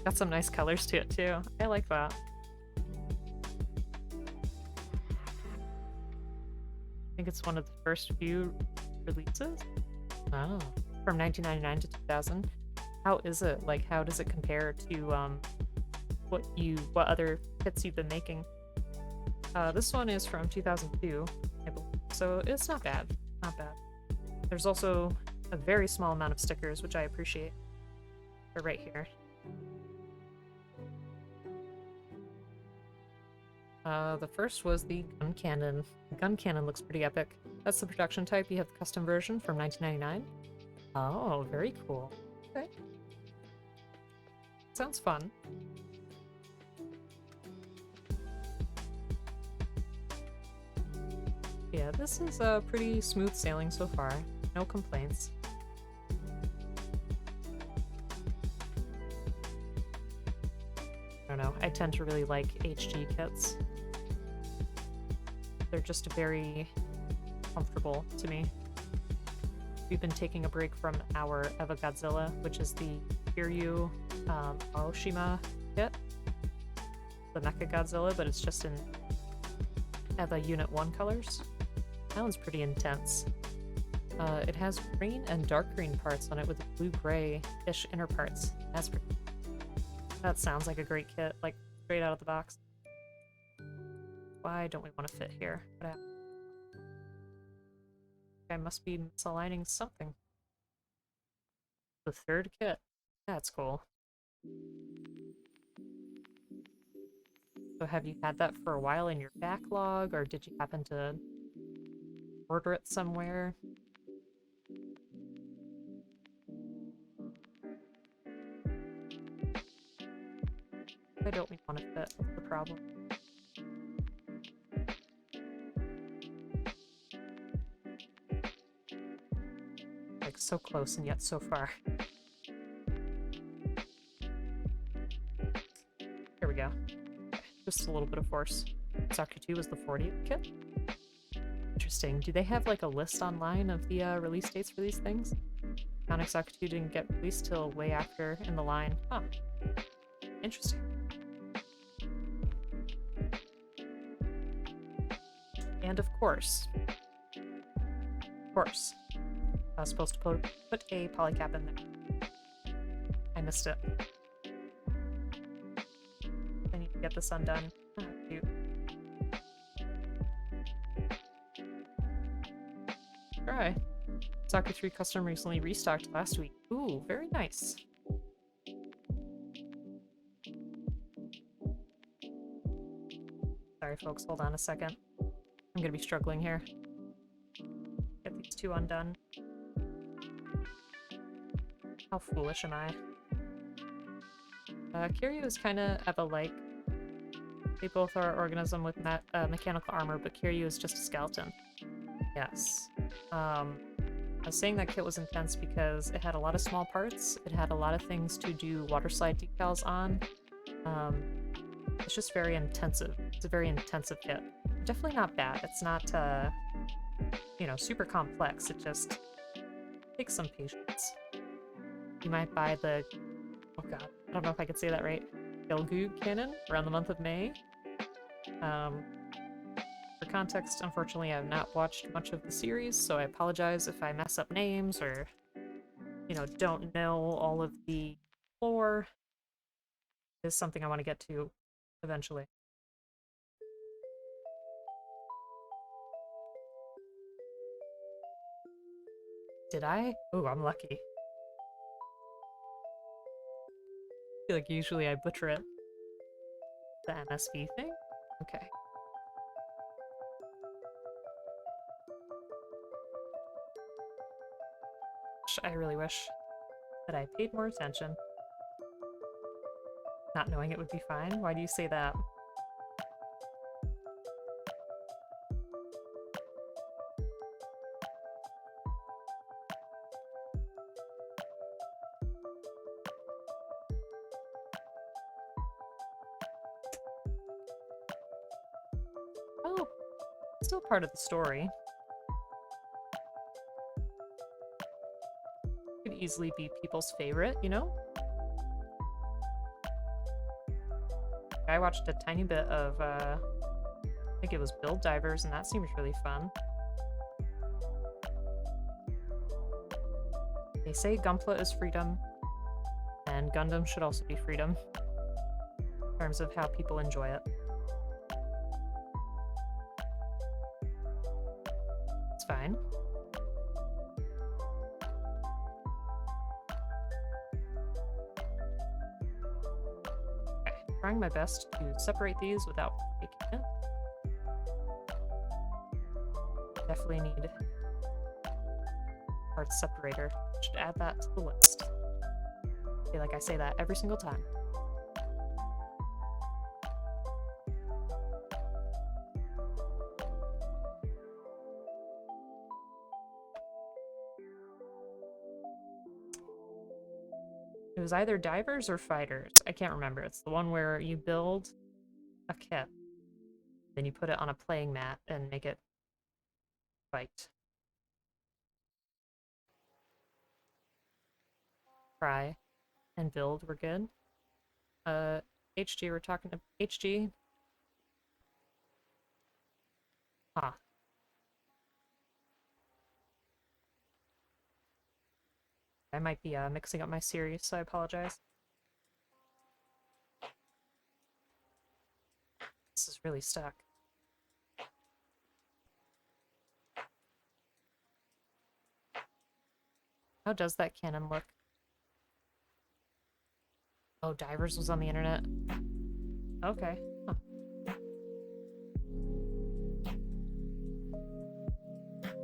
Got some nice colors to it too. I like that. I think it's one of the first few releases. Oh. From 1999 to 2000. How is it? Like, how does it compare to what other kits you've been making? This one is from 2002, I believe. So it's not bad. Not bad. There's also a very small amount of stickers, which I appreciate. They're right here. The first was the gun cannon. The gun cannon looks pretty epic. That's the production type. You have the custom version from 1999. Oh, very cool. Okay. Sounds fun. Yeah, this is pretty smooth sailing so far. No complaints. I don't know. I tend to really like HG kits. They're just very comfortable to me. We've been taking a break from our Eva Godzilla, which is the Kiryu Aoshima kit. The Mecha Godzilla, but it's just in Eva Unit 1 colors. That one's pretty intense. It has green and dark green parts on it with blue-gray-ish inner parts. That sounds like a great kit, like straight out of the box. Why don't we want to fit here? What happened? I must be misaligning something. The third kit. That's cool. So have you had that for a while in your backlog, or did you happen to order it somewhere? Why don't we want to fit? What's the problem? Like, so close and yet so far. Here we go. Okay, just a little bit of force. Zaku 2 was the 40th kit? Interesting. Do they have like a list online of the release dates for these things? Sonic Zaku 2 didn't get released till way after in the line. Huh. Interesting. And of course, I was supposed to put a polycap in there. I missed it. I need to get this undone. Oh, cute. Try. Zaku 3 custom recently restocked last week. Ooh, very nice. Sorry folks, hold on a second. I'm gonna be struggling here. Get these two undone. How foolish am I? Kiryu is kind of Eva-like. They both are organism with mechanical armor, but Kiryu is just a skeleton. Yes. I was saying that kit was intense because it had a lot of small parts. It had a lot of things to do water slide decals on. It's just very intensive. It's a very intensive kit. definitely not bad. It's not, you know, super complex. It just takes some patience. You might buy the, oh god, I don't know if I could say that right, Gelgoog canon around the month of May. For context, unfortunately, I have not watched much of the series, so I apologize if I mess up names or, you know, don't know all of the lore. It's something I want to get to eventually. Did I? Oh, I'm lucky. I feel like usually I butcher it. The MSV thing? Okay. I really wish that I paid more attention. Not knowing it would be fine? Why do you say that? Oh, still part of the story. Could easily be people's favorite, you know? I watched a tiny bit of, I think it was Build Divers, and that seemed really fun. They say Gunpla is freedom, and Gundam should also be freedom, in terms of how people enjoy it. It's fine. Okay, trying my best to separate these without breaking it. Definitely need parts separator. Should add that to the list. I feel like I say that every single time. It was either divers or fighters. I can't remember. It's the one where you build a kit, then you put it on a playing mat and make it fight. Try and build were good. HG, we're talking to HG. Huh. I might be mixing up my series, so I apologize. This is really stuck. How does that cannon look? Oh, Divers was on the internet. Okay. Huh.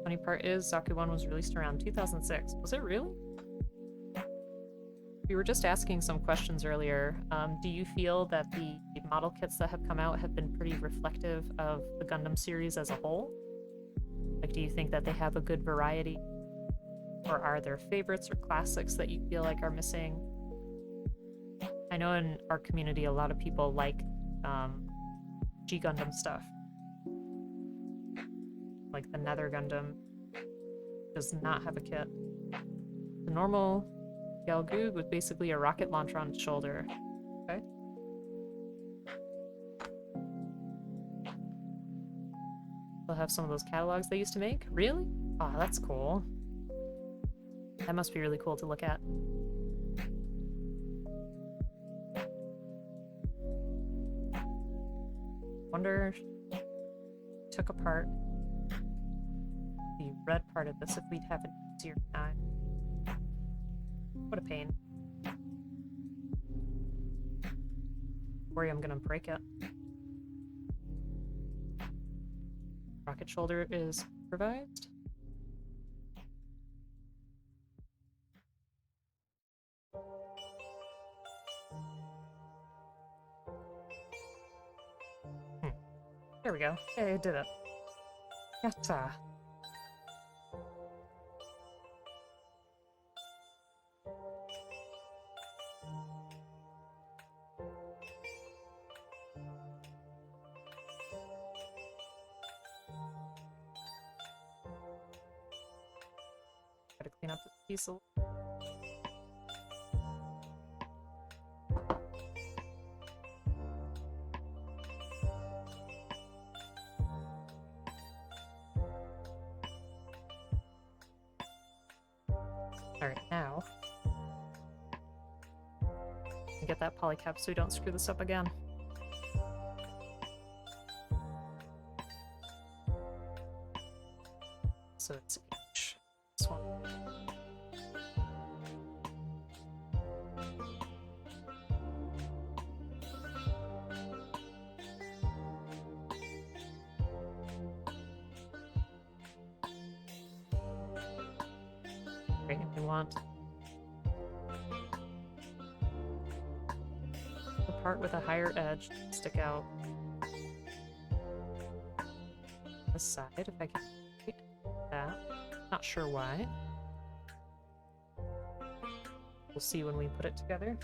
Funny part is, Zaku 1 was released around 2006. Was it really? We were just asking some questions earlier. Do you feel that the model kits that have come out have been pretty reflective of the Gundam series as a whole? Like, do you think that they have a good variety? Or are there favorites or classics that you feel like are missing? I know in our community a lot of people like G Gundam stuff. Like the Nether Gundam does not have a kit. The normal Gelgoog with basically a rocket launcher on its shoulder. Okay. They'll have some of those catalogs they used to make? Really? Oh, that's cool. That must be really cool to look at. Wonder if took apart the red part of this if we'd have an easier time. What a pain. Worry I'm gonna break it. Rocket shoulder is improvised. There we go. Hey, I did it. Yatta. Try to clean up the piece a little. Alright, now. Get that polycap so we don't screw this up again. So it's H. This one. Great, if we want the part with a higher edge to stick out this side, if I can get that. Not sure why. We'll see when we put it together.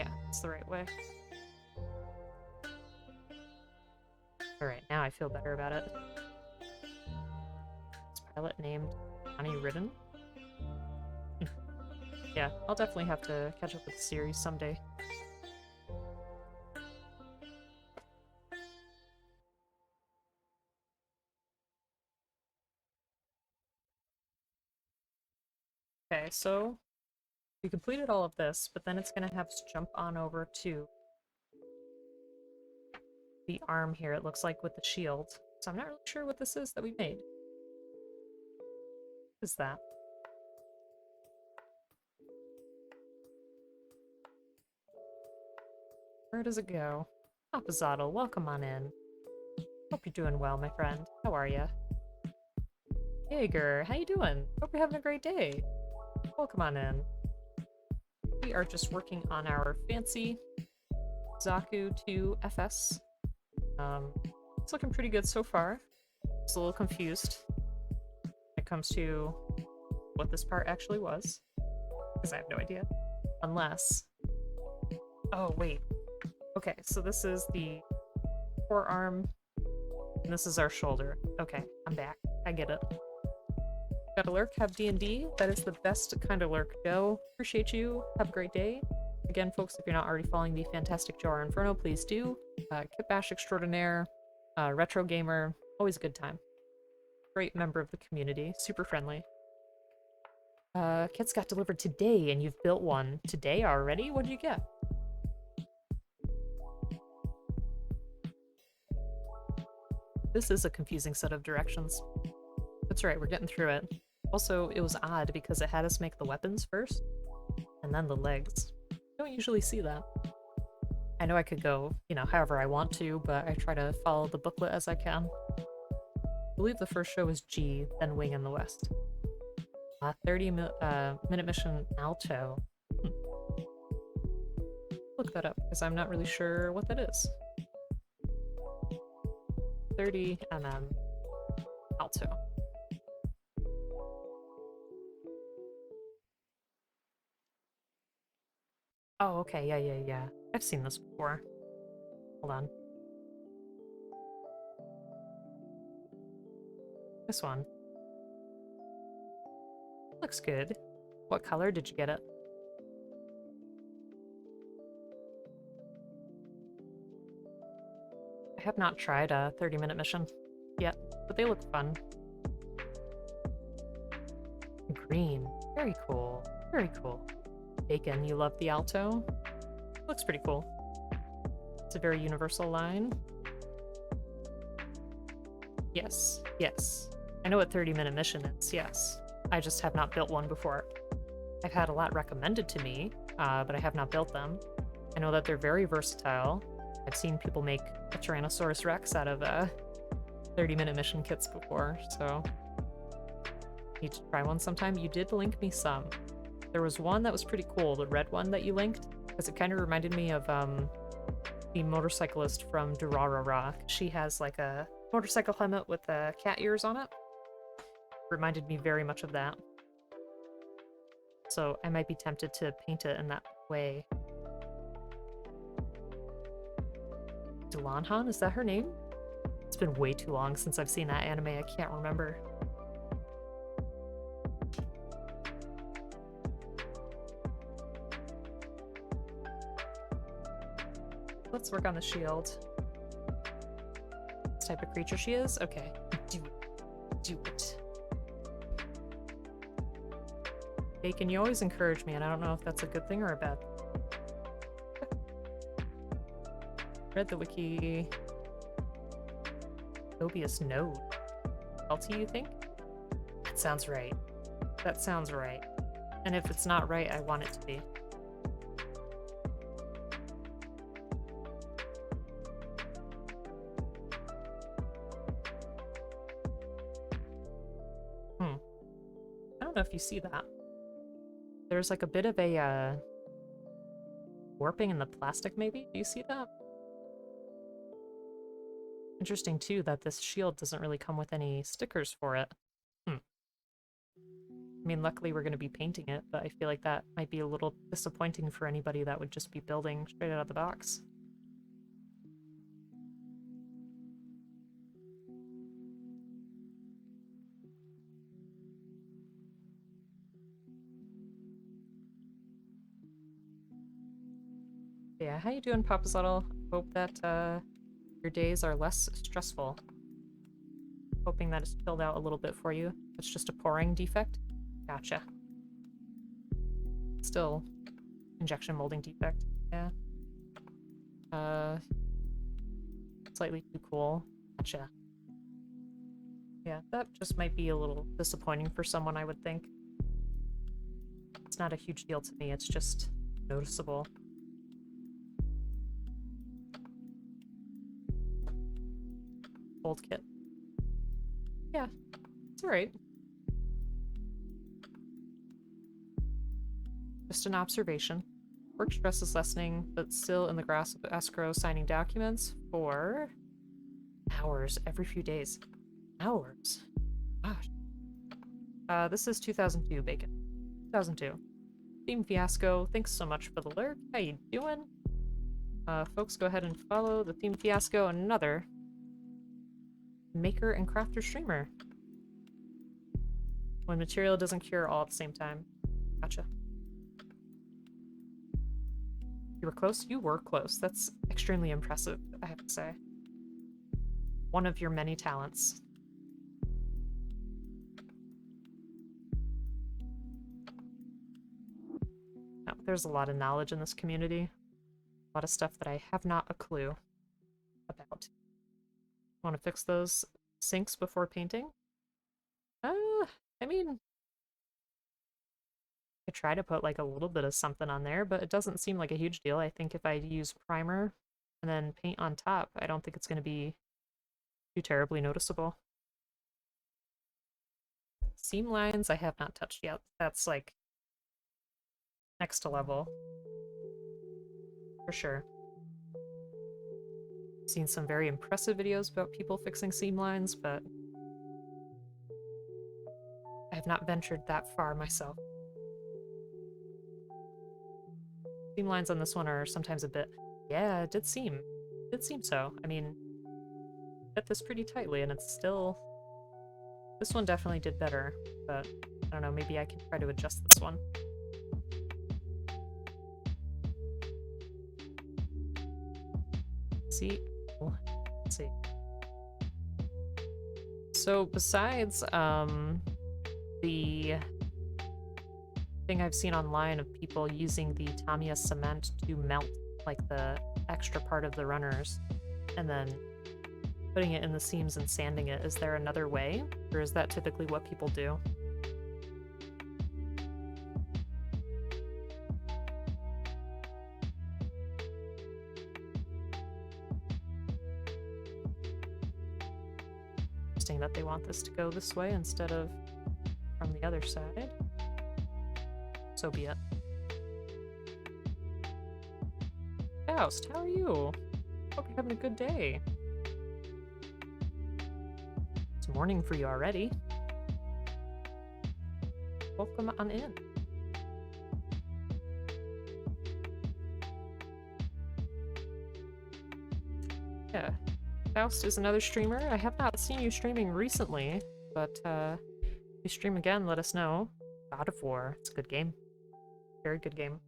Yeah, it's the right way. Alright, now I feel better about it. This pilot named Johnny Ridden. Yeah, I'll definitely have to catch up with the series someday. Okay, so we completed all of this, but then it's going to have us jump on over to the arm here, it looks like, with the shield. So I'm not really sure what this is that we made. What is that? Where does it go? Opposado, welcome on in. Hope you're doing well, my friend. How are ya? Jaeger, how you doing? Hope you're having a great day. Welcome on in. We are just working on our fancy Zaku 2 FS. It's looking pretty good so far. Just a little confused when it comes to what this part actually was, because I have no idea. Unless... Oh, wait. Okay, so this is the forearm, and this is our shoulder. Okay, I'm back. I get it. Got a lurk, have D&D. That is the best kind of lurk. Joe, appreciate you. Have a great day. Again, folks, if you're not already following the Fantastic Joe Inferno, please do. Kit Bash Extraordinaire, Retro Gamer, always a good time. Great member of the community, super friendly. Kits got delivered today, and you've built one today already? What did you get? This is a confusing set of directions. That's right, we're getting through it. Also, it was odd because it had us make the weapons first, and then the legs. You don't usually see that. I know I could go, you know, however I want to, but I try to follow the booklet as I can. I believe the first show was G, then Wing in the West. 30-minute mission Alto. Look that up, because I'm not really sure what that is. 30 Alto. Oh, okay, yeah. I've seen this before. Hold on. This one. Looks good. What color did you get it? I have not tried a 30-minute mission yet, but they look fun. Green. Very cool. Very cool. Bacon, you love the Alto? Looks pretty cool. It's a very universal line. Yes. I know what 30-minute mission is, yes. I just have not built one before. I've had a lot recommended to me, but I have not built them. I know that they're very versatile. I've seen people make a Tyrannosaurus Rex out of 30-minute mission kits before, so need to try one sometime. You did link me some. There was one that was pretty cool, the red one that you linked, because it kind of reminded me of the motorcyclist from Durarara. She has like a motorcycle helmet with cat ears on it. Reminded me very much of that. So I might be tempted to paint it in that way. Delanhan, is that her name? It's been way too long since I've seen that anime, I can't remember. let's work on the shield. This type of creature she is? Okay. Do it. Do it. Bacon, you always encourage me, and I don't know if that's a good thing or a bad thing. Read the wiki. Mobius node. LT, you think? That sounds right. That sounds right. And if it's not right, I want it to be. I don't know if you see that. There's like a bit of a warping in the plastic, maybe? Do you see that? Interesting, too, that this shield doesn't really come with any stickers for it. I mean, luckily we're going to be painting it, but I feel like that might be a little disappointing for anybody that would just be building straight out of the box. Yeah, how you doing, Papa Zuttle? Hope that your days are less stressful. Hoping that it's filled out a little bit for you. It's just a pouring defect? Gotcha. Still, injection molding defect. Yeah. Slightly too cool. Gotcha. Yeah, that just might be a little disappointing for someone, I would think. It's not a huge deal to me, it's just noticeable. Old kit. Yeah, it's alright. Just an observation. Work stress is lessening, but still in the grasp of escrow signing documents for hours every few days. Hours? Gosh. This is 2002, Bacon. 2002. Theme Fiasco, thanks so much for the lurk. How you doing? Folks, go ahead and follow the Theme Fiasco, another maker and crafter streamer. When material doesn't cure all at the same time. Gotcha. You were close? You were close. That's extremely impressive, I have to say. One of your many talents. Oh, there's a lot of knowledge in this community. A lot of stuff that I have not a clue about. Want to fix those sinks before painting? I mean, I try to put like a little bit of something on there, but it doesn't seem like a huge deal. I think if I use primer and then paint on top, I don't think it's going to be too terribly noticeable. Seam lines I have not touched yet. That's like next to level. For sure. Seen some very impressive videos about people fixing seam lines, but I have not ventured that far myself. Seam lines on this one are sometimes a bit... Yeah, it did seem. It did seem so. I mean, fit this pretty tightly, and it's still... This one definitely did better, but I don't know, maybe I can try to adjust this one. See? Let's see. So besides the thing I've seen online of people using the Tamiya cement to melt like the extra part of the runners and then putting it in the seams and sanding it, is there another way? Or is that typically what people do? Interesting that they want this to go this way instead of from the other side. So be it. Faust, how are you? Hope you're having a good day. It's morning for you already. Welcome on in. Yeah. Faust is another streamer. I have not seen you streaming recently, but if you stream again, let us know. God of War. It's a good game. Very good game.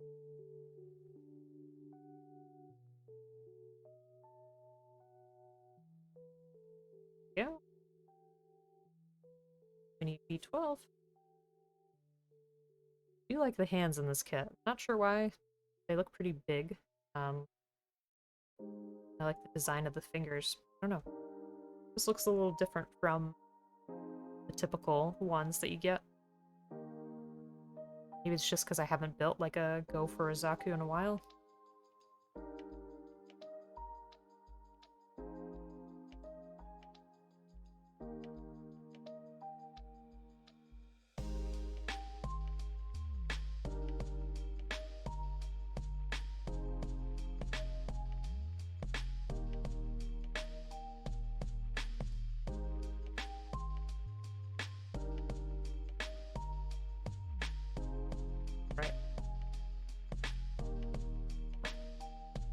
B12. I do like the hands in this kit. Not sure why. They look pretty big. I like the design of the fingers. I don't know. This looks a little different from the typical ones that you get. Maybe it's just because I haven't built like a Go for a Zaku in a while.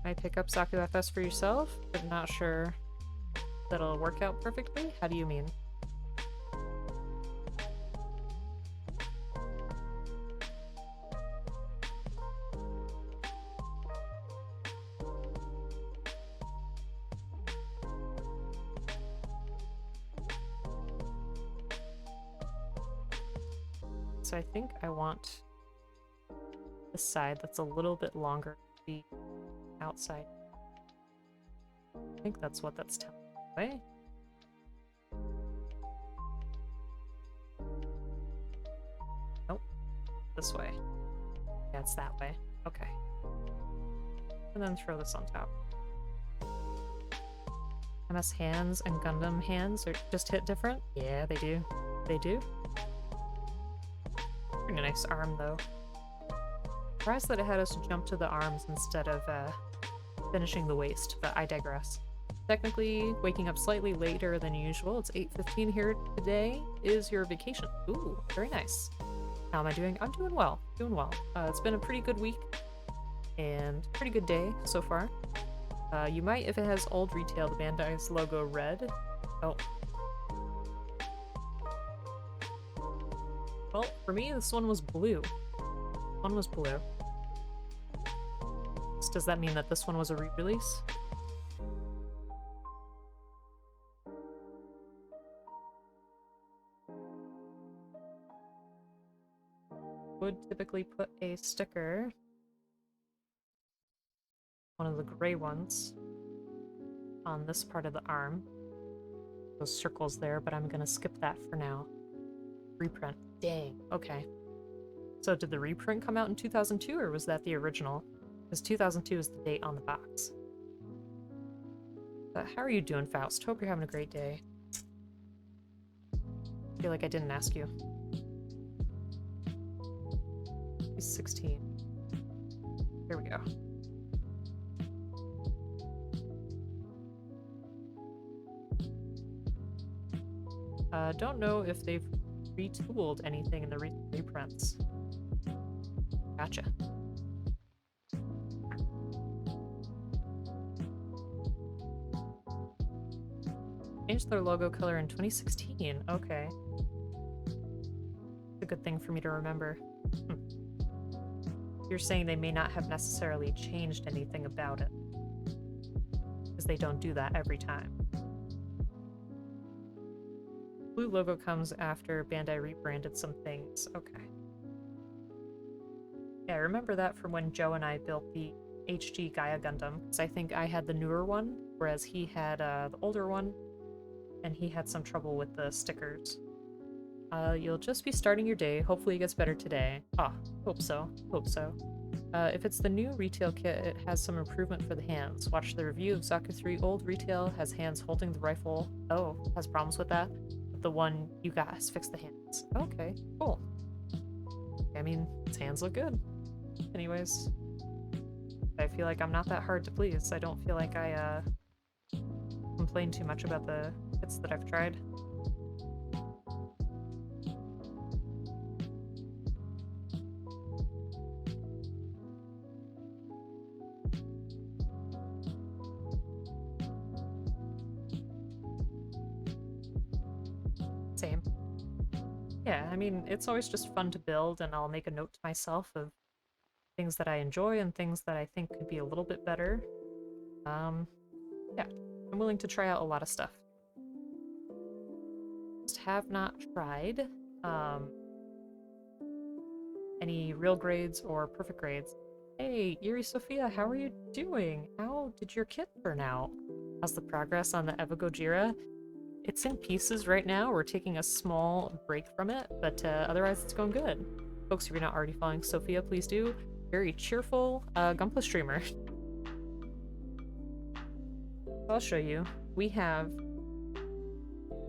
Might pick up Zaku FS for yourself, but not sure that'll work out perfectly? How do you mean? So I think I want the side that's a little bit longer to be outside. I think that's what that's telling me. Nope. This way. Yeah, it's that way. Okay. And then throw this on top. MS hands and Gundam hands are just hit different? Yeah, they do. They do. Pretty nice arm, though. Surprised that it had us jump to the arms instead of finishing the waist, but I digress. Technically, waking up slightly later than usual. It's 8:15 here today. Is your vacation? Ooh, very nice. How am I doing? I'm doing well. Doing well. It's been a pretty good week and pretty good day so far. You might, if it has old retail, the Bandai's logo red. Oh. Well, for me, this one was blue. One was blue. Does that mean that this one was a re-release? Would typically put a sticker, one of the gray ones, on this part of the arm. Those circles there, but I'm gonna skip that for now. Reprint. Dang. Okay. So did the reprint come out in 2002, or was that the original? Because 2002 is the date on the box. But how are you doing, Faust? Hope you're having a great day. I feel like I didn't ask you. He's 16. Here we go. Don't know if they've retooled anything in the reprints. Gotcha. Changed their logo color in 2016. Okay. It's a good thing for me to remember. You're saying they may not have necessarily changed anything about it, because they don't do that every time. Blue logo comes after Bandai rebranded some things. Okay. Yeah, I remember that from when Joe and I built the HG Gaia Gundam, because I think I had the newer one, whereas he had the older one, and he had some trouble with the stickers. You'll just be starting your day. Hopefully it gets better today. Ah, hope so. Hope so. If it's the new retail kit, it has some improvement for the hands. Watch the review of Zaku 3. Old retail has hands holding the rifle. Oh, has problems with that? The one you got has fixed the hands. Okay, cool. I mean, its hands look good. Anyways, I feel like I'm not that hard to please. I don't feel like I complain too much about the kits that I've tried. Same. Yeah, I mean, it's always just fun to build, and I'll make a note to myself of things that I enjoy and things that I think could be a little bit better. Yeah, I'm willing to try out a lot of stuff. Just have not tried any real grades or perfect grades. Hey, Yuri Sophia, how are you doing? How did your kit turn out? How's the progress on the Eva Gojira? It's in pieces right now. We're taking a small break from it, but otherwise it's going good. Folks, if you're not already following Sophia, please do. Very cheerful Gunpla streamer. I'll show you. We have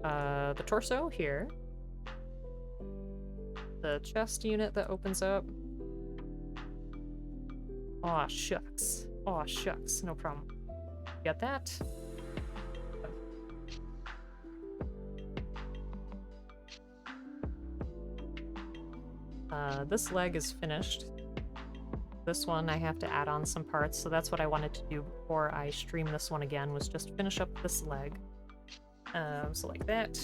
the torso here. The chest unit that opens up. Aw, shucks. Aw, shucks. No problem. Got that. This leg is finished. This one I have to add on some parts, so that's what I wanted to do before I stream this one again, was just finish up this leg. So like that.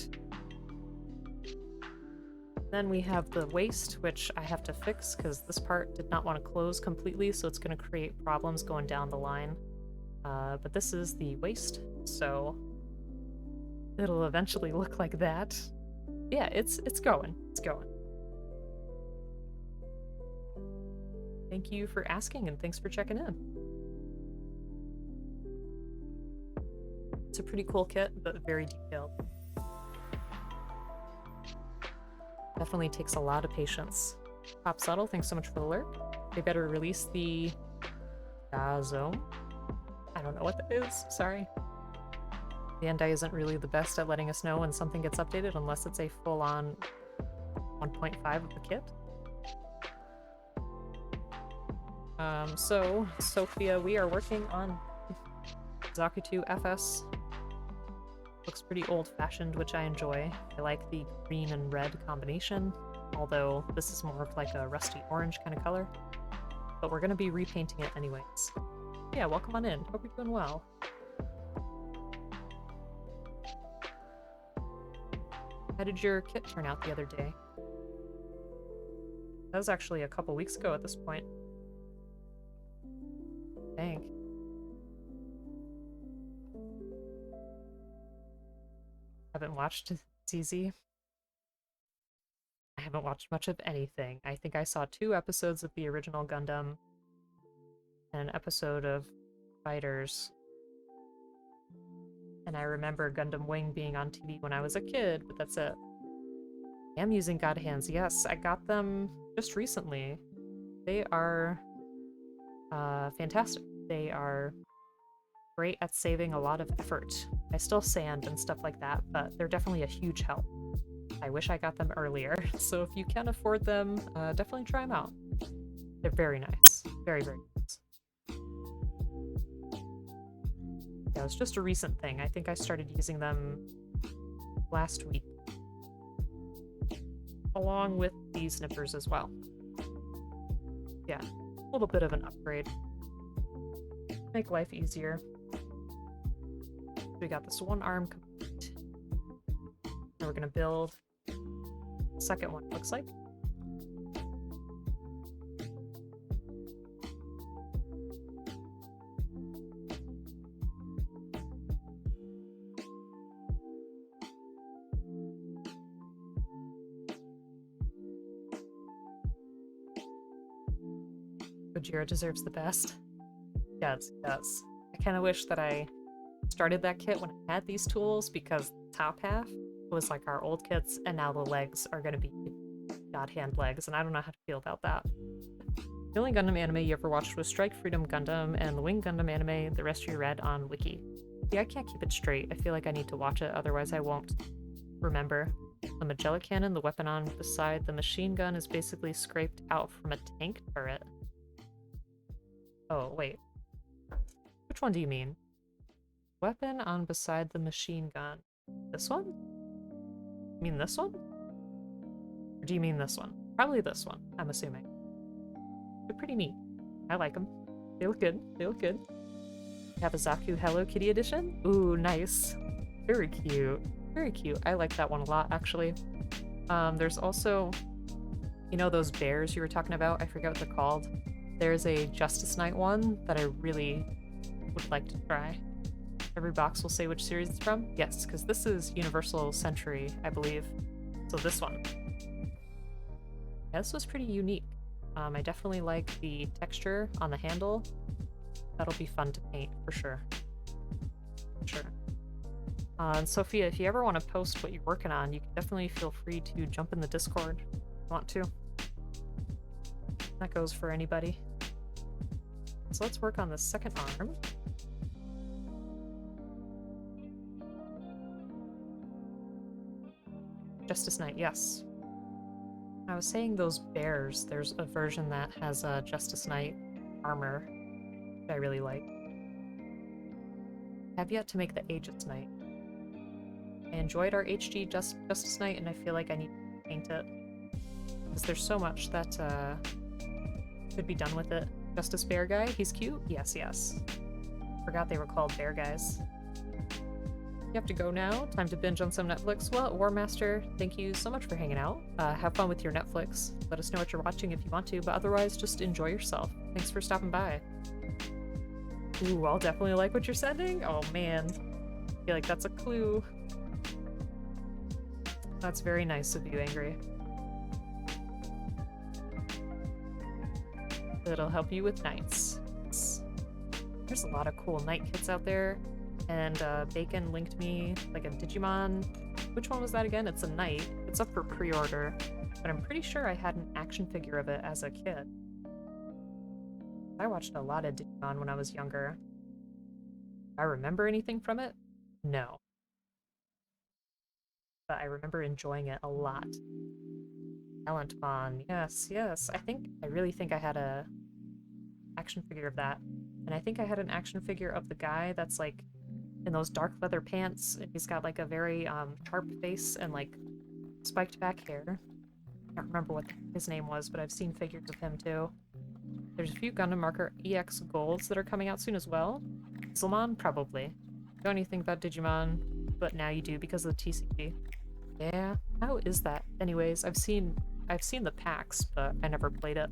Then we have the waist, which I have to fix because this part did not want to close completely, so it's going to create problems going down the line. But this is the waist, so it'll eventually look like that. Yeah, it's going. It's going. Thank you for asking, and thanks for checking in. It's a pretty cool kit, but very detailed. Definitely takes a lot of patience. Pop Subtle, thanks so much for the lurk. They better release the Zone. I don't know what that is, sorry. The Endai isn't really the best at letting us know when something gets updated unless it's a full-on 1.5 of the kit. So, Sophia, we are working on Zaku 2 FS. Looks pretty old-fashioned, which I enjoy. I like the green and red combination, although this is more of like a rusty orange kind of color. But we're going to be repainting it anyways. Yeah, welcome on in. Hope you're doing well. How did your kit turn out the other day? That was actually a couple weeks ago at this point. Dang. Haven't watched ZZ. I haven't watched much of anything. I think I saw 2 episodes of the original Gundam and an episode of Fighters. And I remember Gundam Wing being on TV when I was a kid, but that's it. I am using God Hands. Yes, I got them just recently. They are fantastic. They are great at saving a lot of effort. I still sand and stuff like that, but they're definitely a huge help. I wish I got them earlier, so if you can afford them, definitely try them out. They're very nice. Very, very nice. Yeah, it's just a recent thing. I think I started using them last week. Along with these snippers as well. Yeah, a little bit of an upgrade. Make life easier. We got this one arm complete. And we're gonna build the second one, looks like. Gojira deserves the best. Yes, yes. I kind of wish that I started that kit when I had these tools, because the top half was like our old kits, and now the legs are going to be God Hand legs, and I don't know how to feel about that. The only Gundam anime you ever watched was Strike Freedom Gundam and the Wing Gundam anime. The rest you read on Wiki. Yeah, I can't keep it straight. I feel like I need to watch it, otherwise I won't remember. The Magella cannon, the weapon on beside the machine gun, is basically scraped out from a tank turret. Oh, wait. Which one do you mean? Weapon on beside the machine gun. This one? You mean this one? Or do you mean this one? Probably this one, I'm assuming. They're pretty neat. I like them. They look good. They look good. We have a Zaku Hello Kitty edition. Ooh, nice. Very cute. Very cute. I like that one a lot, actually. There's also, you know those bears you were talking about? I forget what they're called. There's a Justice Knight one that I really would like to try. Every box will say which series it's from? Yes, because this is Universal Century, I believe. So this one. Yeah, this was pretty unique. I definitely like the texture on the handle. That'll be fun to paint for sure. Sure. And Sophia, if you ever want to post what you're working on, you can definitely feel free to jump in the Discord if you want to. That goes for anybody. So let's work on the second arm. Justice Knight, yes. I was saying those bears, there's a version that has a Justice Knight armor that I really like. I have yet to make the Aegis Knight. I enjoyed our HG Justice Knight, and I feel like I need to paint it. Because there's so much that could be done with it. Justice Bear Guy, he's cute? Yes, yes. Forgot they were called bear guys. You have to go now. Time to binge on some Netflix. Well, War Master, thank you so much for hanging out. Have fun with your Netflix. Let us know what you're watching if you want to, but otherwise, just enjoy yourself. Thanks for stopping by. Ooh, I'll definitely like what you're sending. Oh, man. I feel like that's a clue. That's very nice of you, Angry. It'll help you with knights. There's a lot of cool knight kits out there. And Bacon linked me like a Digimon. Which one was that again? It's a knight. It's up for pre-order, but I'm pretty sure I had an action figure of it as a kid. I watched a lot of Digimon when I was younger. Do I remember anything from it? No. But I remember enjoying it a lot. Talentmon, yes, yes. I really think I had a action figure of that. And I think I had an action figure of the guy that's like in those dark leather pants. He's got like a very sharp face and like spiked back hair. I can't remember what his name was, but I've seen figures of him too. There's a few Gundam Marker EX Golds that are coming out soon as well. Zilmon? Probably. Don't you think about Digimon, but now you do because of the TCG. Yeah, how is that? Anyways, I've seen the packs, but I never played it.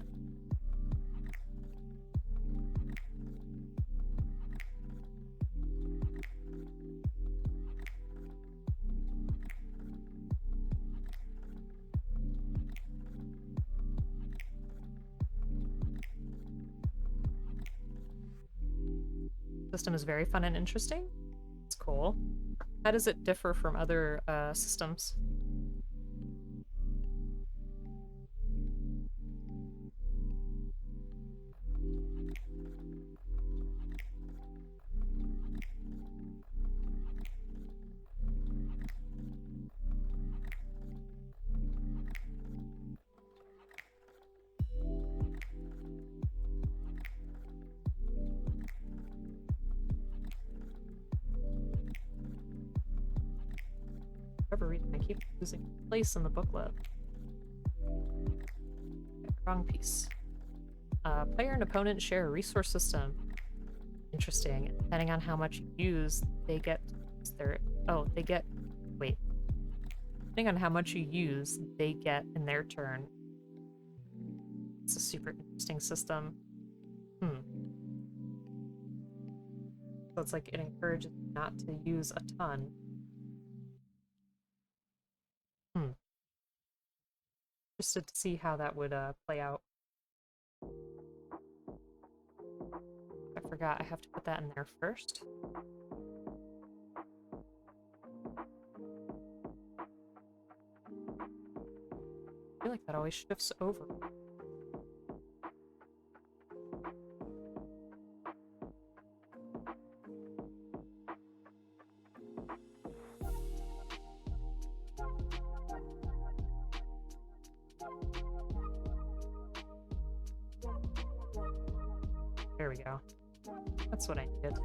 System is very fun and interesting. It's cool. How does it differ from other systems? For whatever reason, I keep losing place in the booklet. Okay, wrong piece. Player and opponent share a resource system. Interesting. Depending on how much you use, they get wait. Depending on how much you use, they get in their turn. It's a super interesting system. So it's like it encourages you not to use a ton. Interested to see how that would play out. I forgot I have to put that in there first. I feel like that always shifts over. There we go. That's what I needed.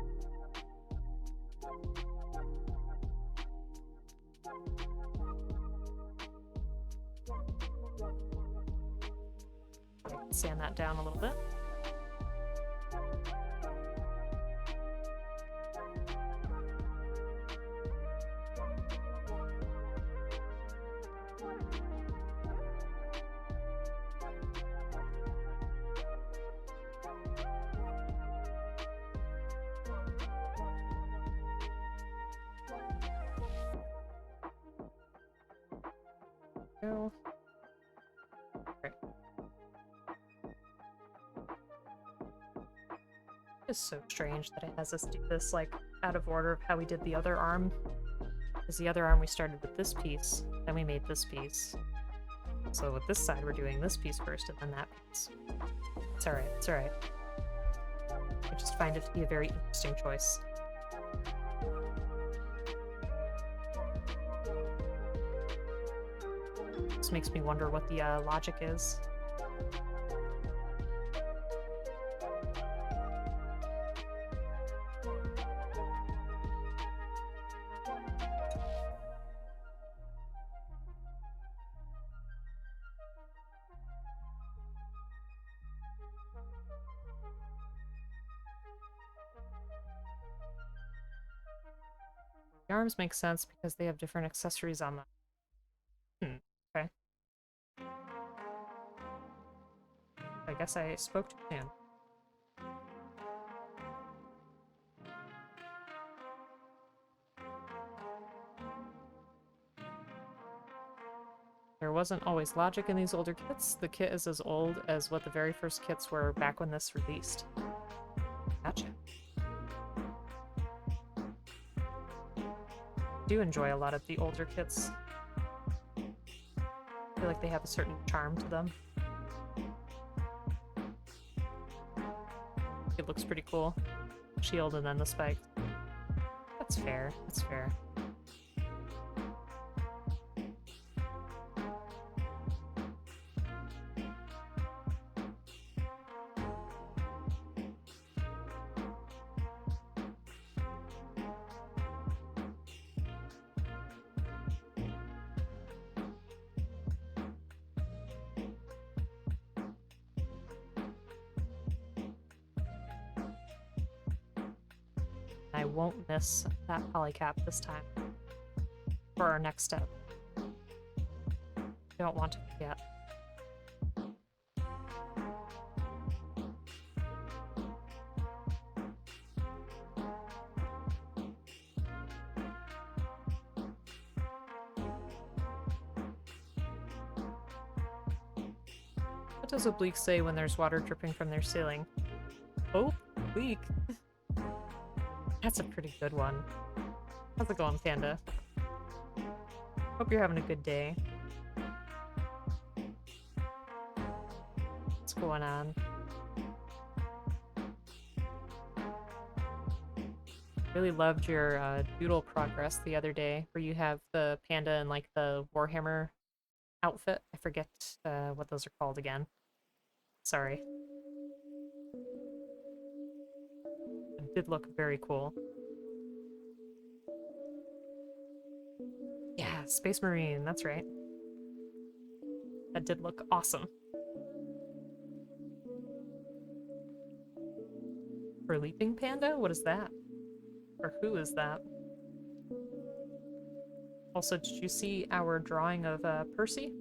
Okay, sand that down a little bit. Go. Great. is so strange that it has us do this, like, out of order of how we did the other arm. Because the other arm we started with this piece, then we made this piece. So with this side, we're doing this piece first and then that piece. It's alright, it's alright. I just find it to be a very interesting choice. This makes me wonder what the logic is. The arms make sense because they have different accessories on them. Okay. I guess I spoke too soon. There wasn't always logic in these older kits. The kit is as old as what the very first kits were back when this released. Gotcha. I do enjoy a lot of the older kits. I feel like they have a certain charm to them. It looks pretty cool. Shield and then the spike. That's fair. That's fair. I won't miss that polycap this time for our next step. Don't want to forget. What does Oblique say when there's water dripping from their ceiling? Oh, Oblique. That's a pretty good one. How's it going, Panda? Hope you're having a good day. What's going on? Really loved your doodle progress the other day, where you have the panda and like the Warhammer outfit. I forget what those are called again. Sorry. It did look very cool. Yeah, Space Marine, that's right. That did look awesome. For Leaping Panda? What is that? Or who is that? Also, did you see our drawing of Percy?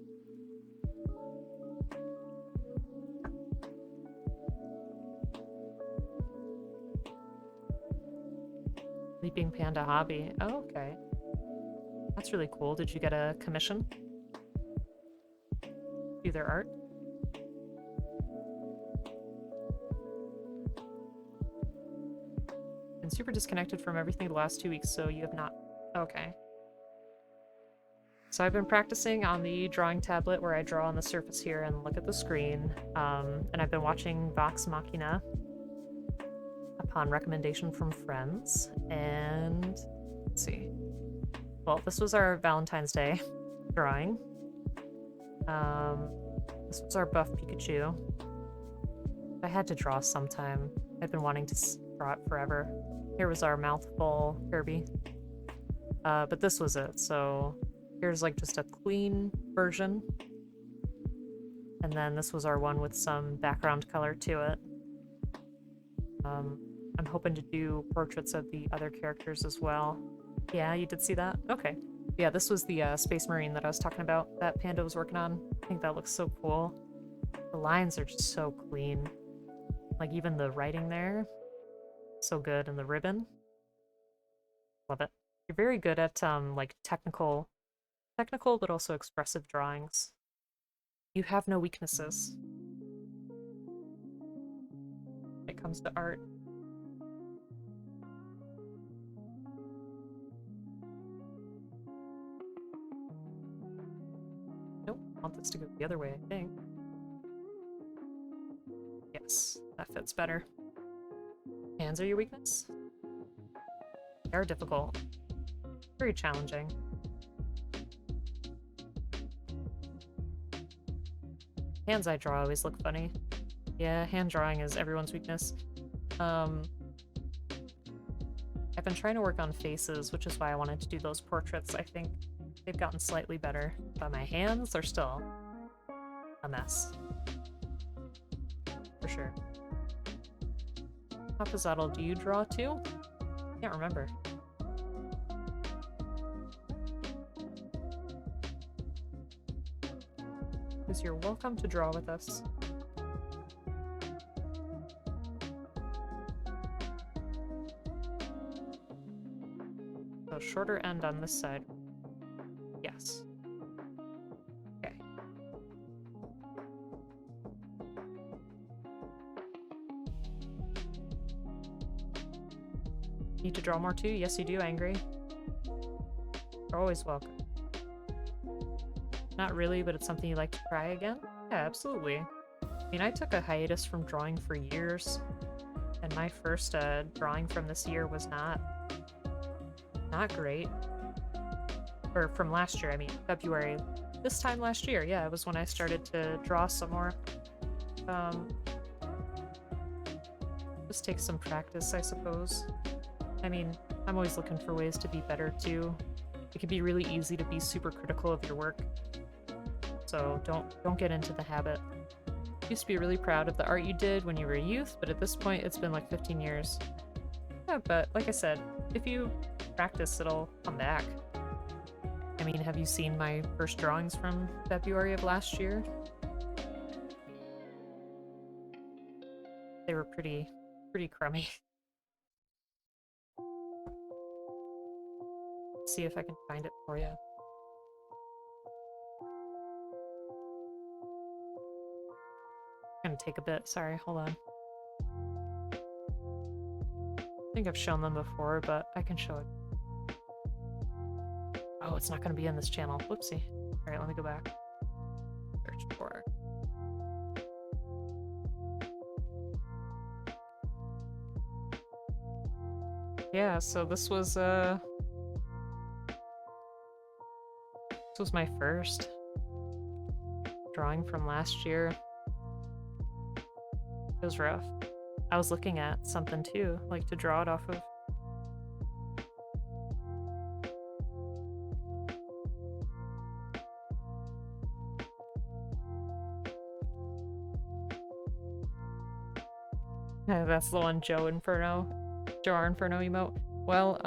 Leaping Panda hobby. Oh, okay. That's really cool. Did you get a commission? Do their art? Been super disconnected from everything the last 2 weeks, so you have not... Okay. So I've been practicing on the drawing tablet where I draw on the surface here and look at the screen, and I've been watching Vox Machina upon recommendation from friends, and let's see. Well, this was our Valentine's Day drawing. This was our buff Pikachu. I had to draw sometime. I've been wanting to draw it forever. Here was our mouthful Kirby. But this was it, so here's like just a clean version. And then this was our one with some background color to it. I'm hoping to do portraits of the other characters as well. Yeah, you did see that? Okay. Yeah, this was the Space Marine that I was talking about that Panda was working on. I think that looks so cool. The lines are just so clean. Like, even the writing there. So good. And the ribbon. Love it. You're very good at, like, technical but also expressive drawings. You have no weaknesses when it comes to art. this to go the other way, I think. Yes, that fits better. Hands are your weakness? They are difficult. Very challenging. Hands I draw always look funny. Yeah, hand drawing is everyone's weakness. I've been trying to work on faces, which is why I wanted to do those portraits. I think they've gotten slightly better, but my hands are still a mess. For sure. Papazaddle, do you draw too? Can't remember. Because you're welcome to draw with us. So shorter end on this side. Yes. Okay. Need to draw more too? Yes, you do, Angry. You're always welcome. Not really, but it's something you'd like to try again? Yeah, absolutely. I mean, I took a hiatus from drawing for years, and my first drawing from this year was not great. Or from last year, I mean, February. This time last year, yeah, it was when I started to draw some more. Just takes some practice, I suppose. I mean, I'm always looking for ways to be better too. It can be really easy to be super critical of your work. So don't get into the habit. Used to be really proud of the art you did when you were a youth, but at this point it's been like 15 years. Yeah, but like I said, if you practice, it'll come back. I mean, have you seen my first drawings from February of last year? They were pretty crummy. See if I can find it for you. Gonna take a bit, sorry, hold on. I think I've shown them before, but I can show it. Oh, it's not gonna be in this channel. Whoopsie. Alright, let me go back. Search for. Yeah, so this was my first drawing from last year. It was rough. I was looking at something too, like to draw it off of. Yeah, that's the one, Joe R Inferno emote. Well,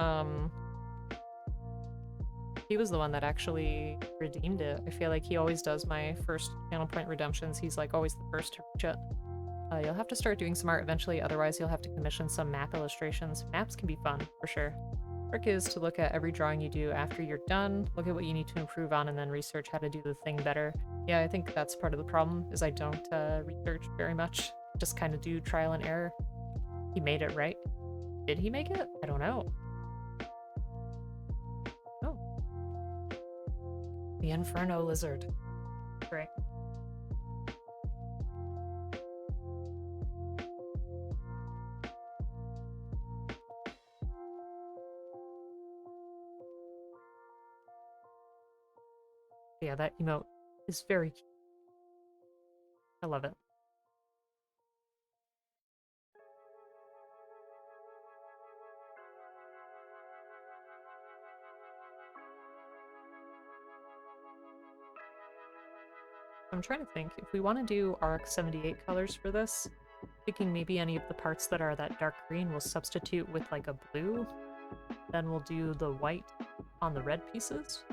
he was the one that actually redeemed it. I feel like he always does my first channel point redemptions. He's like always the first to reach it. You'll have to start doing some art eventually, otherwise you'll have to commission some map illustrations. Maps can be fun, for sure. Trick is to look at every drawing you do after you're done, look at what you need to improve on, and then research how to do the thing better. Yeah, I think that's part of the problem, is I don't research very much. Just kind of do trial and error. He made it, right? Did he make it? I don't know. Oh. The Inferno Lizard. Great. Yeah, that emote is very cute. I love it. I'm trying to think, if we want to do RX 78 colors for this, thinking maybe any of the parts that are that dark green we'll substitute with like a blue, then we'll do the white on the red pieces,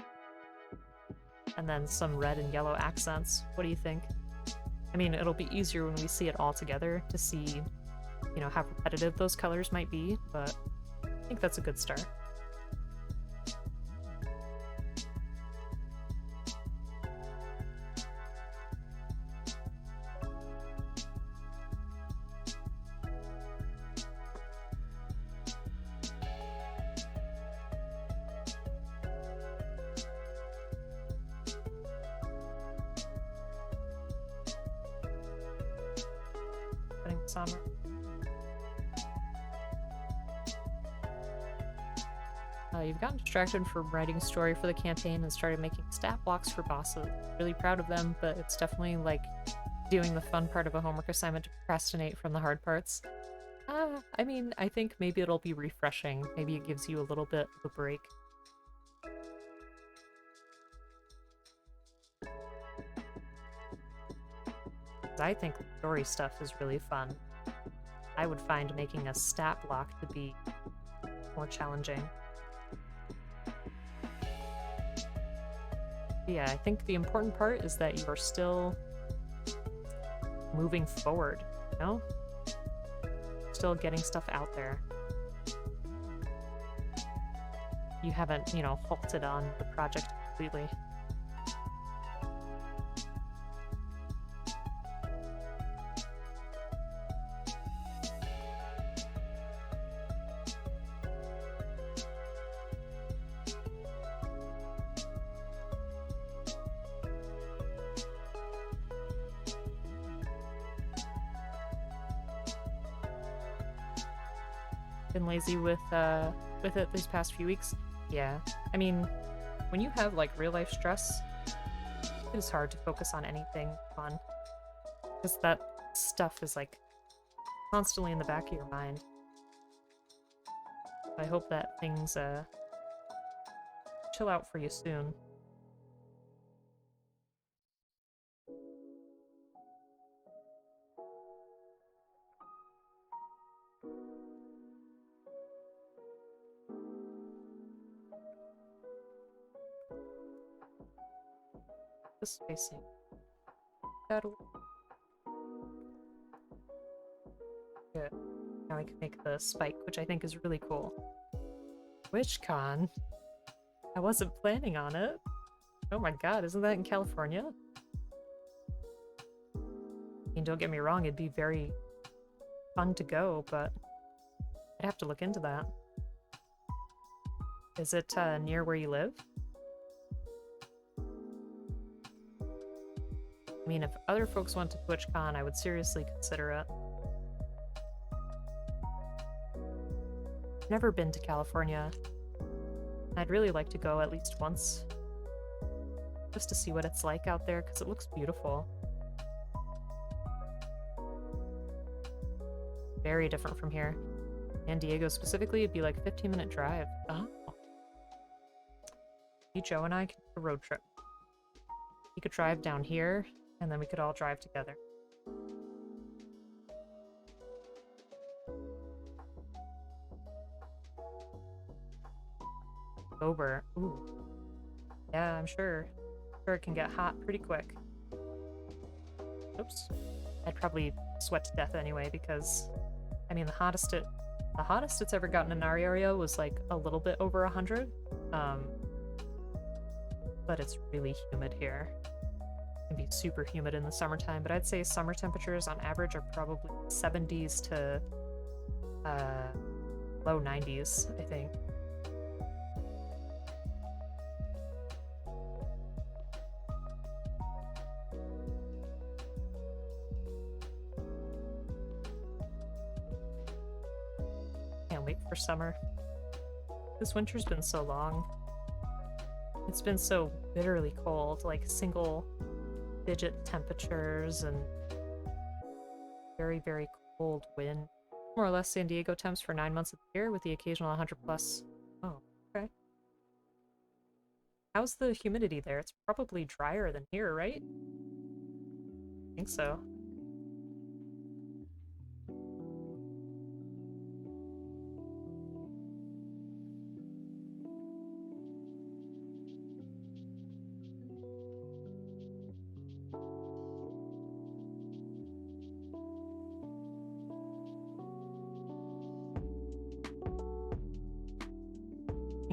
and then some red and yellow accents. What do you think? I mean, it'll be easier when we see it all together to see, you know, how repetitive those colors might be, but I think that's a good start. focus on. You've gotten distracted from writing a story for the campaign and started making stat blocks for bosses. Really proud of them, but it's definitely like doing the fun part of a homework assignment to procrastinate from the hard parts. I mean, I think maybe it'll be refreshing. Maybe it gives you a little bit of a break. I think the story stuff is really fun. I would find making a stat block to be more challenging. Yeah, I think the important part is that you're still moving forward, you know? Still getting stuff out there. You haven't, you know, halted on the project completely. Been lazy with it these past few weeks. Yeah, I mean, when you have like real life stress, it is hard to focus on anything fun because that stuff is like constantly in the back of your mind. I hope that things chill out for you soon. Just spacing. That'll... Good. Now I can make the spike, which I think is really cool. WitchCon? I wasn't planning on it. Oh my god, isn't that in California? I mean, don't get me wrong, it'd be very fun to go, but I'd have to look into that. Is it near where you live? I mean, if other folks went to TwitchCon, I would seriously consider it. I've never been to California. I'd really like to go at least once. Just to see what it's like out there, because it looks beautiful. Very different from here. San Diego specifically, it'd be like a 15-minute drive. Oh. Joe and I could do a road trip. He could drive down here, and then we could all drive together. October. Ooh. Yeah, I'm sure. Sure it can get hot pretty quick. Oops. I'd probably sweat to death anyway because, I mean, the hottest it's ever gotten in our area was like a little bit over 100. But it's really humid here. It can be super humid in the summertime, but I'd say summer temperatures on average are probably 70s to low 90s, I think. Can't wait for summer. This winter's been so long. It's been so bitterly cold, like single-digit temperatures and very, very cold wind. More or less San Diego temps for 9 months of the year with the occasional 100 plus. Oh, okay. How's the humidity there? It's probably drier than here, right? I think so.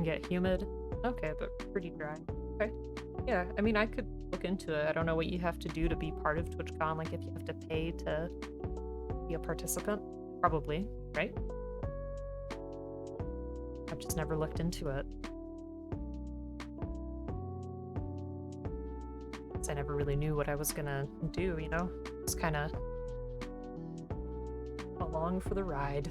Get humid. Okay, but pretty dry. Okay. Yeah, I mean, I could look into it. I don't know what you have to do to be part of TwitchCon, like if you have to pay to be a participant. Probably, right? I've just never looked into it. I never really knew what I was gonna do, you know? It's kind of along for the ride.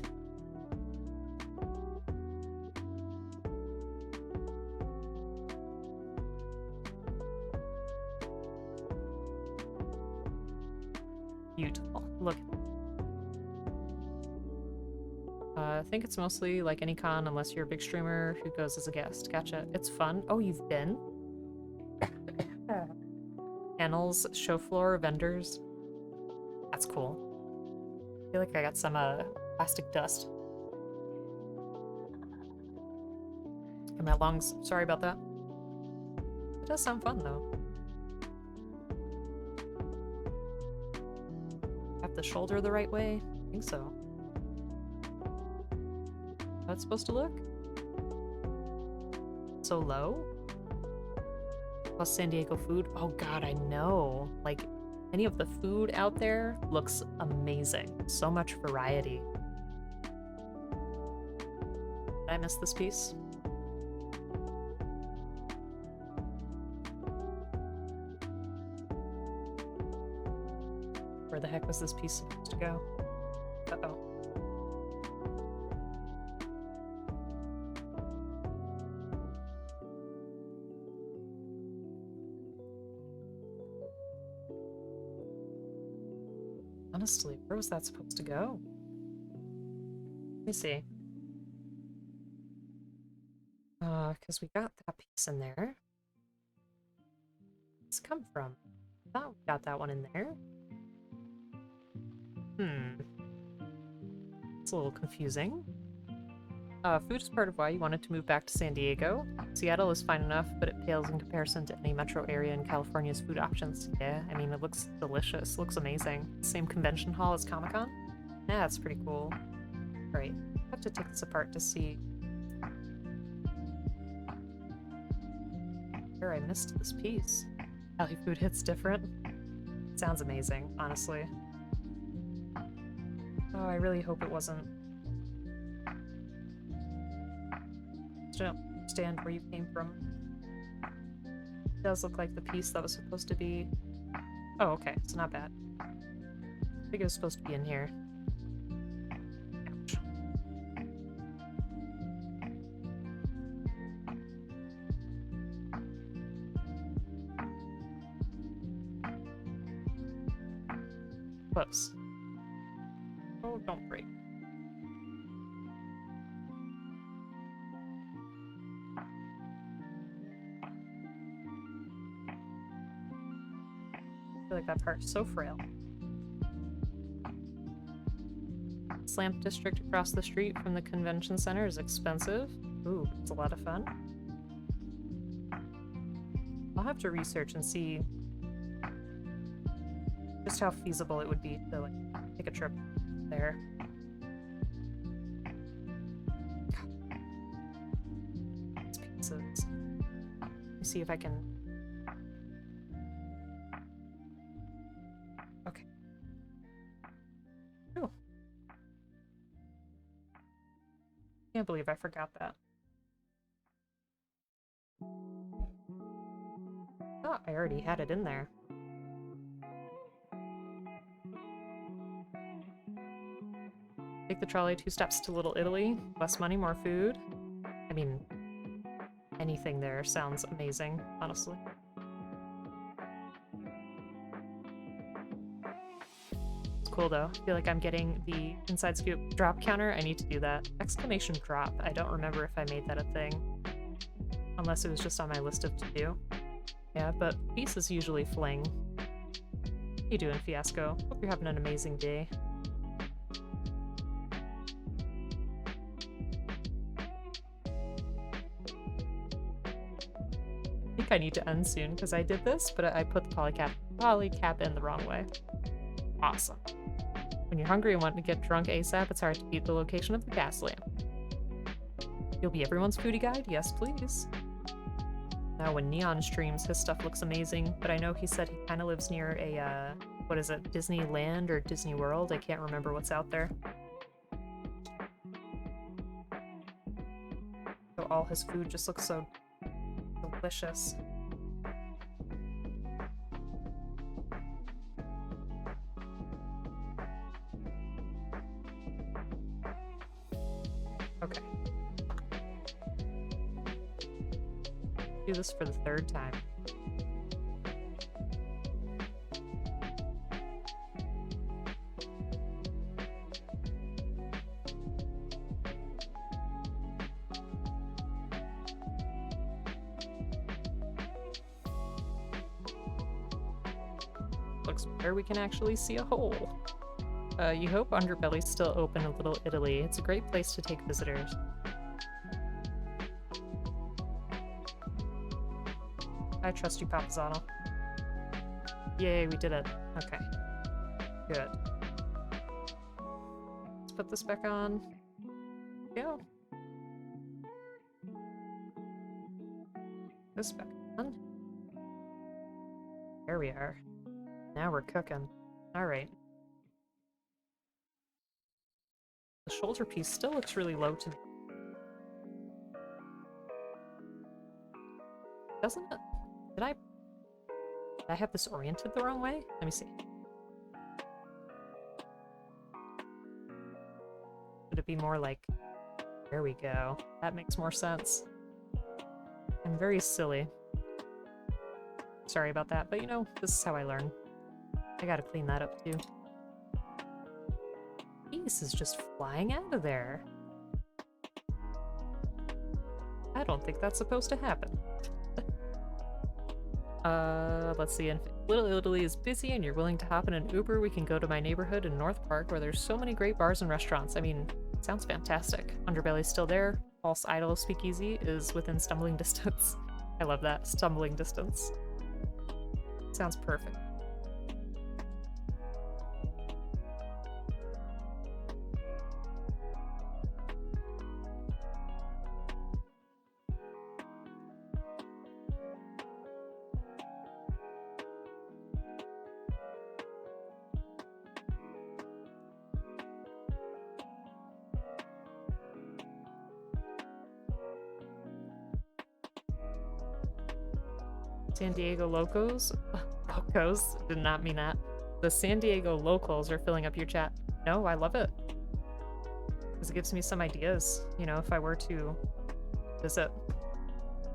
Beautiful. Look. I think it's mostly like any con unless you're a big streamer who goes as a guest. Gotcha. It's fun. Oh, you've been? Panels, show floor, vendors. That's cool. I feel like I got some plastic dust in my lungs. Sorry about that. It does sound fun though. Have the shoulder the right way? I think so. How it's supposed to look? So low? Plus San Diego food? Oh god, I know. Like, any of the food out there looks amazing. So much variety. Did I miss this piece? Where the heck was this piece supposed to go? Uh-oh. Honestly, where was that supposed to go? Let me see. Because we got that piece in there. Where's it come from? I thought we got that one in there. It's a little confusing. Food is part of why you wanted to move back to San Diego. Seattle is fine enough, but it pales in comparison to any metro area in California's food options. Yeah, I mean, it looks delicious. Looks amazing. Same convention hall as Comic-Con? Yeah, that's pretty cool. Right. I have to take this apart to see where I missed this piece. Cali food hits different. Sounds amazing, honestly. Oh, I really hope it wasn't. I don't understand where you came from. It does look like the piece that was supposed to be... Oh, okay, it's not bad. I think it was supposed to be in here. Ouch. Close. Oh, don't break. I feel like that part's so frail. Slamp district across the street from the convention center is expensive. Ooh, it's a lot of fun. I'll have to research and see just how feasible it would be to like take a trip there. These pieces. Let me see if I can. Okay. Oh. Can't believe I forgot that. Oh, I already had it in there. Take the trolley 2 steps to Little Italy. Less money, more food. I mean, anything there sounds amazing, honestly. It's cool though. I feel like I'm getting the inside scoop drop counter. I need to do that. Exclamation drop. I don't remember if I made that a thing. Unless it was just on my list of to-do. Yeah, but peace is usually fling. How you doing, Fiasco? Hope you're having an amazing day. I think I need to end soon because I did this, but I put the polycap in the wrong way. Awesome. When you're hungry and want to get drunk ASAP, it's hard to beat the location of the gas lamp. You'll be everyone's foodie guide? Yes, please. Now, when Neon streams, his stuff looks amazing, but I know he said he kind of lives near a, what is it, Disneyland or Disney World? I can't remember what's out there. So all his food just looks so delicious. do this for the third time. Looks better. We can actually see a hole. You hope Underbelly's still open in Little Italy. It's a great place to take visitors. I trust you, Papazano. Yay, we did it. Okay. Good. Let's put this back on. Go. This back on. There we are. Now we're cooking. Alright. The shoulder piece still looks really low to me. Doesn't it? Did I have this oriented the wrong way? Let me see. Would it be more like... There we go. That makes more sense. I'm very silly. Sorry about that, but you know, this is how I learn. I gotta clean that up too. Piece is just flying out of there. I don't think that's supposed to happen. Let's see. If Little Italy is busy and you're willing to hop in an Uber, we can go to my neighborhood in North Park where there's so many great bars and restaurants. I mean, it sounds fantastic. Underbelly's still there. False Idol Speakeasy is within stumbling distance. I love that. Stumbling distance. Sounds perfect. San Diego Locos? Locos? Did not mean that. The San Diego locals are filling up your chat. No, I love it. Because it gives me some ideas, you know, if I were to visit.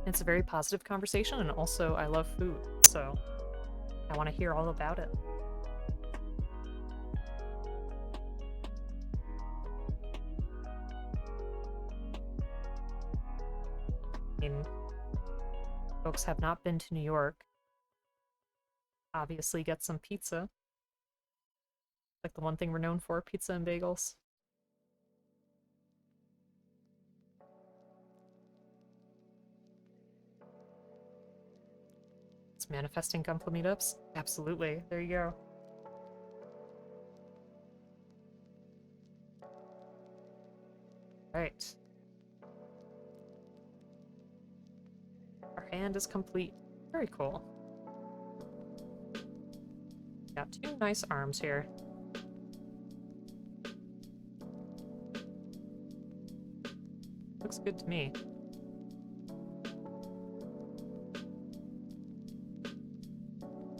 It's a very positive conversation, and also I love food, so I want to hear all about it. I mean, folks have not been to New York. Obviously get some pizza. Like the one thing we're known for, pizza and bagels. It's manifesting Gunpla meetups? Absolutely. There you go. Right. Our hand is complete. Very cool. Got two nice arms here. Looks good to me.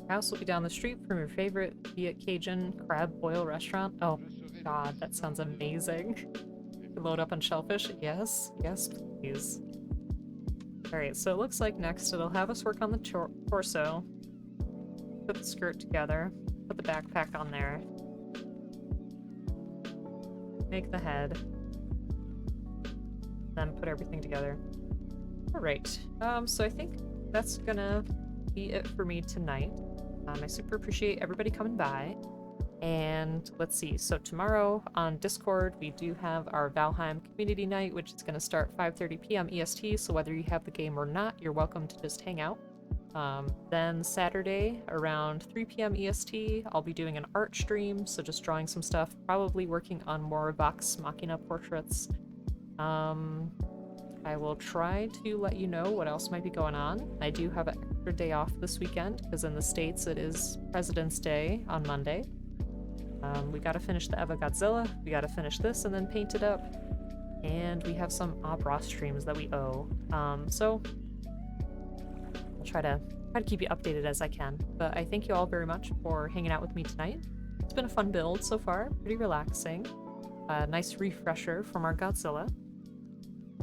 House will be down the street from your favorite Viet Cajun crab boil restaurant. Oh god, that sounds amazing. Load up on shellfish? Yes, yes please. Alright, so it looks like next it'll have us work on the torso. Put the skirt together. Put the backpack on there. Make the head. Then put everything together. Alright, so I think that's gonna be it for me tonight. I super appreciate everybody coming by. And let's see, so tomorrow on Discord we do have our Valheim community night, which is going to start 5:30 p.m. EST, so whether you have the game or not, you're welcome to just hang out. Then Saturday around 3 p.m. EST, I'll be doing an art stream, so just drawing some stuff, probably working on more Vox Machina portraits. I will try to let you know what else might be going on. I do have an extra day off this weekend, because in the States it is President's Day on Monday. We gotta finish the Eva Godzilla, we gotta finish this and then paint it up. And we have some opera streams that we owe. So I'll try to keep you updated as I can. But I thank you all very much for hanging out with me tonight. It's been a fun build so far, pretty relaxing. A nice refresher from our Godzilla.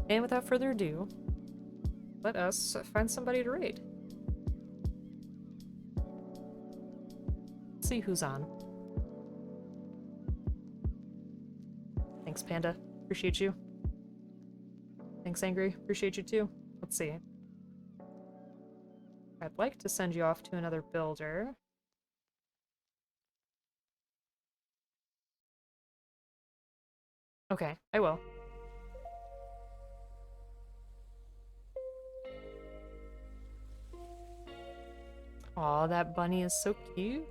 And without further ado, let us find somebody to raid. Let's see who's on. Thanks, Panda. Appreciate you. Thanks, Angry. Appreciate you too. Let's see. I'd like to send you off to another builder. Okay, I will. Aw, that bunny is so cute.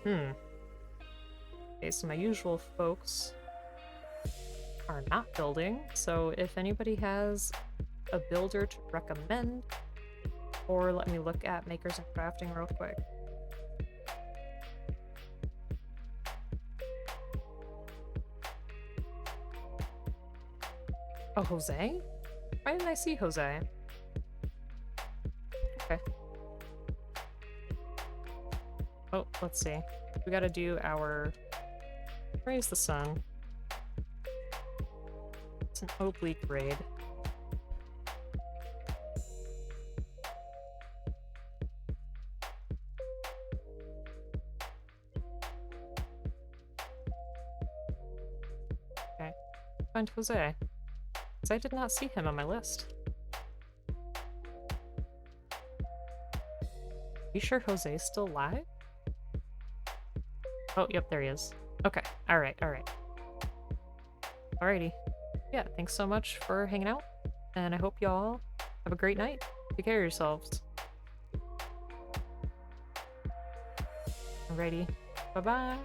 Okay, so my usual folks are not building, so if anybody has a builder to recommend, or let me look at makers and crafting real quick. Oh, Jose? Why didn't I see Jose? Okay. Oh, let's see. We gotta do our Raise the Sun. It's an oblique raid. Okay. Find Jose. Because I did not see him on my list. You sure Jose's still alive? Oh, yep, there he is. Okay, alright. Alrighty. Yeah, thanks so much for hanging out, and I hope y'all have a great night. Take care of yourselves. Alrighty. Bye-bye.